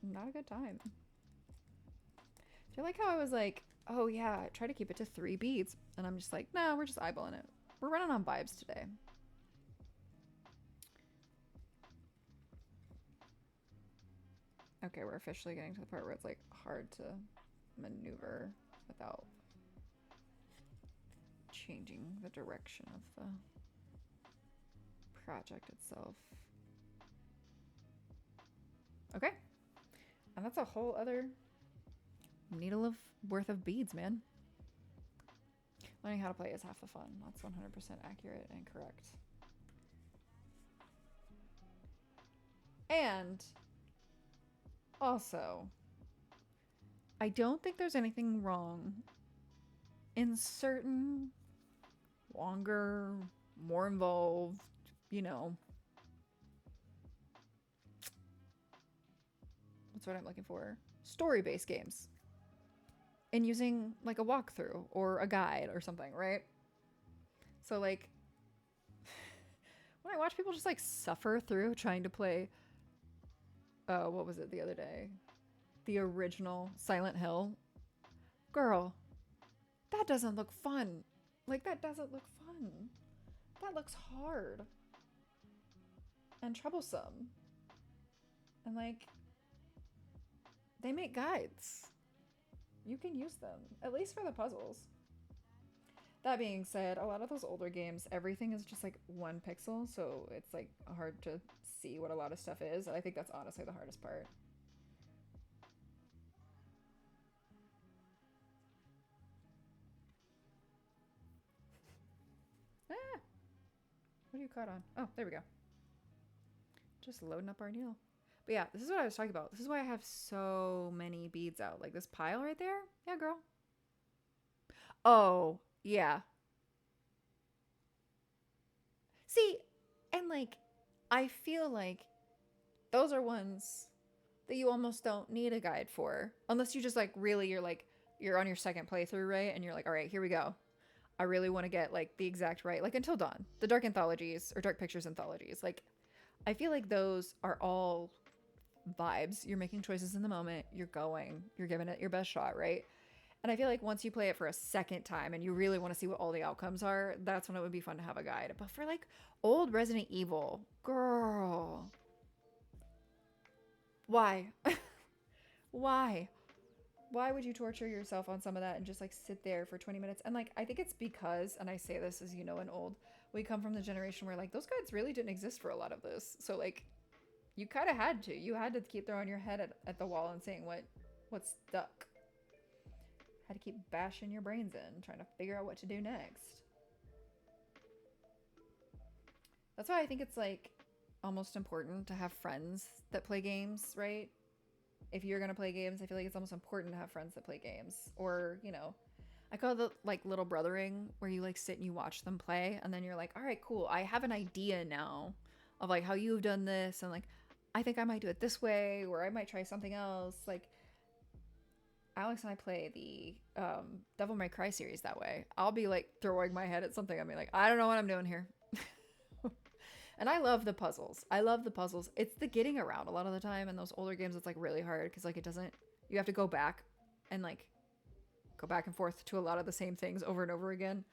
S1: not a good time. Do you like how I was like, "Oh yeah, try to keep it to 3 beads." And I'm just like, "No, we're just eyeballing it. We're running on vibes today." Okay, we're officially getting to the part where it's like hard to maneuver without changing the direction of the project itself. Okay. And that's a whole other needle of worth of beads, man. Learning how to play is half the fun. That's 100% accurate and correct. And also, I don't think there's anything wrong in certain longer, more involved, you know, what's what I'm looking for? Story-based games. And using like a walkthrough or a guide or something, right? So like watch people just like suffer through trying to play what was it the other day? The original Silent Hill. Girl, that doesn't look fun. Like, that doesn't look fun. That looks hard. And troublesome. And like, they make guides. You can use them, at least for the puzzles. That being said, a lot of those older games, everything is just like 1 pixel, so it's like hard to see what a lot of stuff is. And I think that's honestly the hardest part. Ah! What are you caught on? Oh, there we go. Just loading up our deal. But yeah, this is what I was talking about. This is why I have so many beads out. Like this pile right there. Yeah, girl. Oh, yeah. See, and like, I feel like those are ones that you almost don't need a guide for. Unless you just like really, you're on your second playthrough, right? And you're like, all right, here we go. I really want to get like the exact right, like Until Dawn, the Dark Anthologies or Dark Pictures Anthologies. Like, I feel like those are all vibes. You're making choices in the moment. You're going. You're giving it your best shot, right? And I feel like once you play it for a second time and you really want to see what all the outcomes are, that's when it would be fun to have a guide. But for like old Resident Evil, girl, why? Why? Why would you torture yourself on some of that and just like sit there for 20 minutes? And like, I think it's because, and I say this as you know, we come from the generation where like those guides really didn't exist for a lot of this. So like, you kind of had to. You had to keep throwing your head at the wall and saying what's stuck. Had to keep bashing your brains in, trying to figure out what to do next. That's why I think it's like almost important to have friends that play games, right? If you're gonna play games, I feel like it's almost important to have friends that play games. Or, you know, I call it like little brothering, where you like sit and you watch them play, and then you're like, all right, cool. I have an idea now of like how you've done this, and like I think I might do it this way, or I might try something else. Like Alex and I play the Devil May Cry series that way. I'll be like throwing my head at something. I'll be like, I don't know what I'm doing here. And I love the puzzles. I love the puzzles. It's the getting around a lot of the time in those older games. It's like really hard because like you have to go back and like go back and forth to a lot of the same things over and over again.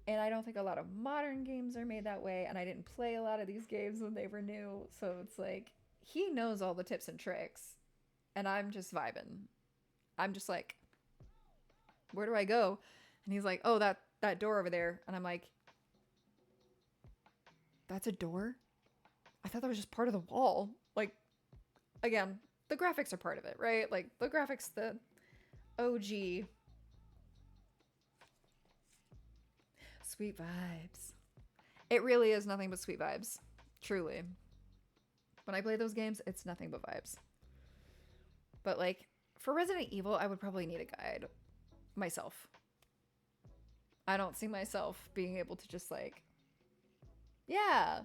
S1: And I don't think a lot of modern games are made that way. And I didn't play a lot of these games when they were new. So it's like, he knows all the tips and tricks. And I'm just vibing. I'm just like, where do I go? And he's like, oh, that door over there. And I'm like, that's a door? I thought that was just part of the wall. Like, again, the graphics are part of it, right? Like, the graphics, the OG. Sweet vibes. It really is nothing but sweet vibes. Truly. When I play those games, it's nothing but vibes. But, like, for Resident Evil, I would probably need a guide myself. I don't see myself being able to just, like, yeah.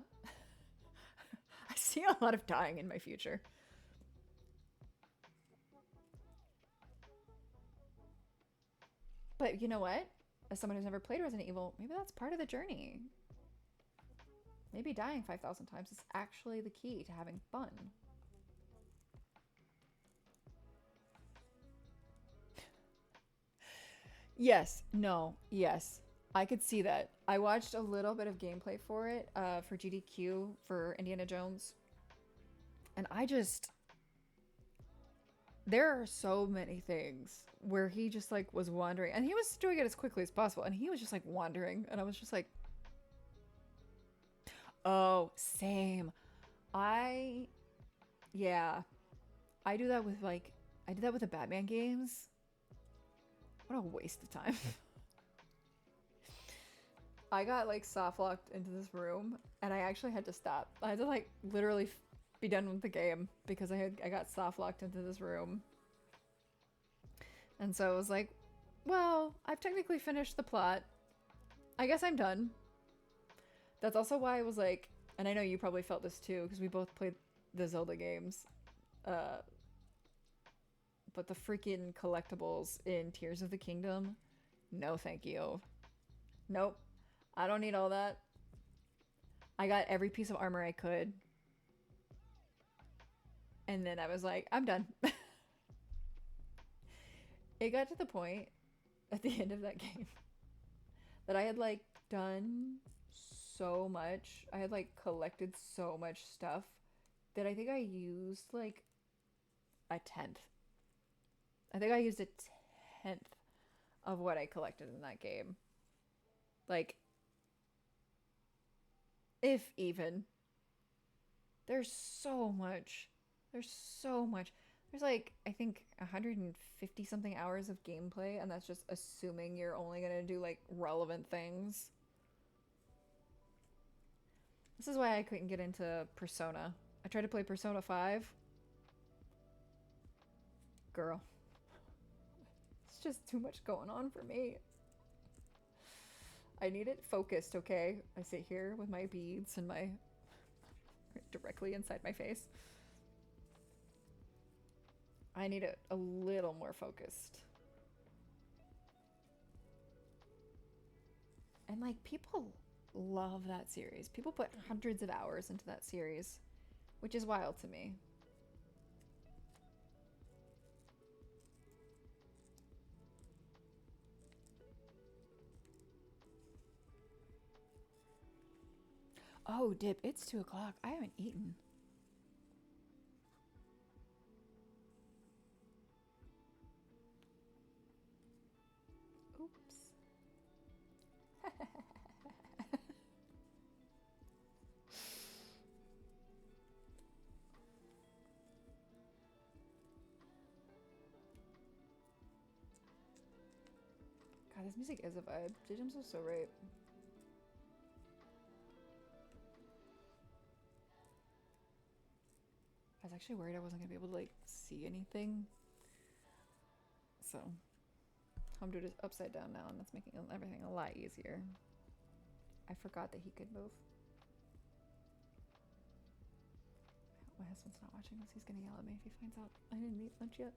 S1: I see a lot of dying in my future. But you know what? As someone who's never played Resident Evil, maybe that's part of the journey. Maybe dying 5,000 times is actually the key to having fun. Yes. No. Yes. I could see that. I watched a little bit of gameplay for it, for GDQ, for Indiana Jones. And there are so many things where he just like was wandering, and he was doing it as quickly as possible, and he was just like wandering, and I was just like, oh, same. Yeah, I do that with like, I did that with the Batman games. What a waste of time. I got like soft locked into this room, and I actually had to stop. I had to like literally be done with the game because I got soft locked into this room. And so it was like, well, I've technically finished the plot. I guess I'm done. That's also why I was like, and I know you probably felt this too because we both played the Zelda games. But the freaking collectibles in Tears of the Kingdom, no thank you. Nope. I don't need all that. I got every piece of armor I could. And then I was like, I'm done. It got to the point at the end of that game that I had like done so much. I had like collected so much stuff that I think I used like a tenth. I think I used a tenth of what I collected in that game. Like, if even. There's so much. There's so much. There's like, I think 150 something hours of gameplay, and that's just assuming you're only gonna do like relevant things. This is why I couldn't get into Persona. I tried to play Persona 5. Girl. It's just too much going on for me. I need it focused, okay? I sit here with my beads and my... directly inside my face. I need it a little more focused. And like, people love that series. People put hundreds of hours into that series, which is wild to me. Oh, Dip, it's 2 o'clock. I haven't eaten. Oops. God, this music is a vibe. Jijim's was so right. I was actually worried I wasn't gonna be able to like see anything. So I'm doing it upside down now, and that's making everything a lot easier. I forgot that he could move. I hope my husband's not watching this. He's gonna yell at me if he finds out I didn't eat lunch yet.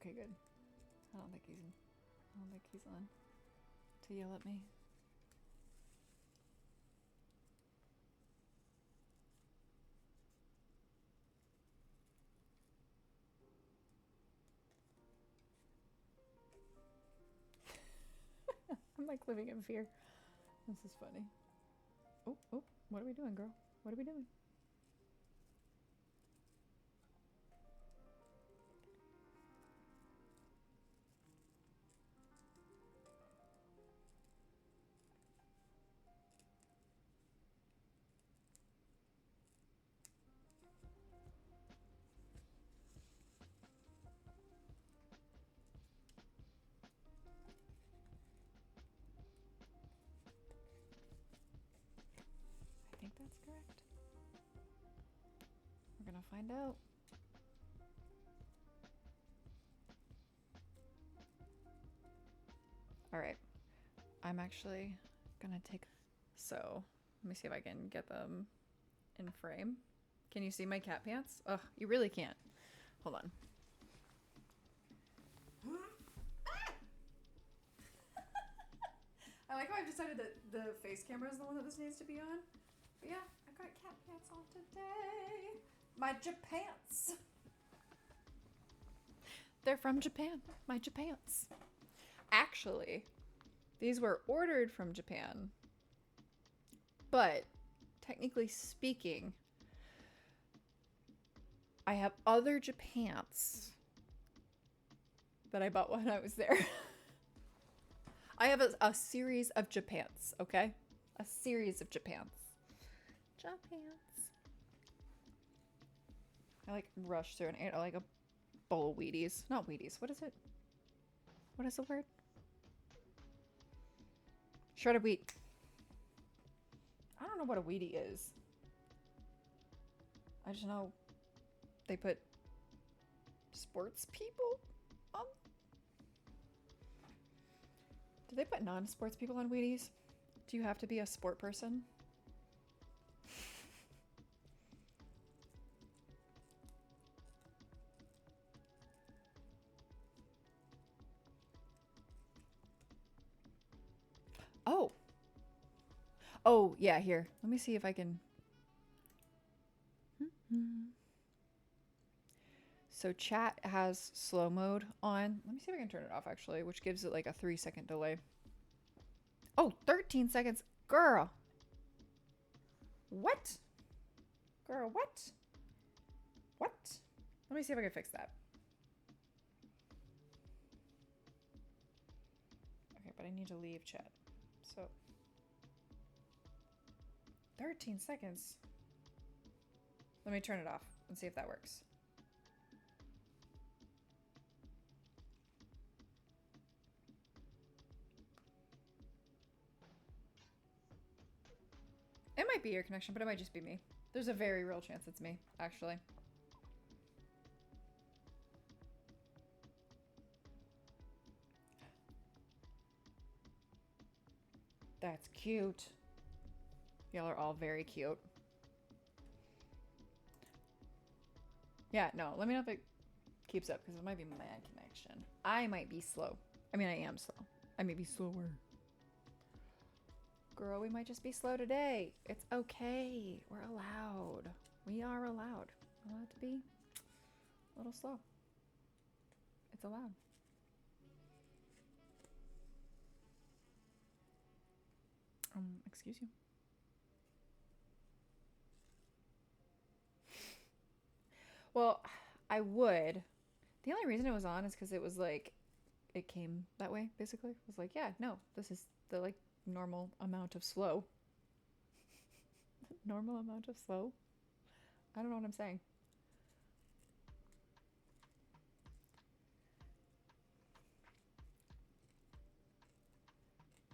S1: Okay, good. I don't think he's on to yell at me. I'm like living in fear. This is funny. Oh, oh, what are we doing, girl? What are we doing? I think that's correct. We're gonna find out. All right. I'm actually gonna take... So, let me see if I can get them in frame. Can you see my cat pants? Ugh, you really can't. Hold on. I like how I've decided that the face camera is the one that this needs to be on. But yeah, I've got cat pants on today. My Japants. They're from Japan. My Japants. Actually, these were ordered from Japan. But, technically speaking, I have other Japants that I bought when I was there. I have a series of Japants, okay? A series of Japants. Japants. I like rushed through and ate like a bowl of Wheaties. Not Wheaties. What is it? What is the word? Shredded wheat. I don't know what a Wheatie is. I just know they put sports people on. Do they put non-sports people on Wheaties? Do you have to be a sport person? Oh. Oh, yeah, here. Let me see if I can. So chat has slow mode on. Let me see if I can turn it off actually, which gives it like a 3-second delay. Oh, 13 seconds. Girl. What? Girl, what? What? Let me see if I can fix that. Okay, but I need to leave chat. So 13 seconds. Let me turn it off and see if that works. It might be your connection, but it might just be me. There's a very real chance it's me, actually. That's cute. Y'all are all very cute. Yeah, no, let me know if it keeps up, because it might be my connection. I might be slow. I mean, I am slow. I may be slower. Girl, we might just be slow today. It's okay. We're allowed. We are allowed. Allowed to be a little slow. It's allowed. Excuse you. Well, I would. The only reason it was on is because it was like, it came that way, basically. It was like, yeah, no, this is the like normal amount of slow. Normal amount of slow? I don't know what I'm saying.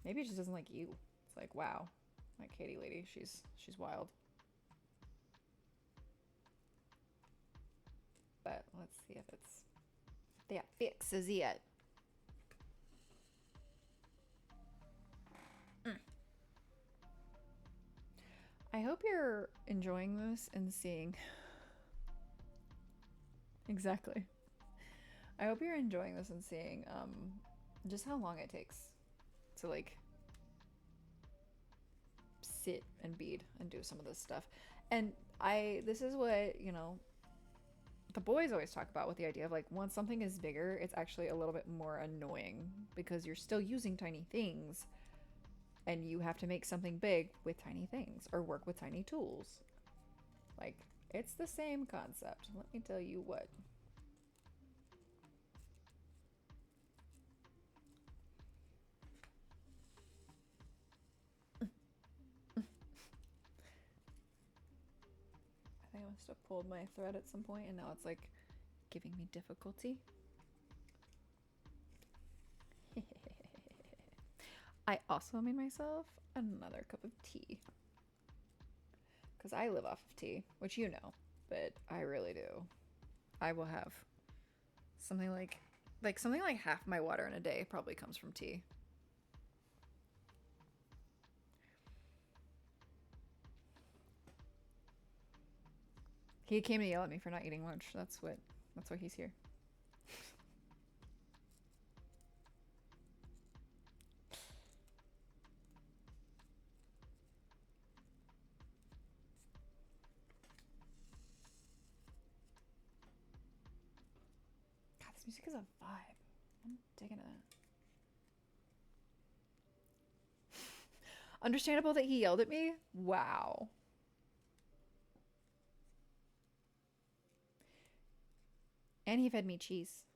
S1: Maybe it just doesn't like you. It's like, wow, my Katie lady, she's wild. But let's see if it's that fixes it. I hope you're enjoying this and seeing. Exactly. I hope you're enjoying this and seeing just how long it takes to like sit and bead and do some of this stuff. And this is what, you know, the boys always talk about with the idea of like, once something is bigger, it's actually a little bit more annoying because you're still using tiny things and you have to make something big with tiny things or work with tiny tools. Like, it's the same concept. Let me tell you what. I think I must have pulled my thread at some point and now it's like giving me difficulty. I also made myself another cup of tea. Because I live off of tea, which you know, but I really do. I will have something like half my water in a day probably comes from tea. He came to yell at me for not eating lunch. That's why he's here. God, this music is a vibe. I'm digging it. Understandable that he yelled at me? Wow. And he fed me cheese.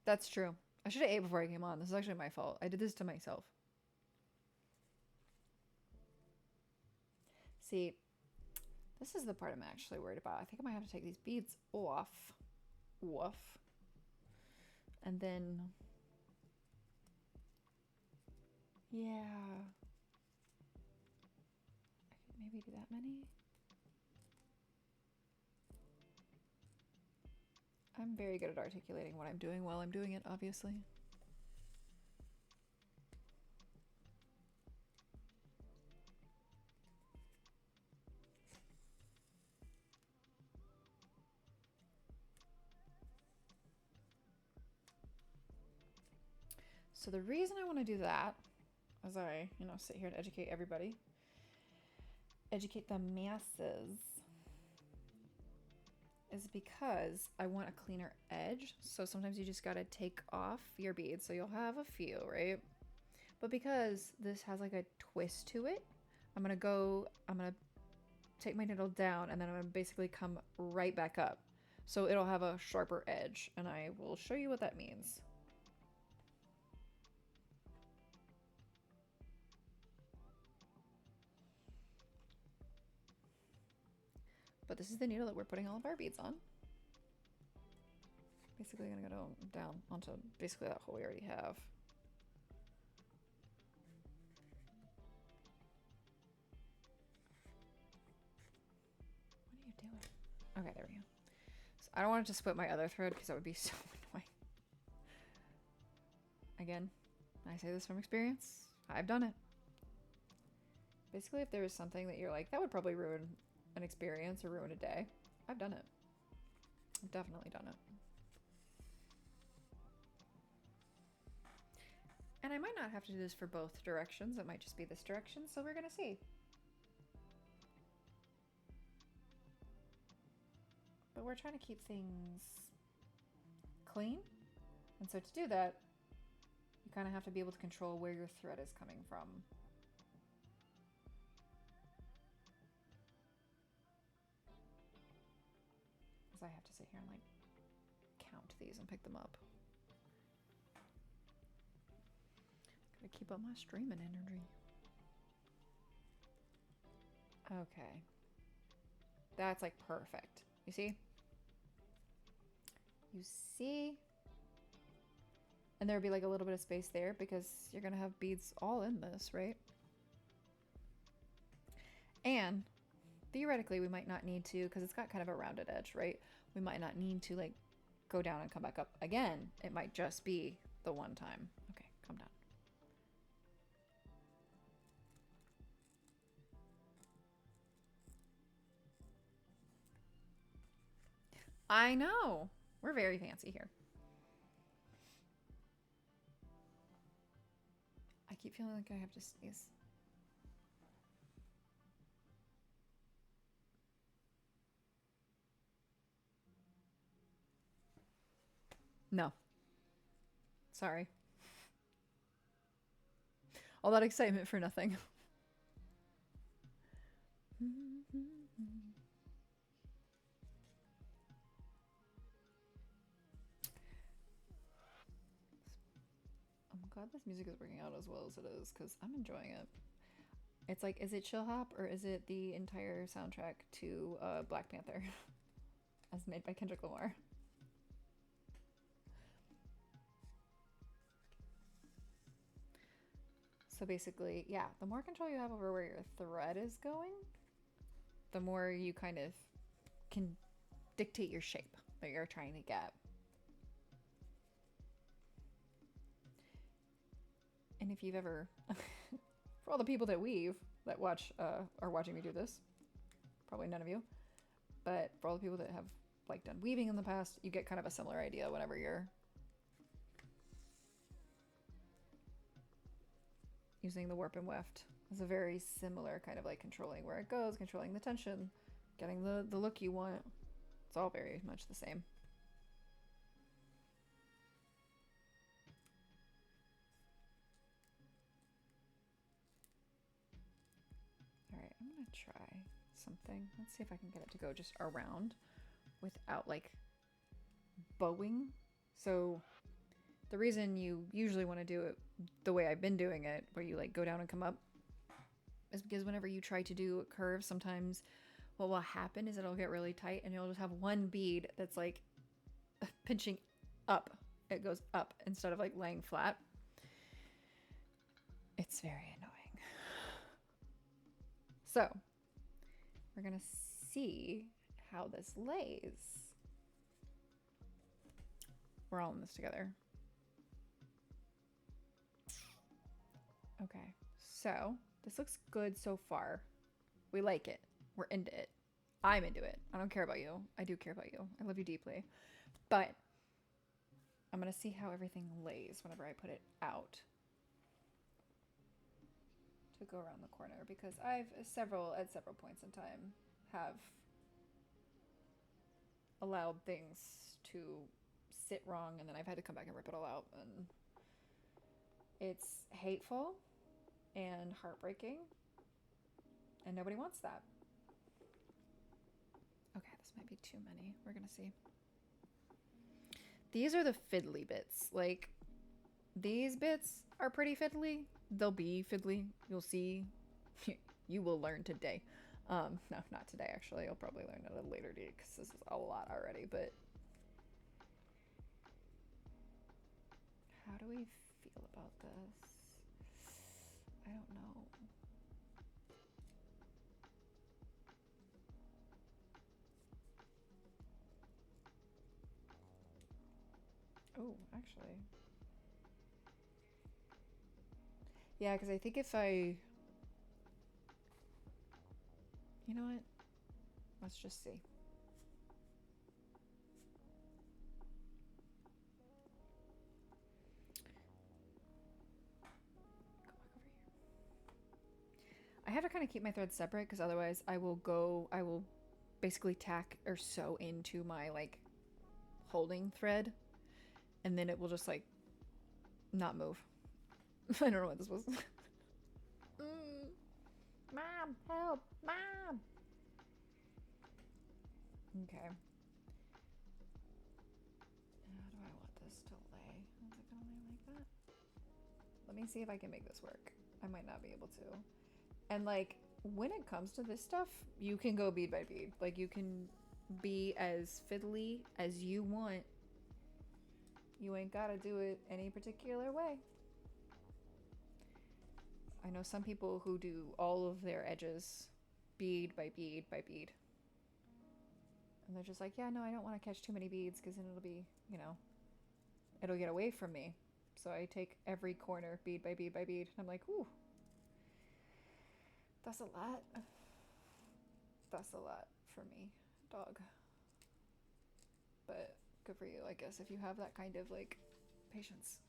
S1: That's true. I should have ate before I came on. This is actually my fault. I did this to myself. See, this is the part I'm actually worried about. I think I might have to take these beads off. And then Yeah. I could maybe do that many. I'm very good at articulating what I'm doing while I'm doing it, obviously. So the reason I want to do that, as I, sit here and educate everybody, educate the masses, is because I want a cleaner edge. So sometimes you just gotta take off your beads. So you'll have a few, right? But because this has like a twist to it, I'm gonna take my needle down and then I'm gonna basically come right back up. So it'll have a sharper edge, and I will show you what that means. But this is the needle that we're putting all of our beads on. Basically gonna go down onto basically that hole we already have. What are you doing? Okay, there we go. So I don't want it to split my other thread because that would be so annoying. Again, I say this from experience. I've done it. Basically, if there is something that you're like, that would probably ruin an experience or ruin a day, I've done it. I've definitely done it. And I might not have to do this for both directions. It might just be this direction, so we're gonna see. But we're trying to keep things clean. And so to do that, you kind of have to be able to control where your thread is coming from. Because I have to sit here and like count these and pick them up. Gotta keep up my streaming energy. Okay. That's like perfect. You see? You see? And there would be like a little bit of space there because you're gonna have beads all in this, right? And theoretically we might not need to, because it's got kind of a rounded edge, right? We might not need to like go down and come back up again. It might just be the one time. Okay, calm down. I know. We're very fancy here. I keep feeling like I have to sneeze. No. Sorry. All that excitement for nothing. I'm glad this music is working out as well as it is, because I'm enjoying it. It's like, is it Chill Hop or is it the entire soundtrack to Black Panther as made by Kendrick Lamar? So basically, yeah, the more control you have over where your thread is going, the more you kind of can dictate your shape that you're trying to get. And if you've ever, for all the people that weave, that are watching me do this, probably none of you, but for all the people that have like done weaving in the past, you get kind of a similar idea whenever you're using the warp and weft. It's a very similar kind of like controlling where it goes, controlling the tension, getting the look you want. It's all very much the same. All right, I'm gonna try something. Let's see if I can get it to go just around without like bowing. So the reason you usually want to do it the way I've been doing it, where you like go down and come up, is because whenever you try to do a curve, sometimes what will happen is it'll get really tight and you'll just have one bead that's like pinching up. It goes up instead of like laying flat. It's very annoying. So, we're gonna see how this lays. We're all in this together. Okay, so this looks good so far. We like it. We're into it. I'm into it. I don't care about you. I do care about you. I love you deeply. But I'm gonna see how everything lays whenever I put it out to go around the corner, because I've at several points in time have allowed things to sit wrong, and then I've had to come back and rip it all out, and it's hateful and heartbreaking, and nobody wants that. Okay, this might be too many. We're gonna see. These are the fiddly bits. Like, these bits are pretty fiddly. They'll be fiddly. You'll see. You will learn today. No, not today, actually. You'll probably learn at a later date, because this is a lot already, but how do we feel about this? I don't know. Oh, actually. Yeah, because I think if I... You know what? Let's just see. Go back over here. I have to kind of keep my threads separate, because otherwise I will basically tack or sew into my, like, holding thread, and then it will just, like, not move. I don't know what this was. Mom, help! Mom! Okay. How do I want this to lay? Is it gonna lay like that? Let me see if I can make this work. I might not be able to. And, like, when it comes to this stuff, you can go bead by bead. Like, you can be as fiddly as you want. You ain't gotta do it any particular way. I know some people who do all of their edges bead by bead by bead. And they're just like, yeah, no, I don't want to catch too many beads, because then it'll be, you know, it'll get away from me. So I take every corner bead by bead by bead. And I'm like, ooh, that's a lot. That's a lot for me, dog. But good for you, I guess, if you have that kind of, like, patience.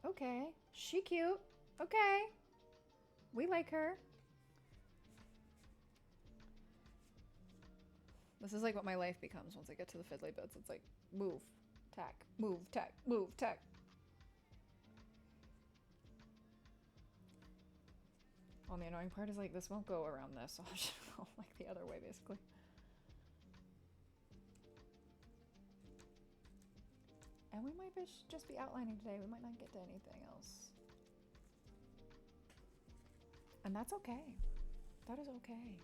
S1: Okay, she cute. Okay, we like her. This is like what my life becomes once I get to the fiddly bits. It's like, move, tack, move, tack, move, tack. Well, the annoying part is, like, this won't go around this, so I'll just go, like, the other way, basically. And we might just be outlining today. We might not get to anything else. And that's okay. That is okay.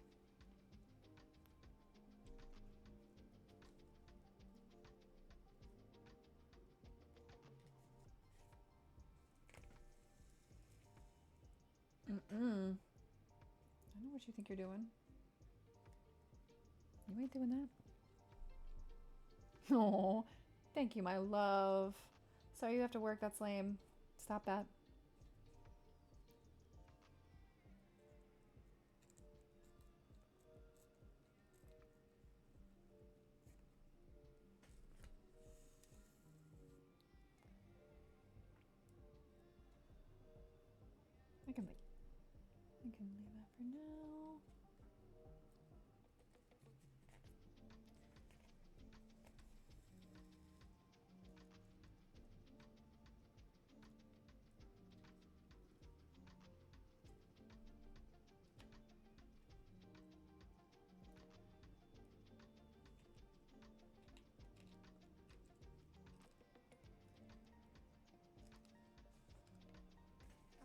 S1: I know what you think you're doing. You ain't doing that. Oh, thank you, my love. Sorry you have to work. That's lame. Stop that. I can leave that for now.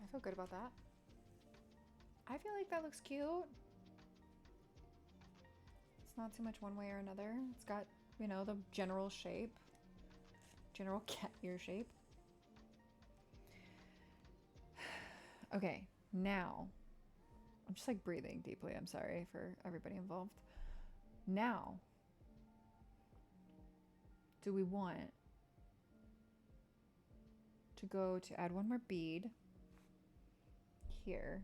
S1: I feel good about that. I feel like that looks cute. It's not too much one way or another. It's got, you know, the general shape. General cat ear shape. Okay, now. I'm just like breathing deeply. I'm sorry for everybody involved. Now. Do we want to go to add one more bead here?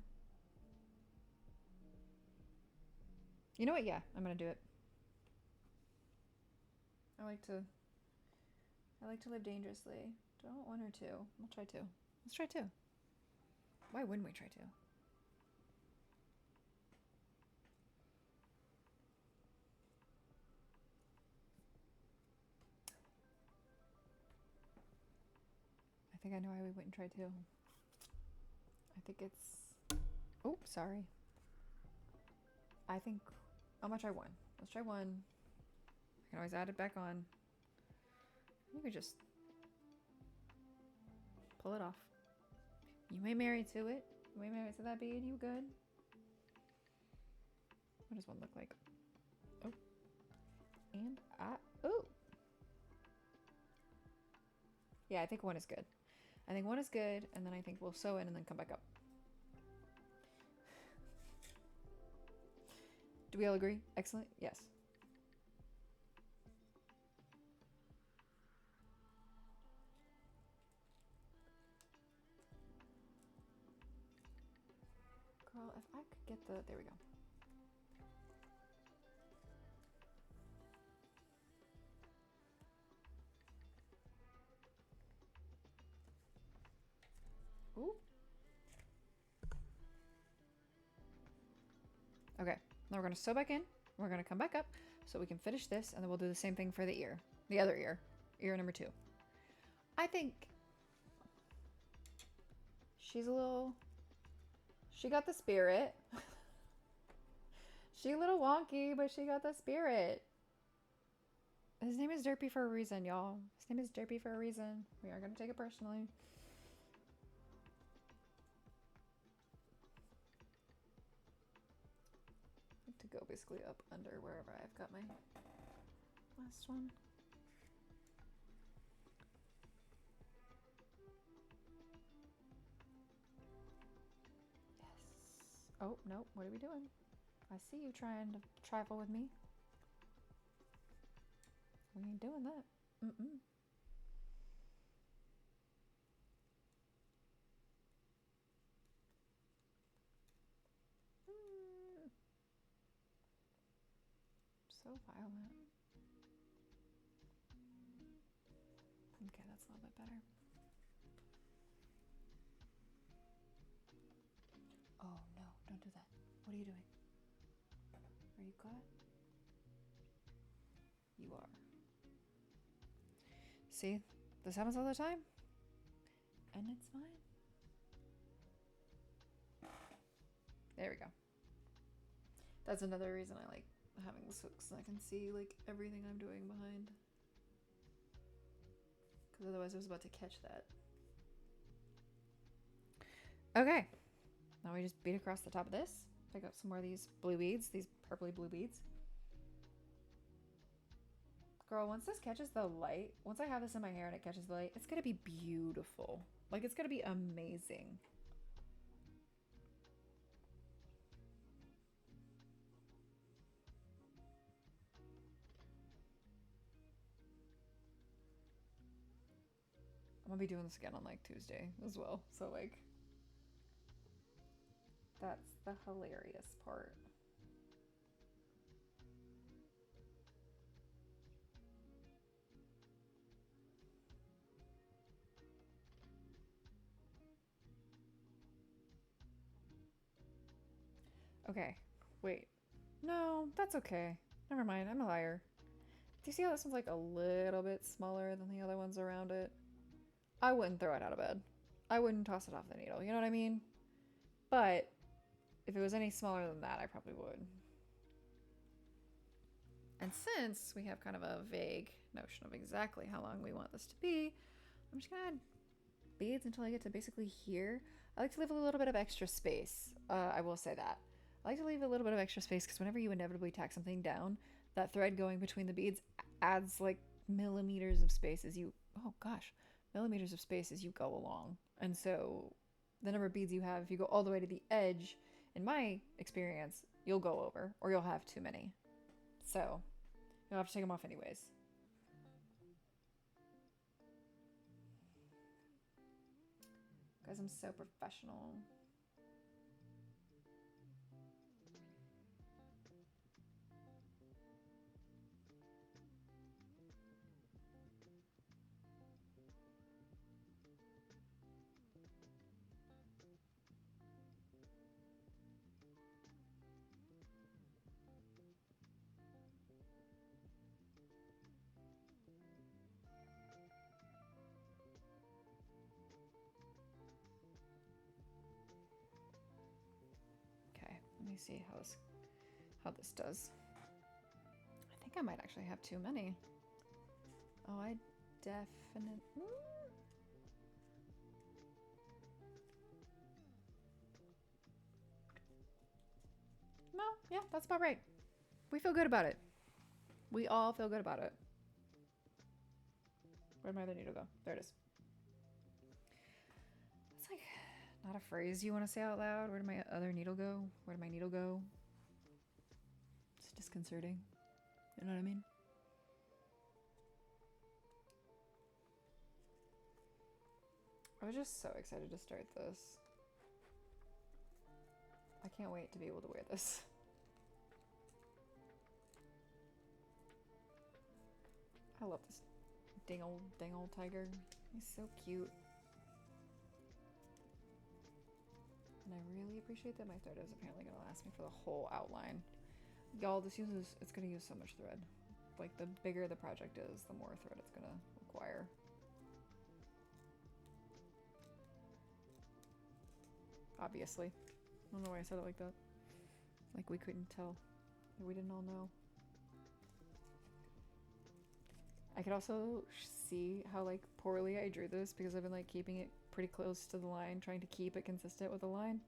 S1: You know what? Yeah, I'm gonna do it. I like to live dangerously. Do I want one or two? We'll try two. Let's try two. Why wouldn't we try two? I think I know why we wouldn't try two. I think it's... Oh, sorry. I think... I'm gonna try one. Let's try one. I can always add it back on. You could just pull it off. You may marry to it. You may marry to that bead. You good? What does one look like? Oh. And oh. Yeah, I think one is good. I think one is good, and then I think we'll sew in and then come back up. Do we all agree? Excellent. Yes. Girl, if I could get the... There we go. Ooh. Okay, now we're going to sew back in. We're going to come back up so we can finish this, and then we'll do the same thing for the ear. The other ear. Ear number 2. I think she's a little... She got the spirit. She a little wonky, but she got the spirit. His name is Derpy for a reason, y'all. His name is Derpy for a reason. We are going to take it personally. To go basically up under wherever I've got my last one. Yes. Oh, no. What are we doing? I see you trying to trifle with me. We ain't doing that. Mm-mm. So violent. Okay, that's a little bit better. Oh no, don't do that. What are you doing? Are you caught? You are. See, this happens all the time. And it's fine. There we go. That's another reason I like having this hook, so I can see like everything I'm doing behind. Because otherwise I was about to catch that. Okay. Now we just beat across the top of this. Pick up some more of these blue beads, these purpley blue beads. Girl, once this catches the light, once I have this in my hair and it catches the light, it's gonna be beautiful. Like, it's gonna be amazing. I'm gonna be doing this again on like Tuesday as well. So like, that's the hilarious part. Okay, wait. No, that's okay. Never mind, I'm a liar. Do you see how this one's like a little bit smaller than the other ones around it? I wouldn't throw it out of bed. I wouldn't toss it off the needle, you know what I mean? But if it was any smaller than that, I probably would. And since we have kind of a vague notion of exactly how long we want this to be, I'm just gonna add beads until I get to basically here. I like to leave a little bit of extra space. I will say that. I like to leave a little bit of extra space because whenever you inevitably tack something down, that thread going between the beads adds like millimeters of space as you, oh gosh, millimeters of space as you go along. And so the number of beads you have, if you go all the way to the edge, in my experience, you'll go over or you'll have too many. So you'll have to take them off anyways. Guys, I'm so professional. Let me see how this does. I think I might actually have too many. Oh, I definitely... No, yeah, that's about right. We feel good about it. We all feel good about it. Where'd my other needle go? There it is. It's like not a phrase you want to say out loud. Where did my other needle go? Where did my needle go? It's disconcerting. You know what I mean? I was just so excited to start this. I can't wait to be able to wear this. I love this dang old tiger. He's so cute. And I really appreciate that my thread is apparently going to last me for the whole outline. Y'all, it's going to use so much thread. Like, the bigger the project is, the more thread it's going to require. Obviously. I don't know why I said it like that. Like we couldn't tell. We didn't all know. I could also see how like poorly I drew this because I've been like keeping it pretty close to the line, trying to keep it consistent with the line.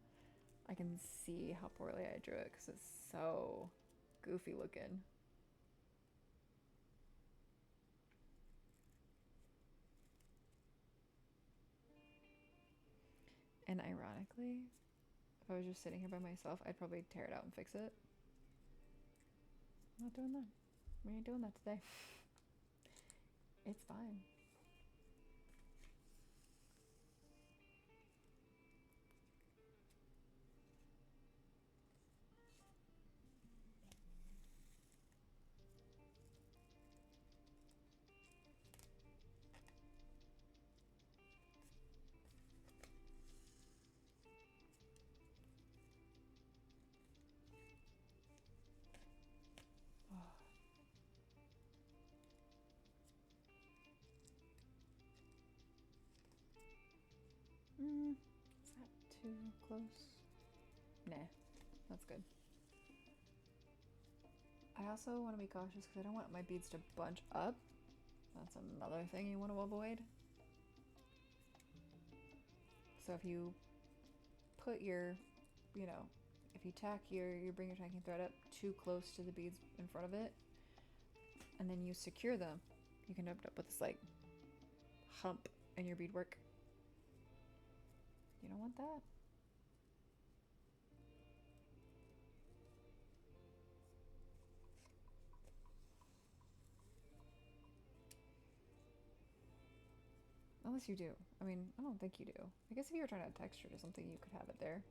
S1: I can see how poorly I drew it because it's so goofy looking. And ironically, if I was just sitting here by myself, I'd probably tear it out and fix it. I'm not doing that. We ain't doing that today. It's fine. Is that too close? Nah, that's good. I also want to be cautious because I don't want my beads to bunch up. That's another thing you want to avoid. So if you put your, if you tack you bring your tacking thread up too close to the beads in front of it, and then you secure them, you can end up with this like hump in your beadwork. You don't want that. Unless you do. I mean, I don't think you do. I guess if you were trying to add texture to something, you could have it there.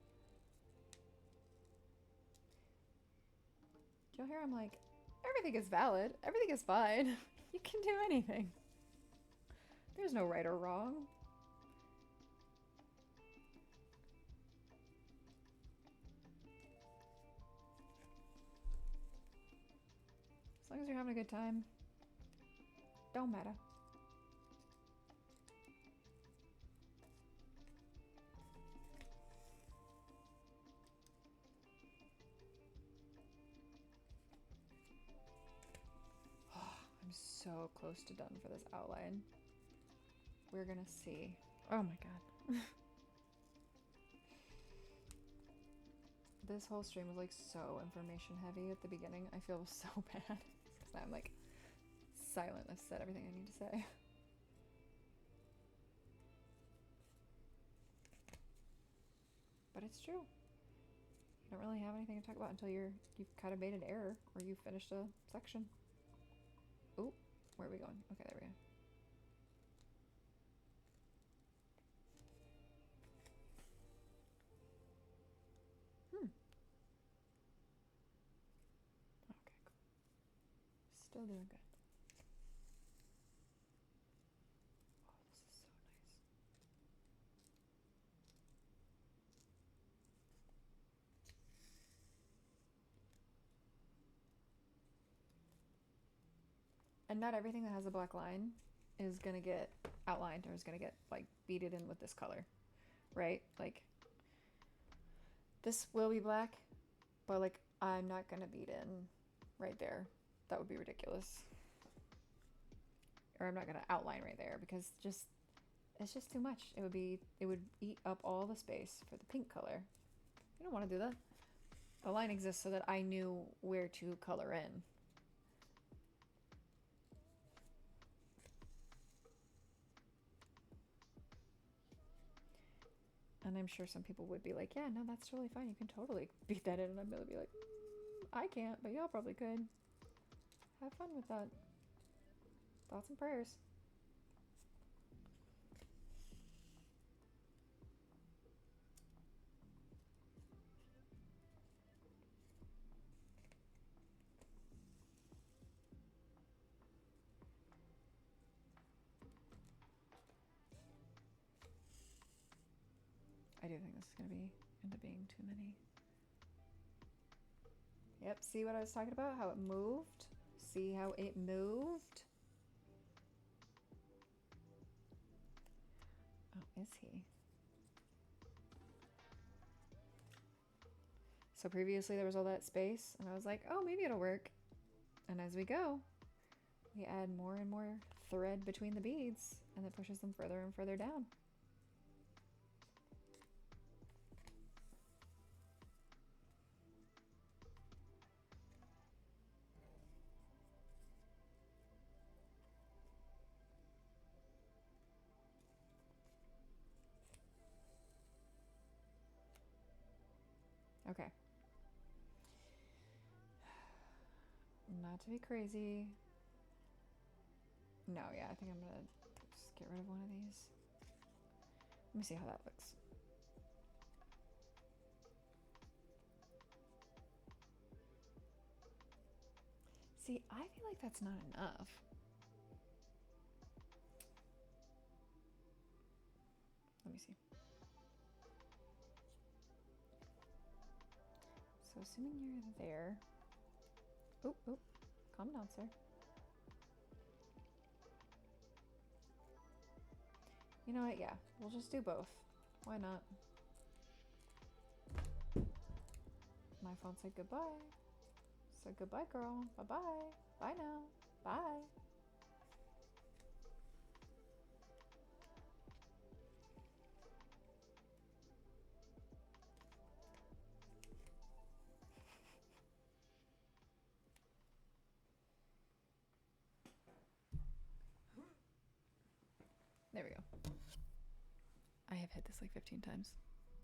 S1: Do you hear? I'm like, everything is valid. Everything is fine. You can do anything. There's no right or wrong. As long as you're having a good time, don't matter. I'm so close to done for this outline. We're gonna see. Oh my god. This whole stream was like so information heavy at the beginning. I feel so bad. Because now I'm like silent. I've said everything I need to say. But it's true. You don't really have anything to talk about until you've kind of made an error or you've finished a section. Oh, where are we going? Okay, there we go. Okay, cool. Still doing good. Oh, this is so nice. And not everything that has a black line is gonna get outlined or is gonna get like beaded in with this color, right? Like this will be black, but like I'm not gonna bead in right there. That would be ridiculous. Or I'm not gonna outline right there because it's just too much. It would eat up all the space for the pink color. You don't want to do that. The line exists so that I knew where to color in. And I'm sure some people would be like, yeah, no, that's totally fine. You can totally beat that in. And I'm going to be like, I can't, but y'all probably could. Have fun with that. Thoughts and prayers. I do think this is going to end up being too many. Yep, see what I was talking about? How it moved? See how it moved? Oh, is he? So previously there was all that space, and I was like, oh, maybe it'll work. And as we go, we add more and more thread between the beads, and it pushes them further and further down. Okay. Not to be crazy. No, yeah, I think I'm gonna just get rid of one of these. Let me see how that looks. See, I feel like that's not enough. Let me see. So assuming you're there. Oop, oop. Calm down, sir. You know what? Yeah, we'll just do both. Why not? My phone said goodbye. So goodbye, girl. Bye-bye. Bye now. Bye. There we go. I have hit this like 15 times.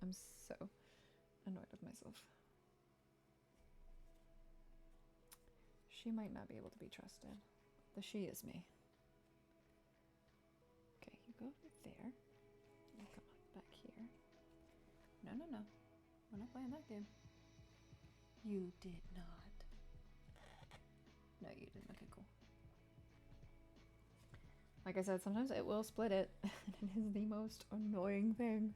S1: I'm so annoyed with myself. She might not be able to be trusted. The she is me. Okay, you go over there. You come on back here. No, no, no. We're not playing that game. You did not. No, you didn't. Okay, cool. Like I said, sometimes it will split it. And it is the most annoying thing.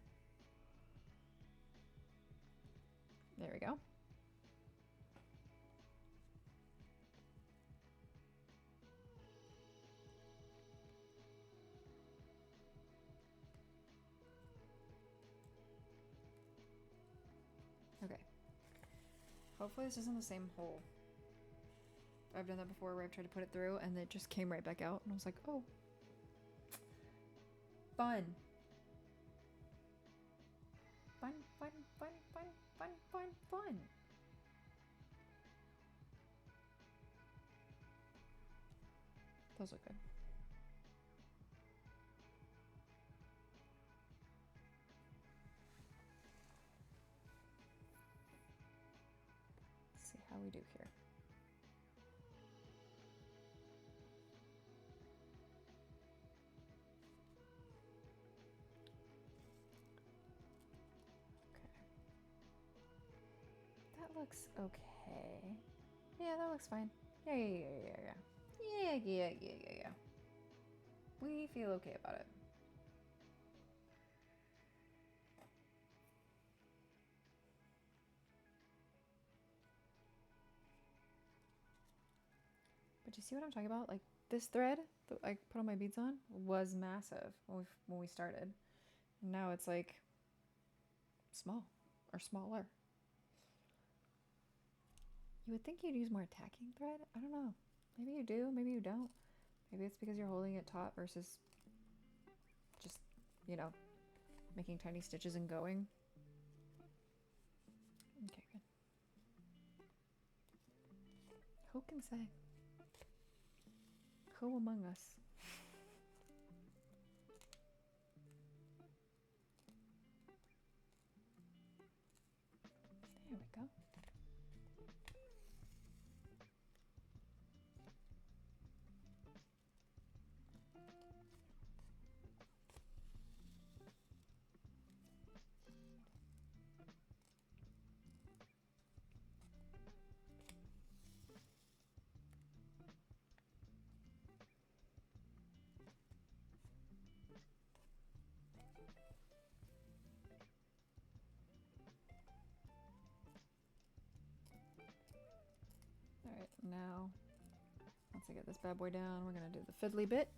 S1: There we go. Okay. Hopefully this isn't the same hole. I've done that before where I've tried to put it through and it just came right back out and I was like, oh. Fun. Fun, fun, fun, fun, fun, fun, fun. Those look good. Let's see how we do here. That looks okay. Yeah, that looks fine. Yeah. We feel okay about it. But you see what I'm talking about? Like this thread that I put all my beads on was massive when we started. And now it's like small or smaller. You would think you'd use more tacking thread. I don't know. Maybe you do, maybe you don't. Maybe it's because you're holding it taut versus just, you know, making tiny stitches and going. Okay, good. Who can say? Who among us? There we go. Alright, now, once I get this bad boy down, we're going to do the fiddly bit.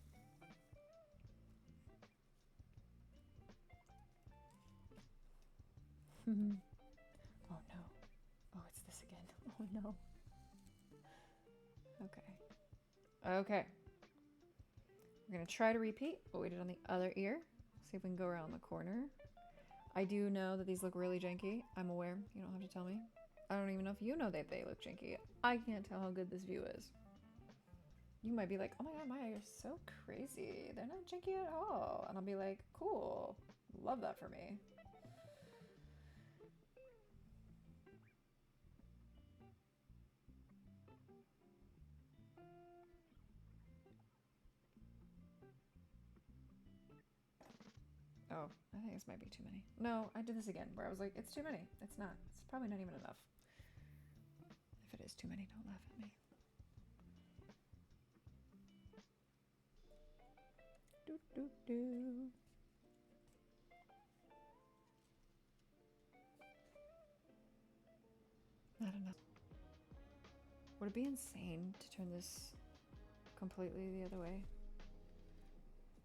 S1: Oh no. Oh, it's this again. Oh no. Okay. Okay. We're going to try to repeat what we did on the other ear. See if we can go around the corner. I do know that these look really janky. I'm aware. You don't have to tell me. I don't even know if you know that they look janky. I can't tell how good this view is. You might be like, oh my god, Maya, you're so crazy. They're not janky at all. And I'll be like, cool. Love that for me. Oh, I think this might be too many. No, I did this again where I was like, it's too many. It's not. It's probably not even enough. If it is too many, don't laugh at me. Do, do, do. Not enough. Would it be insane to turn this completely the other way?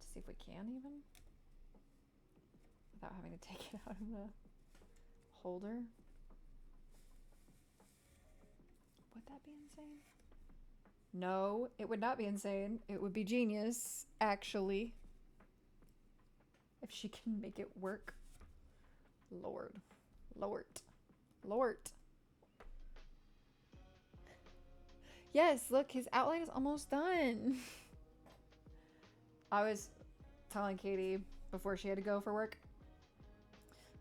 S1: To see if we can even? Without having to take it out of the holder? Would that be insane? No, it would not be insane. It would be genius, actually. If she can make it work. Lord. Lord. Lord. Yes, look, his outline is almost done. I was telling Katie before she had to go for work.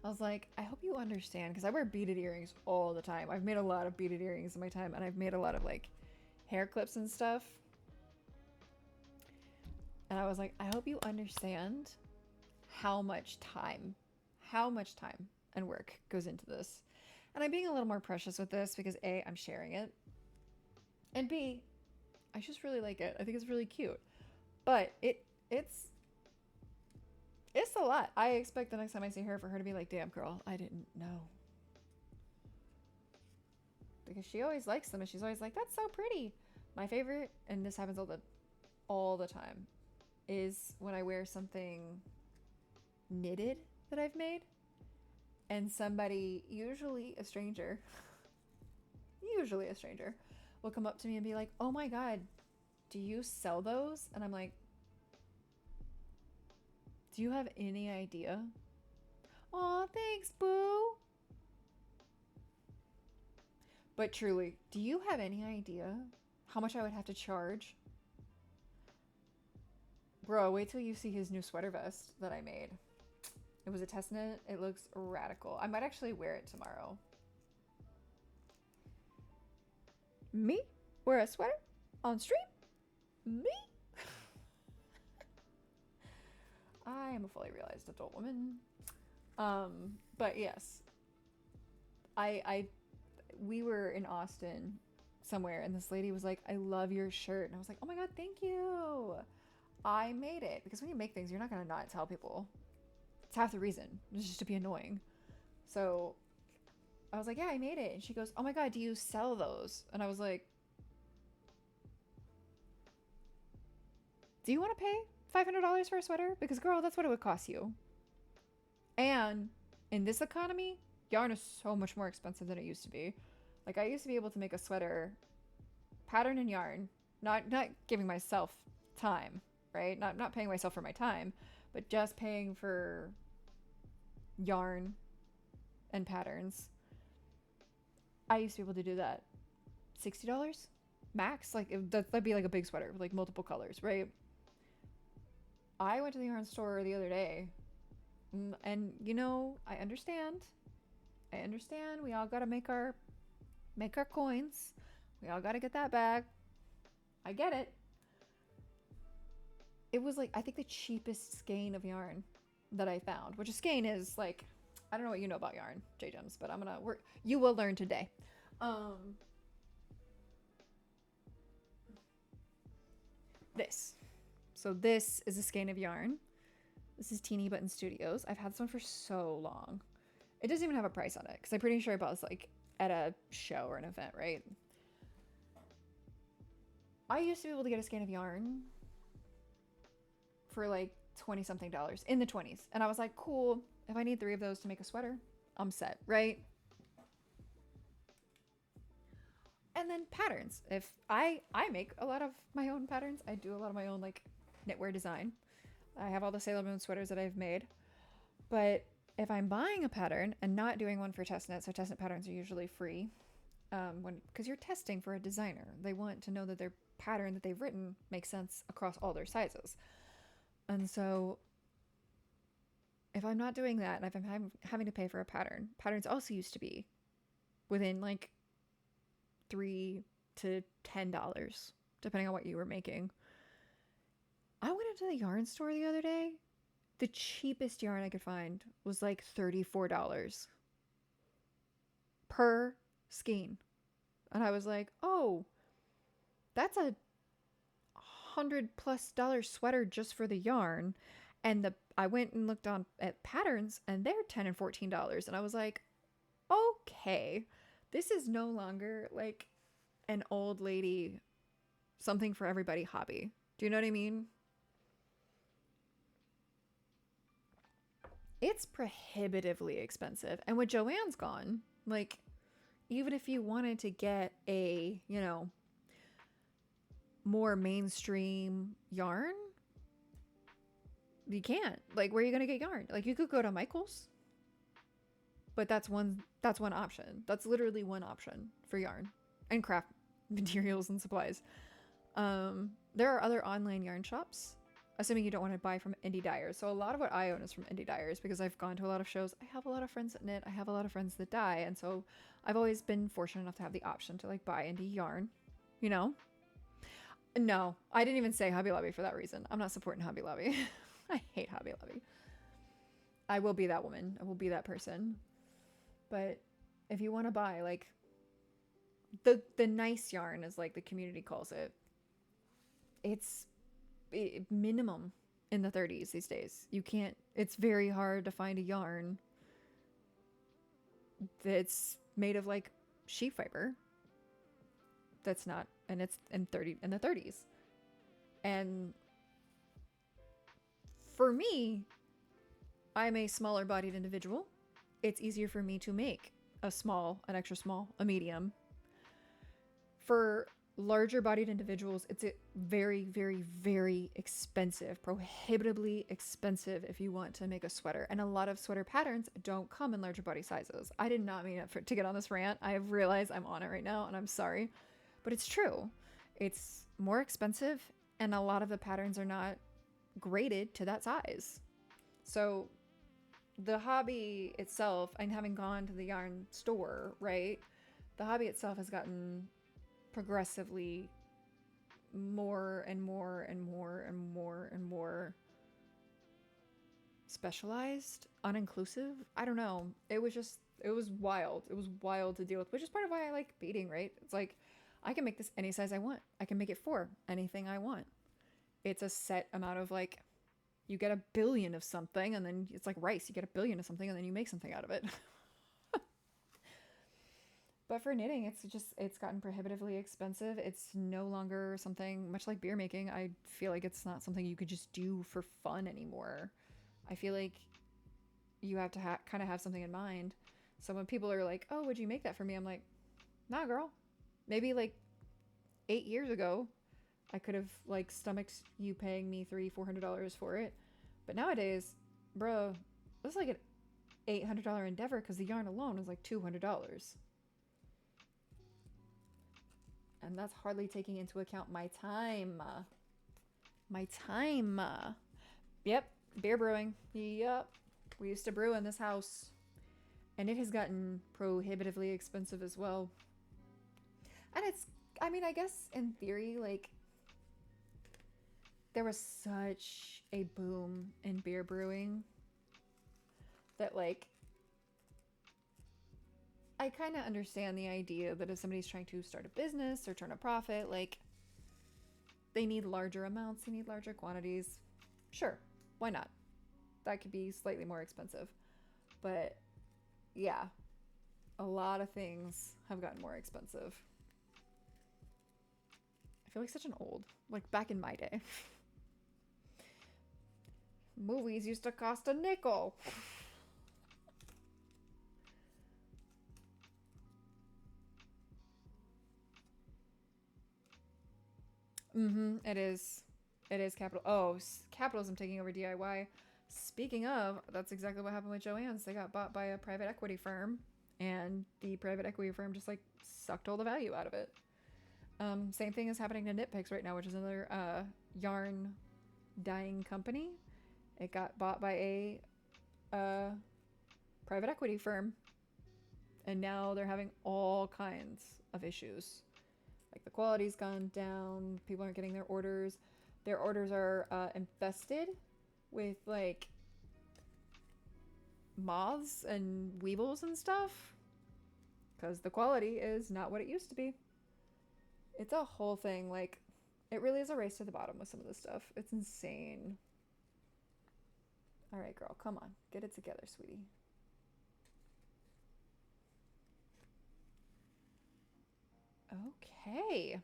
S1: I was like, I hope you understand, because I wear beaded earrings all the time. I've made a lot of beaded earrings in my time, and I've made a lot of like hair clips and stuff. And I was like, I hope you understand how much time and work goes into this. And I'm being a little more precious with this because A, I'm sharing it. And B, I just really like it. I think it's really cute. But it's a lot. I expect the next time I see her for her to be like, damn girl, I didn't know. Because she always likes them and she's always like, that's so pretty. My favorite, and this happens all the time, is when I wear something knitted that I've made and somebody, usually a stranger, will come up to me and be like, oh my god, do you sell those? And I'm like, do you have any idea? Aw, thanks, boo. But truly, do you have any idea how much I would have to charge Bro, wait till you see his new sweater vest that I made. It was a test knit. It looks radical. I might actually wear it tomorrow. Me? Wear a sweater? On stream? Me? I am a fully realized adult woman. But yes. We were in Austin somewhere and this lady was like, I love your shirt. And I was like, oh my God, thank you. I made it. Because when you make things, you're not gonna not tell people. It's half the reason. It's just to be annoying. So I was like, yeah, I made it. And she goes, oh my God, do you sell those? And I was like, do you want to pay $500 for a sweater? Because girl, that's what it would cost you. And in this economy, yarn is so much more expensive than it used to be. Like I used to be able to make a sweater, pattern and yarn, not giving myself time, right? Not paying myself for my time, but just paying for yarn and patterns. I used to be able to do that. $60 max. Like that'd be like a big sweater with like multiple colors, right? I went to the yarn store the other day, and you know, I understand. We all gotta make our coins. We all gotta get that bag. I get it. It was like, I think the cheapest skein of yarn that I found, which a skein is like, I don't know what you know about yarn, J-Gems, but you will learn today. This. So this is a skein of yarn. This is Teeny Button Studios. I've had this one for so long. It doesn't even have a price on it because I'm pretty sure I bought this like at a show or an event, right? I used to be able to get a skein of yarn for like 20 something dollars, in the 20s. And I was like, cool, if I need 3 of those to make a sweater, I'm set, right? And then patterns. If I make a lot of my own patterns. I do a lot of my own like knitwear design. I have all the Sailor Moon sweaters that I've made. But if I'm buying a pattern and not doing one for testnet, so testnet patterns are usually free, because you're testing for a designer. They want to know that their pattern that they've written makes sense across all their sizes. And so if I'm not doing that and if I'm having to pay for a pattern, patterns also used to be within like $3 to $10, depending on what you were making. I went into the yarn store the other day. The cheapest yarn I could find was like $34 per skein. And I was like, oh, that's a $100+ sweater just for the yarn. And I went and looked at patterns and they're $10 and $14. And I was like, okay, this is no longer like an old lady, something for everybody hobby. Do you know what I mean? It's prohibitively expensive. And with Joann's gone, like, even if you wanted to get a, you know, more mainstream yarn, you can't. Like, where are you going to get yarn? Like, you could go to Michael's, but that's one option. That's literally one option for yarn and craft materials and supplies. There are other online yarn shops, assuming you don't want to buy from indie dyers. So a lot of what I own is from indie dyers because I've gone to a lot of shows. I have a lot of friends that knit. I have a lot of friends that dye. And so I've always been fortunate enough to have the option to like buy indie yarn, you know? No, I didn't even say Hobby Lobby for that reason. I'm not supporting Hobby Lobby. I hate Hobby Lobby. I will be that woman. I will be that person. But if you want to buy like the nice yarn, as like the community calls it, it's minimum in the 30s these days. You can't, it's very hard to find a yarn that's made of like sheep fiber that's not, and it's in the 30s. And for me, I'm a smaller bodied individual. It's easier for me to make a small, an extra small, a medium. For larger bodied individuals, it's very, very, very expensive, prohibitively expensive if you want to make a sweater. And a lot of sweater patterns don't come in larger body sizes. I did not mean to get on this rant. I have realized I'm on it right now and I'm sorry, but it's true. It's more expensive and a lot of the patterns are not graded to that size. So the hobby itself, and having gone to the yarn store, right? The hobby itself has gotten progressively more and more and more and more and more specialized, uninclusive. I don't know. It was wild. It was wild to deal with, which is part of why I like beading, right? It's like, I can make this any size I want. I can make it for anything I want. It's a set amount of, like, you get a billion of something, and then it's like rice. You get a billion of something, and then you make something out of it. But for knitting, it's gotten prohibitively expensive. It's no longer something, much like beer making, I feel like it's not something you could just do for fun anymore. I feel like you have to kind of have something in mind. So when people are like, oh, would you make that for me? I'm like, nah, girl. Maybe like 8 years ago, I could have like stomached you paying me $300-$400 for it. But nowadays, bro, this is like an $800 endeavor because the yarn alone is like $200. And that's hardly taking into account my time. My time. Yep, beer brewing. Yep. We used to brew in this house. And it has gotten prohibitively expensive as well. And it's, I mean, I guess in theory, like, there was such a boom in beer brewing that, like, I kind of understand the idea that if somebody's trying to start a business or turn a profit, like, they need larger amounts, they need larger quantities. Sure, why not? That could be slightly more expensive. But yeah, a lot of things have gotten more expensive. I feel like such an old, like back in my day. Movies used to cost a nickel. It is. It is capital. Oh, capitalism taking over DIY. Speaking of, that's exactly what happened with Joann's. They got bought by a private equity firm, and the private equity firm just like sucked all the value out of it. Same thing is happening to Knitpicks right now, which is another yarn dyeing company. It got bought by a private equity firm, and now they're having all kinds of issues. Like the quality's gone down, people aren't getting their orders. Their orders are infested with like moths and weevils and stuff because the quality is not what it used to be. It's a whole thing. Like, it really is a race to the bottom with some of this stuff. It's insane. All right, girl, come on. Get it together, sweetie. Okay.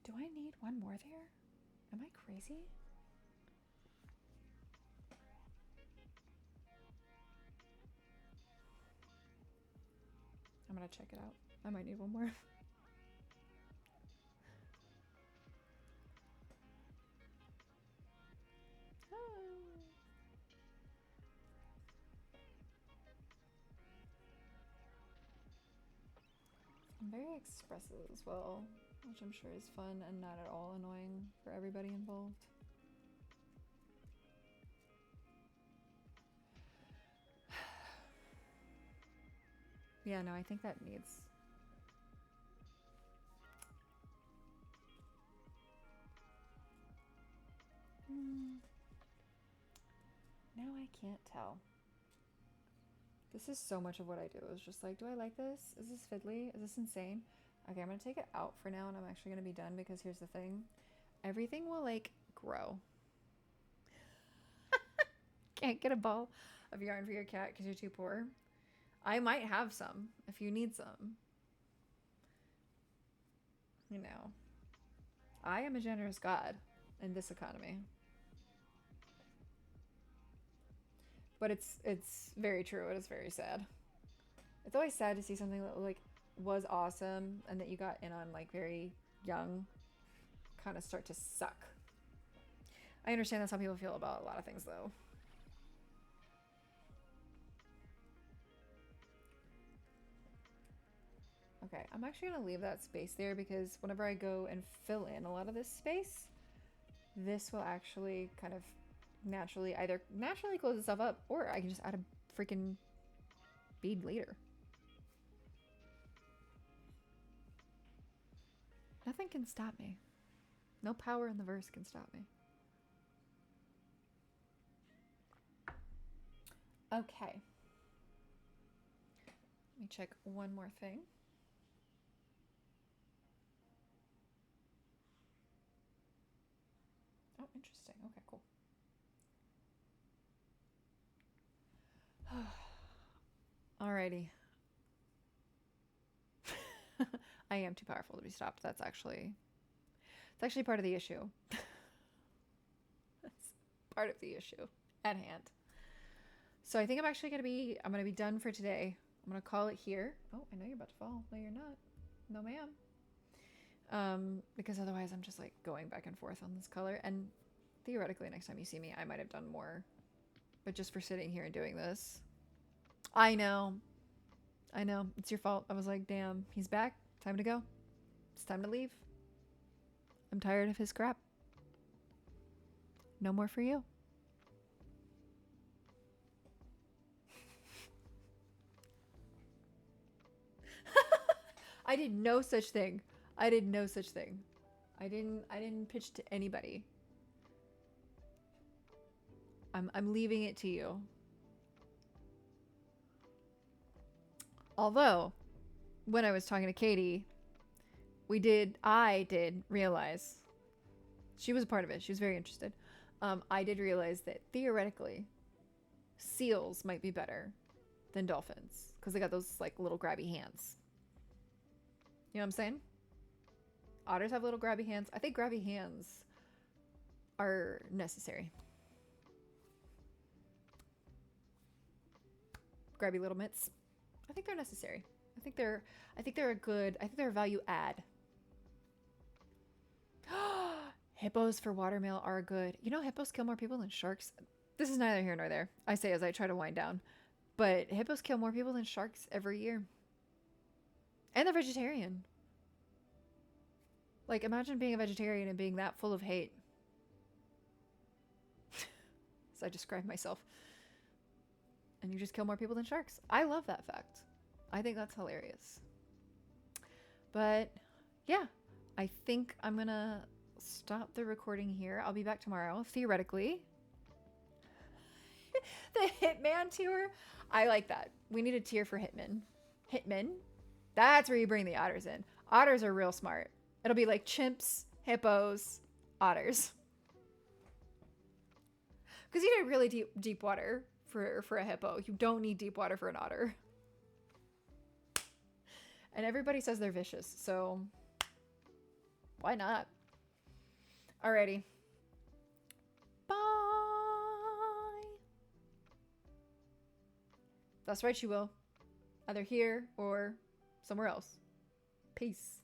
S1: Do I need one more there? Am I crazy? I'm gonna check it out. I might need one more. I'm very expressive as well, which I'm sure is fun and not at all annoying for everybody involved. Yeah, no, I think that needs... Now I can't tell. This is so much of what I do. It's just like, do I like this? Is this fiddly? Is this insane? Okay, I'm going to take it out for now, and I'm actually going to be done because here's the thing. Everything will, like, grow. Can't get a ball of yarn for your cat because you're too poor. I might have some if you need some. You know. I am a generous god in this economy. But it's very true. It is very sad. It's always sad to see something that like was awesome and that you got in on like very young kind of start to suck. I understand that's how people feel about a lot of things though. Okay, I'm actually gonna leave that space there because whenever I go and fill in a lot of this space, this will actually kind of naturally close itself up, or I can just add a freaking bead later. Nothing can stop me. No power in the verse can stop me. Okay. Let me check one more thing. Oh, interesting. Okay, cool. Alrighty. I am too powerful to be stopped. It's actually part of the issue. That's part of the issue at hand. So I think I'm actually gonna be done for today. I'm gonna call it here. Oh, I know you're about to fall. No, you're not. No, ma'am. Because otherwise I'm just like going back and forth on this color, and theoretically next time you see me I might have done more, but just for sitting here and doing this. I know, it's your fault. I was like, damn, he's back, time to go, it's time to leave. I'm tired of his crap. No more for you. I did no such thing. I did no such thing. I didn't pitch to anybody. I'm leaving it to you. Although, when I was talking to Katie, I did realize, she was a part of it. She was very interested. I did realize that theoretically, seals might be better than dolphins because they got those like little grabby hands. You know what I'm saying? Otters have little grabby hands. I think grabby hands are necessary. Grabby little mitts. I think they're necessary. I think they're a value add. Hippos for watermail are good. You know, hippos kill more people than sharks. This is neither here nor there. I say as I try to wind down. But hippos kill more people than sharks every year. And they're vegetarian. Like, imagine being a vegetarian and being that full of hate. As I describe myself. And you just kill more people than sharks. I love that fact. I think that's hilarious. But, yeah. I think I'm gonna stop the recording here. I'll be back tomorrow, theoretically. The Hitman tour? I like that. We need a tier for Hitman. Hitman? That's where you bring the otters in. Otters are real smart. It'll be like chimps, hippos, otters. Because you need really deep water for a hippo. You don't need deep water for an otter. And everybody says they're vicious, so why not? Alrighty. Bye. That's right, you will. Either here or somewhere else. Peace.